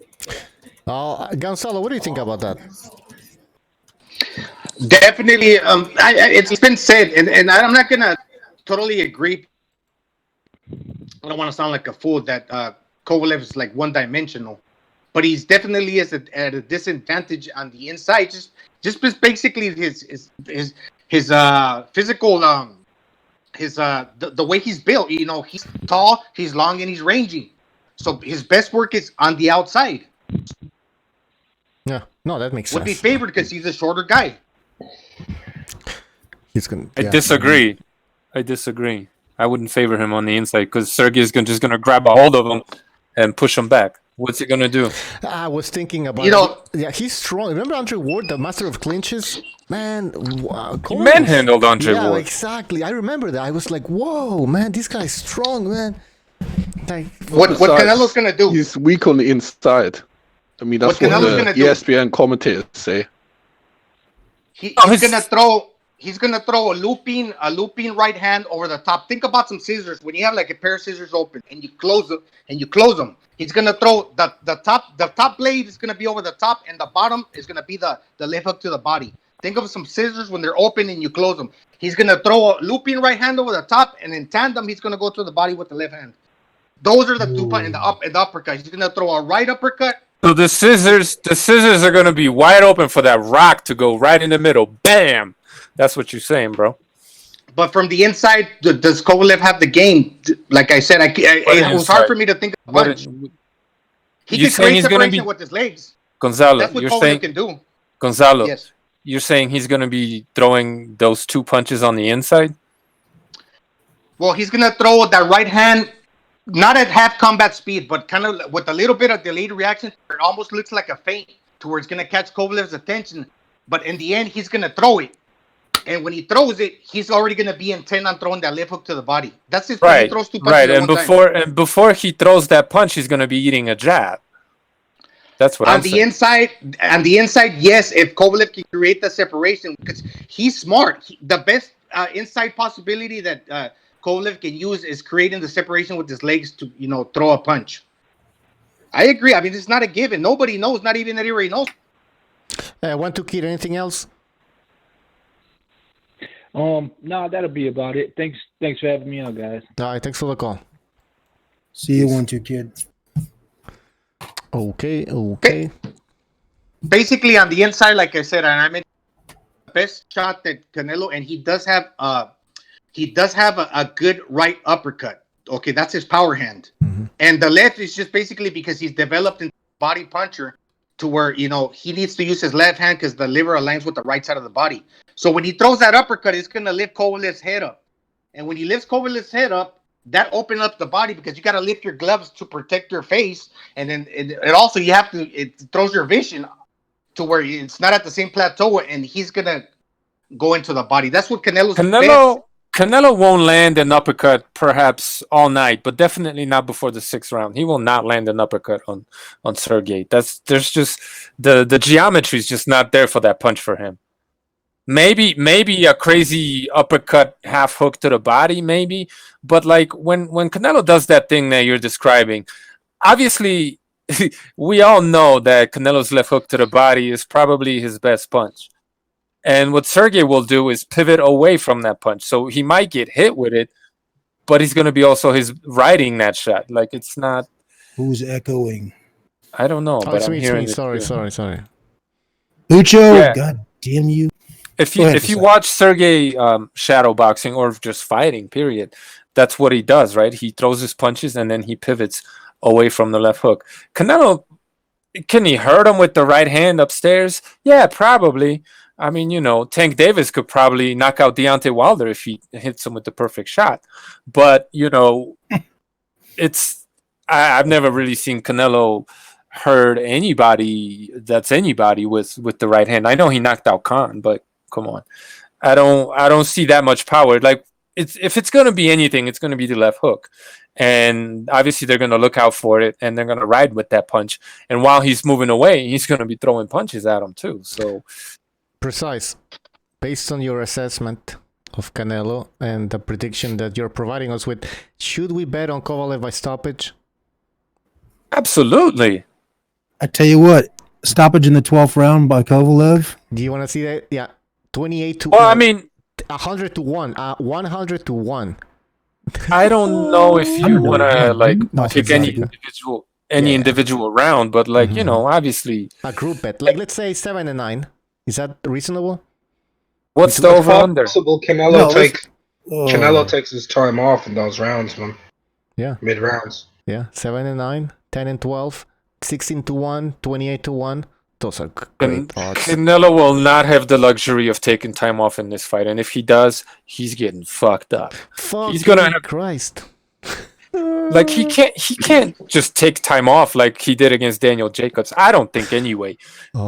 Gonzalo, what do you think about that? Definitely. It's been said, and I'm not gonna totally agree. I don't want to sound like a fool that Kovalev is like one-dimensional, but he's definitely is at a disadvantage on the inside. Just basically his physical the way he's built. You know, he's tall, he's long, and he's rangy. So his best work is on the outside. Yeah, no, that makes sense. Would be favored because he's a shorter guy. He's gonna. I disagree. I wouldn't favor him on the inside because Sergey is just going to grab a hold of him and push him back. What's he going to do? I was thinking about yeah, he's strong. Remember Andre Ward, the master of clinches? Man, he manhandled Andre Ward. Ward. Exactly. I remember that. I was like, whoa, man, this guy's strong, man. Like, what Canelo's going to do? He's weak on the inside. I mean, that's what the ESPN commentators say. He's gonna throw a looping right hand over the top. Think about some scissors. When you have like a pair of scissors open and you close them, he's gonna throw the top blade is gonna be over the top, and the bottom is gonna be the left hook to the body. Think of some scissors when they're open and you close them. He's gonna throw a looping right hand over the top, and in tandem he's gonna go to the body with the left hand. Those are the 2 punches, and the uppercut. He's gonna throw a right uppercut. So the scissors are going to be wide open for that rock to go right in the middle. Bam! That's what you're saying, bro. But from the inside, does Kovalev have the game? Like I said, it was hard for me to think of a punch. He can create separation with his legs. Gonzalo, that's what Kovalev can do. Gonzalo, yes. You're saying he's going to be throwing those 2 punches on the inside? Well, he's gonna throw that right hand, not at half combat speed, but kind of with a little bit of delayed reaction. It almost looks like a feint to where it's gonna catch Kovalev's attention. But in the end, he's gonna throw it. And when he throws it, he's already gonna be intent on throwing that left hook to the body. That's his plan. He throws 2 punches at one time. Before he throws that punch, he's gonna be eating a jab. That's what I'm saying. On the inside, yes, if Kovalev can create the separation, because he's smart. The best inside possibility that Kovalev can use is creating the separation with his legs to, throw a punch. I agree. I mean, it's not a given. Nobody knows, not even Eddie Ray knows. Want to kid anything else? No, that'll be about it. Thanks for having me on, guys. All right, thanks for the call. See you 1-2, kid. Okay. Basically, on the inside, like I said, and I mean, best shot that Canelo, and he does have a good right uppercut. Okay, that's his power hand. Mm-hmm. And the left is just basically because he's developed into a body puncher to where, he needs to use his left hand because the liver aligns with the right side of the body. So when he throws that uppercut, it's going to lift Kovalev's head up. And when he lifts Kovalev's head up, that opens up the body because you got to lift your gloves to protect your face. And then it also, it throws your vision to where it's not at the same plateau, and he's going to go into the body. That's what Canelo won't land an uppercut perhaps all night, but definitely not before the 6th round. He will not land an uppercut on Sergey. There's just the geometry is just not there for that punch for him. Maybe a crazy uppercut half hook to the body, maybe. But like when Canelo does that thing that you're describing, obviously we all know that Canelo's left hook to the body is probably his best punch. And what Sergey will do is pivot away from that punch. So he might get hit with it, but he's going to be also riding that shot. Like it's not. Who's echoing? I don't know. But it's I'm hearing me. Sorry. Ucho, yeah. God damn you. If you watch Sergey shadow boxing or just fighting, period, that's what he does, right? He throws his punches and then he pivots away from the left hook. Canelo, can he hurt him with the right hand upstairs? Yeah, probably. I mean, Tank Davis could probably knock out Deontay Wilder if he hits him with the perfect shot. But, I've never really seen Canelo hurt anybody with the right hand. I know he knocked out Khan, but come on. I don't see that much power. Like if it's going to be anything, it's going to be the left hook. And obviously they're going to look out for it and they're going to ride with that punch. And while he's moving away, he's going to be throwing punches at him too. So precise. Based on your assessment of Canelo and the prediction that you're providing us with, should we bet on Kovalev by stoppage? Absolutely. I tell you what, stoppage in the 12th round by Kovalev. Do you want to see that? Yeah. 28 to 100 to 1. 100 to 1. I don't know if you want to pick any individual round, but obviously a group bet. Like let's say 7 and 9. Is that reasonable? What's the over under? Possible Canelo takes his time off in those rounds, man. Yeah. Mid rounds. Yeah. 7 and 9, 10 and 12, 16 to 1, 28 to 1. Those are great odds. Canelo will not have the luxury of taking time off in this fight, and if he does, he's getting fucked up. He's gonna have Christ. Like he can't just take time off like he did against Daniel Jacobs. I don't think anyway.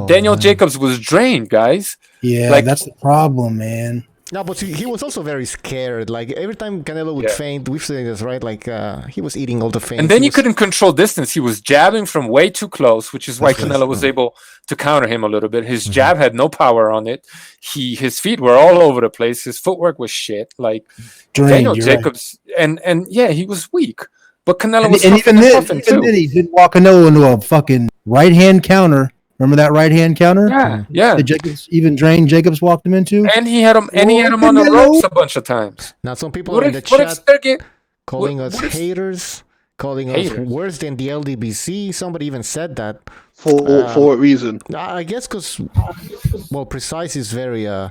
Daniel Jacobs was drained, guys. Yeah, that's the problem, man. No, but he was also very scared. Like every time Canelo would feint, we've seen this, right? Like he was eating all the feints. And then he couldn't control distance. He was jabbing from way too close, which is why Canelo was able to counter him a little bit. His jab had no power on it. His feet were all over the place. His footwork was shit. Like Daniel Jacobs, and he was weak. But Canelo was even then he did walk Canelo into a fucking right hand counter. Remember that right hand counter? Yeah. Did Jacobs even drain Jacobs walked him into? And he had him on the ropes a bunch of times. Now some people in the chat calling us haters, calling us worse than the LDBC. Somebody even said that. For what reason? I guess because Precise is very he's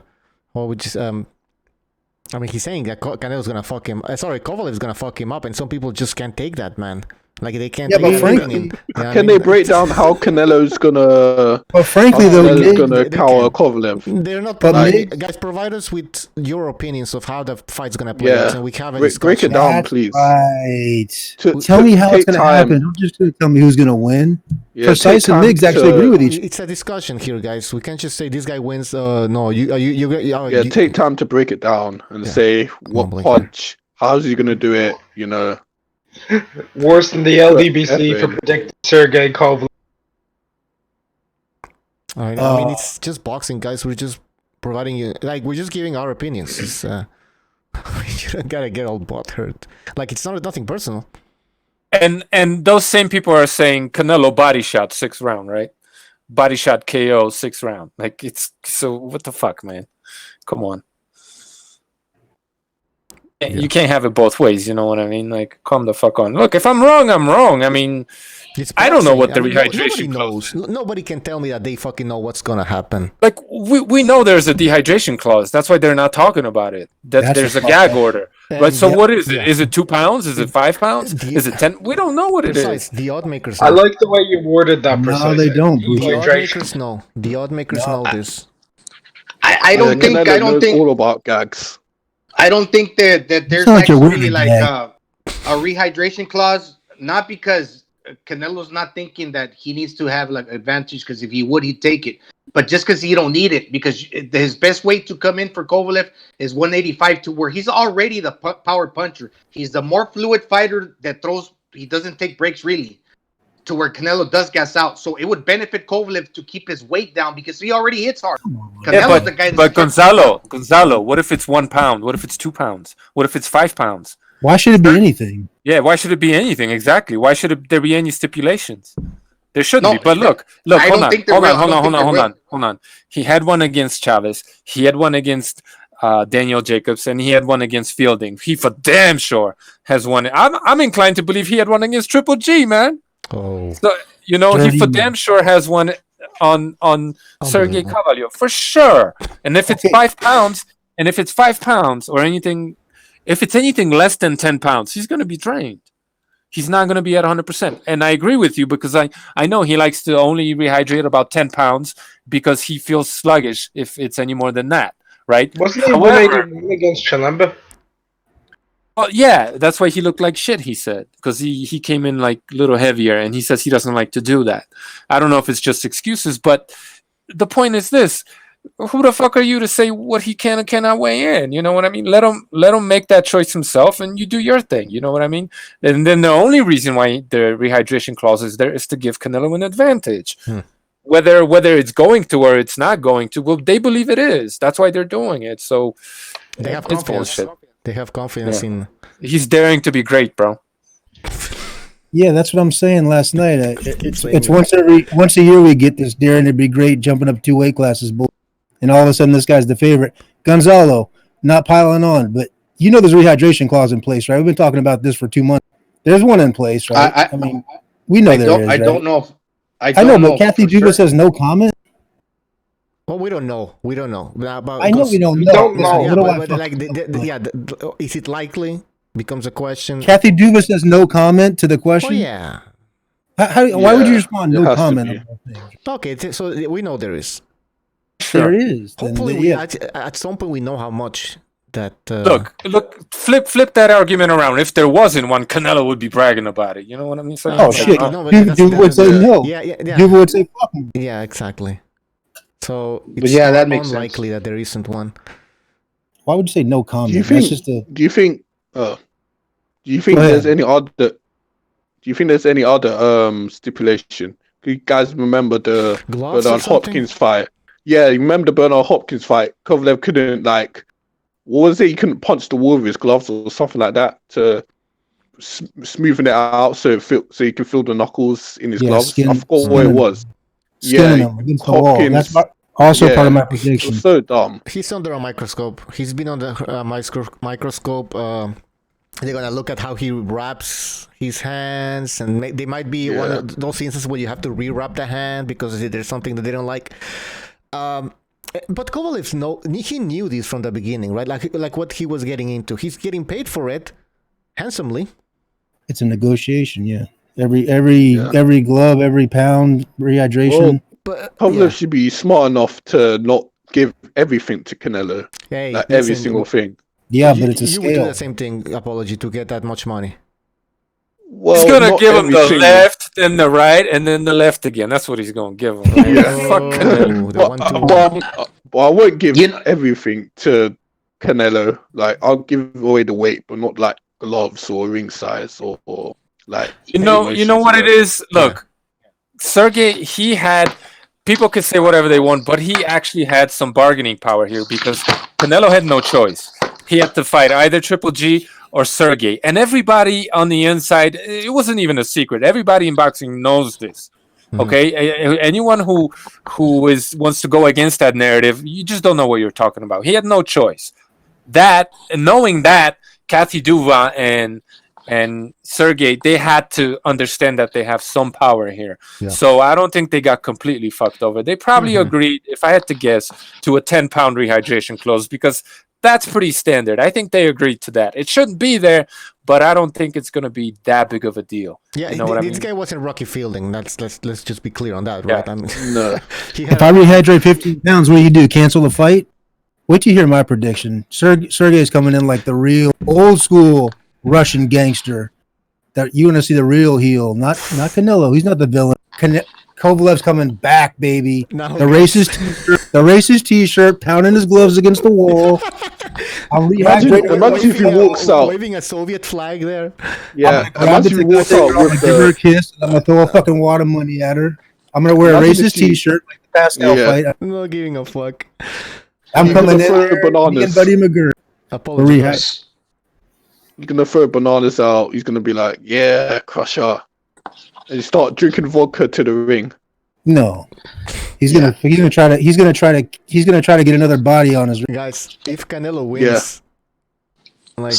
saying that Canelo's gonna fuck him. Kovalev is gonna fuck him up, and some people just can't take that, man. Like they can't. Yeah, but take frankly, anything in. Yeah, I Can mean, they break down how Canelo's gonna? but frankly, though, Canelo's Nick, gonna cower Kovalev. they're not But providing. Nick- Guys, provide us with your opinions of how the fight's gonna play out, Yeah, and we have a break discussion. it down, That's please. right. To- Tell to me how it's take going to time. happen. Don't just tell me who's going to win. Yeah, Precise take and time Migs actually to- agree with each. It's a discussion here, guys. We can't just say this guy wins. No, you. Yeah, take time to break it down and say what Blake. punch. How's he gonna do it? You know. Worse than the LDBC for Effort. predicting Sergey Kovalev. I mean, it's just boxing, guys. We're just providing you, like, we're just giving our opinions. It's, you don't gotta get all butthurt. Like, it's nothing personal. And those same people are saying Canelo body shot 6th round, right? Body shot KO 6th round. Like, it's so what the fuck, man? Come on. You can't have it both ways, you know what I mean? Like, calm the fuck on. Look, if I'm wrong, I'm wrong. I mean, I don't know what the rehydration clause knows. Nobody can tell me that they fucking know what's gonna happen. Like, we know there's a dehydration clause. That's why they're not talking about it. That there's a gag order. Right? So what is it? Is it 2 pounds? Is it 5 pounds? Is it 10? We don't know what it is. The odd makers. I like the way you worded that. No, they don't. The odd makers know. The odd makers know this. I don't think. Canelo I don't knows think. all about gags. I don't think that there's not like you're actually winning, like Jack. a rehydration clause. Not because Canelo's not thinking that he needs to have like advantage, because if he would, he'd take it. But just because he don't need it, because his best weight to come in for Kovalev is 185, to where he's already the power puncher. He's the more fluid fighter that throws. He doesn't take breaks really, to where Canelo does gas out. So it would benefit Kovalev to keep his weight down because he already hits hard. Yeah, but Gonzalo, what if it's 1 pound? What if it's 2 pounds? What if it's 5 pounds? Why should it be anything? Yeah, why should it be anything? Exactly. Why should there be any stipulations? There shouldn't be. But look, I don't think there will. Hold on. He had one against Chavez. He had one against Daniel Jacobs, and he had one against Fielding. He for damn sure has one. I'm inclined to believe he had one against Triple G, man. Oh. So he for damn sure has one on Sergey Kovalev for sure. And if it's 5 pounds, or anything, if it's anything less than 10 pounds, he's going to be drained. He's not going to be at 100%. And I agree with you, because I know he likes to only rehydrate about 10 pounds because he feels sluggish if it's any more than that, right? Wasn't he 181 against Chalemba? Well, yeah, that's why he looked like shit, he said, because he came in like a little heavier, and he says he doesn't like to do that. I don't know if it's just excuses, but the point is this. Who the fuck are you to say what he can and cannot weigh in? You know what I mean? Let him make that choice himself, and you do your thing. You know what I mean? And then the only reason why the rehydration clause is there is to give Canelo an advantage. Whether it's going to or it's not going to, well, they believe it is. That's why they're doing it. So they have it's confidence. bullshit. They have confidence in. He's daring to be great, bro. Yeah, that's what I'm saying last night. It's once a year we get this daring to be great, jumping up 2 weight classes, and all of a sudden this guy's the favorite. Gonzalo, not piling on, but you know there's a rehydration clause in place, right? We've been talking about this for 2 months. There's one in place, right? I mean, we know there is. I don't know. I know, but Kathy Juba says no comment. Well, we don't know. We don't know. I know we don't know. Yeah, is it likely? Becomes a question. Kathy Duba says no comment to the question. Oh, yeah. Why would you respond no comment? Okay, so we know there is. There is. Hopefully, at some point we know how much that. Look, flip that argument around. If there wasn't one, Canelo would be bragging about it. You know what I mean? So, oh shit! Duba would say no. Yeah. Duba would say fuck him. Yeah, exactly. So it's that makes unlikely that there isn't one. Why would you say no comment? Do you think there's any other? Do you think there's any other stipulation? Do you guys remember the Bernard Hopkins fight? Yeah, you remember the Bernard Hopkins fight? Kovalev couldn't what was it? He couldn't punch the wall with his gloves or something like that to smoothen it out so he can feel the knuckles in his gloves. I forgot what it was. Hopkins. That's also part of my prediction. So dumb. He's under a microscope. He's been under a microscope. They're gonna look at how he wraps his hands, and they might be one of those instances where you have to re-wrap the hand because there's something that they don't like. But Kovalev he knew this from the beginning, right? Like what he was getting into. He's getting paid for it handsomely. It's a negotiation, yeah. Every glove, every pound, rehydration. Kovalev should be smart enough to not give everything to Canelo. Hey, like every listen, single thing. Yeah, but it's a You would do scale. the same thing, apology, to get that much money. Well, He's gonna not give him every the single- left, then the right, and then the left again. That's what he's gonna give him. Right? Fuck Canelo. But I won't give everything to Canelo. Like I'll give away the weight, but not like gloves or ring size or like. You know what it is. Look, Sergey, he had. People could say whatever they want, but he actually had some bargaining power here because Canelo had no choice. He had to fight either Triple G or Sergey, and everybody on the inside. It wasn't even a secret. Everybody in boxing knows this. Okay, anyone who wants to go against that narrative, you just don't know what you're talking about. He had no choice. Knowing that, Kathy Duva and Sergey, they had to understand that they have some power here. Yeah. So I don't think they got completely fucked over. They probably agreed, if I had to guess, to a 10-pound rehydration clause because that's pretty standard. I think they agreed to that. It shouldn't be there, but I don't think it's going to be that big of a deal. Yeah, you know what I this mean? guy wasn't Rocky Fielding. Let's just be clear on that, Yeah. right? I mean, no. If I rehydrate 15 pounds, what do you do? Cancel the fight? Wait till you hear my prediction. Sergey's coming in like the real old school Russian gangster. That you want to see the real heel, not Canelo. He's not the villain. Kovalev's coming back, baby. No, the racist T-shirt, pounding his gloves against the wall. I'll Imagine if he walks out. waving a Soviet flag there. Yeah, Grab imagine the if he walks out I'm gonna with give her a the. kiss, and I'm gonna throw a fucking wad of money at her. I'm gonna wear a Imagine if racist he- T-shirt like the Pascal Yeah. fight. I'm not giving a fuck. I'm He's coming gonna in throw there, me bananas. and Buddy McGurk. Apologize. He's gonna throw bananas out. He's gonna be like, "Yeah, crush her," and start drinking vodka to the ring. No, he's gonna try to get another body on his. Guys, if Canelo wins, like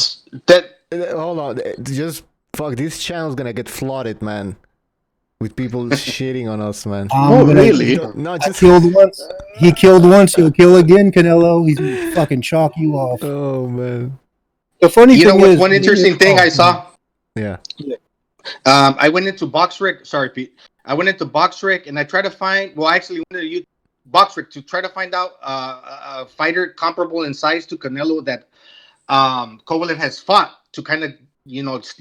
hold on, just fuck. This channel's gonna get flooded, man, with people shitting on us, man. No, just killed once. He killed once. He'll kill again. Canelo. He's gonna fucking chalk you off. Oh man. The funny You know thing what? is, One interesting thing I saw. Yeah. I went into BoxRec. Sorry, Pete. I went into BoxRec and I tried to find. Well, I actually went to BoxRec to try to find out a fighter comparable in size to Canelo that Kovalev has fought to kind of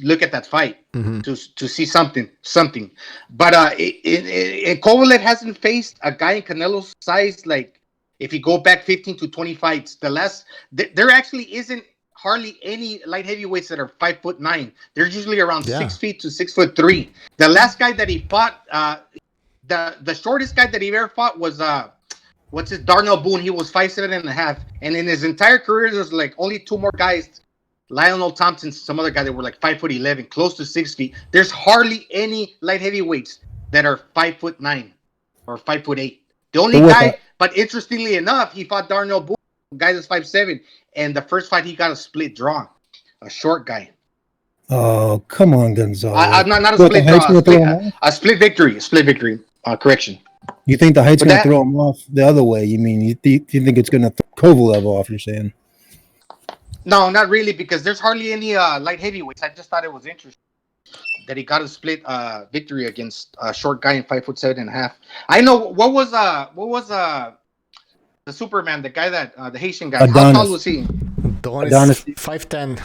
look at that fight to see something. But Kovalev hasn't faced a guy in Canelo's size. Like if you go back 15 to 20 fights, there actually isn't hardly any light heavyweights that are 5'9". They're usually around 6 feet to 6'3". The last guy that he fought, the shortest guy that he ever fought was Darnell Boone. He was 5'7.5", and in his entire career, there's like only two more guys, Lionel Thompson, some other guy that were like 5'11", close to 6 feet. There's hardly any light heavyweights that are 5'9" or 5'8". The only guy, but interestingly enough, he fought Darnell Boone, a guy that's 5'7", and the first fight he got a split draw, a short guy. Oh, come on, Gonzalo. Not a split draw, a split victory. Correction. You think the height's But going to that- throw him off the other way? You mean you think it's going to throw Kovalev off? You're saying? No, not really, because there's hardly any light heavyweights. I just thought it was interesting that he got a split victory against a short guy in 5'7.5". I know what was the Superman, the guy that the Haitian guy. Adonis. How tall was he? Adonis 5'10".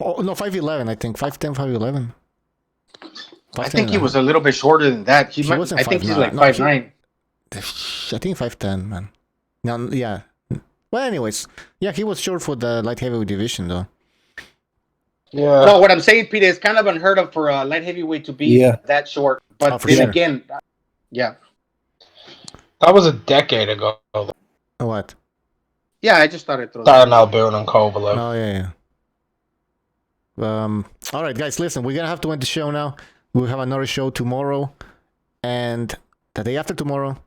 Oh no, 5'11". I think 5'10", 5'11". I think he was a little bit shorter than that. I think he's like 5'9". I think 5'10", man. No, yeah. Well, anyways, yeah, he was short for the light heavyweight division, though. Yeah. No, what I'm saying, Peter, it's kind of unheard of for a light heavyweight to be that short. But for then sure. again, yeah. That was a decade ago. What? Yeah, I just thought it through. Darnell Boone and Kovalev. Oh yeah. All right, guys, listen, we're gonna have to end the show now. We'll have another show tomorrow, and the day after tomorrow,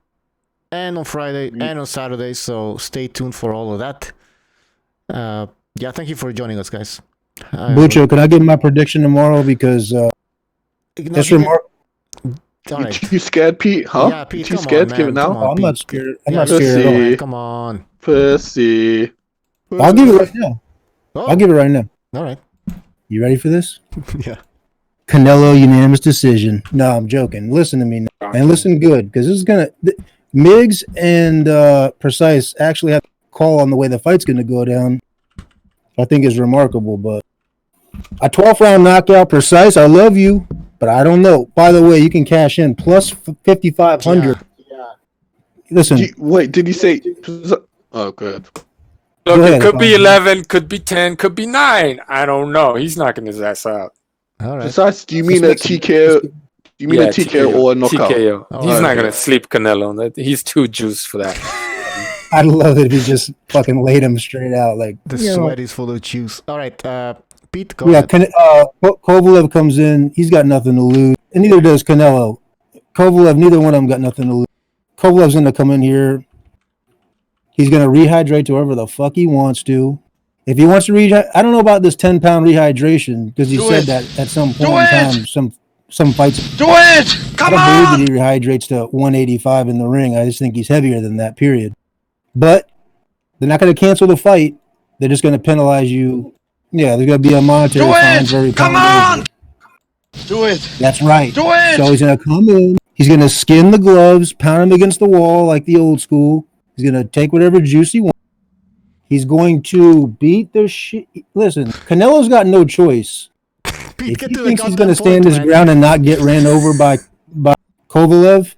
and on Friday, and on Saturday. So stay tuned for all of that. Yeah, thank you for joining us, guys. Bucho, can I give my prediction tomorrow? Because just remark. All right. You scared, Pete? Huh? Yeah, Pete, You come scared on, to give it man, now? come on, I'm not Pete. scared. I'm Yeah, not scared at all. Pussy. Come on. Pussy. I'll give it right now. Oh. I'll give it right now. All right. You ready for this? Yeah. Canelo unanimous decision. No, I'm joking. Listen to me now, and listen good, because this is gonna. Miggs and Precise actually have a call on the way the fight's gonna go down. I think is remarkable, but a 12th round knockout, Precise. I love you, but I don't know. By the way, you can cash in plus 5,500. Yeah. Listen. Wait, did you say? Oh, good. Look, Go it ahead, could be Alfonso. 11, could be 10, could be 9. I don't know. He's knocking his ass out. All right. Besides, do you mean a TKO? Do you mean a TKO or a knockout? TKO. Oh, He's not okay. going to sleep Canelo. He's too juiced for that. I'd love it if he just fucking laid him straight out. Like The you know. sweat is full of juice. All right, Pete, go Yeah, ahead. Kovalev comes in. He's got nothing to lose, and neither does Canelo. Kovalev, neither one of them got nothing to lose. Kovalev's going to come in here. He's going to rehydrate to wherever the fuck he wants to. If he wants to rehydrate, I don't know about this 10-pound rehydration because he said that at some point in time, some fights. Do it! Come I don't on! believe that he rehydrates to 185 in the ring. I just think he's heavier than that, period. But they're not going to cancel the fight. They're just going to penalize you. Yeah, there's going to be a monetary fine for every Come pound on! Do it! That's right. Do it! So he's going to come in. He's going to skin the gloves, pound him against the wall like the old school. He's going to take whatever juice he wants. He's going to beat the shit. Listen, Canelo's got no choice. If he thinks he's going to stand his ground and not get ran over by Kovalev,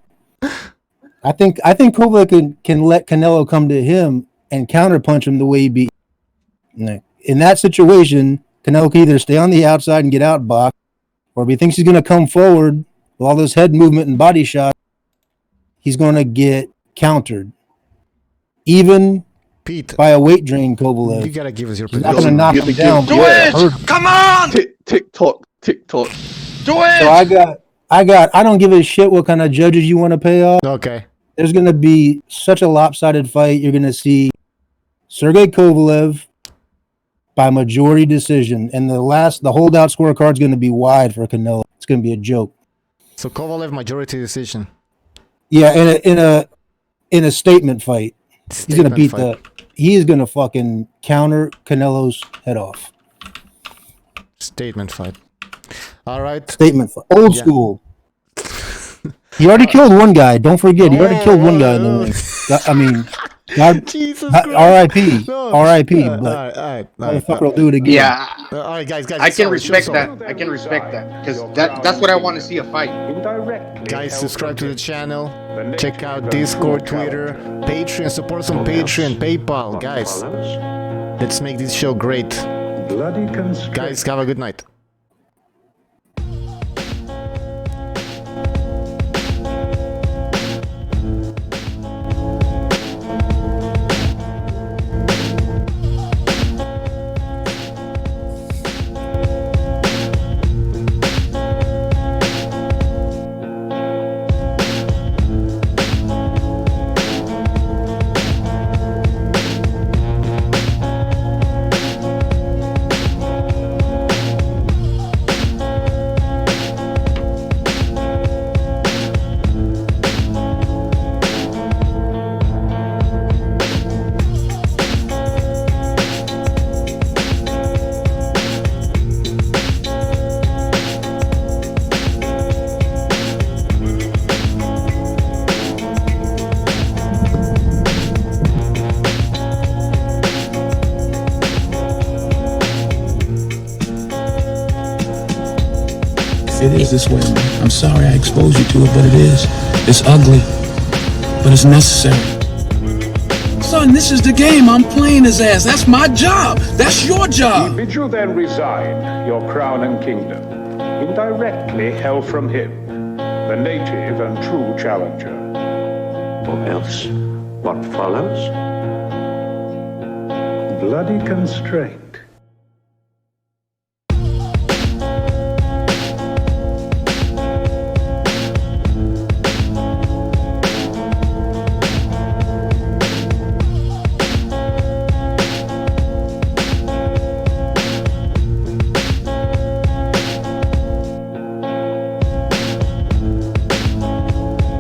I think Kovalev can let Canelo come to him and counterpunch him the way he beat. In that situation, Canelo can either stay on the outside and get outboxed, or if he thinks he's going to come forward with all this head movement and body shot, he's going to get countered. Even Pete, by a weight drain, Kovalev. You gotta give us your He's not going to knock him down. Do it! Come on! TikTok. Do it! So I don't give a shit what kind of judges you want to pay off. Okay. There's going to be such a lopsided fight. You're going to see Sergey Kovalev by majority decision, and the holdout scorecard is going to be wide for Canelo. It's going to be a joke. So Kovalev majority decision. Yeah, in a statement fight. He's going to beat he is going to fucking counter Canelo's head off. Statement fight. All right. Statement fight. Old school. He already killed one guy. Don't forget, he already killed one guy in the ring. I mean, God, Jesus R.I.P. No. R.I.p. All But right. motherfucker will do it again. Yeah. All right, guys. I can respect that. I can respect that because that's what I want to see a fight. Guys, subscribe to the channel. Check out Discord, Twitter, Patreon. Support us on Patreon, PayPal. Guys, let's make this show great. Guys, have a good night. It is this way, man. I'm sorry I exposed you to it, but it is. It's ugly, but it's necessary. Son, this is the game. I'm playing his ass. That's my job. That's your job. Bid you then resign your crown and kingdom, indirectly held from him, the native and true challenger. Or else, what follows? Bloody constraint.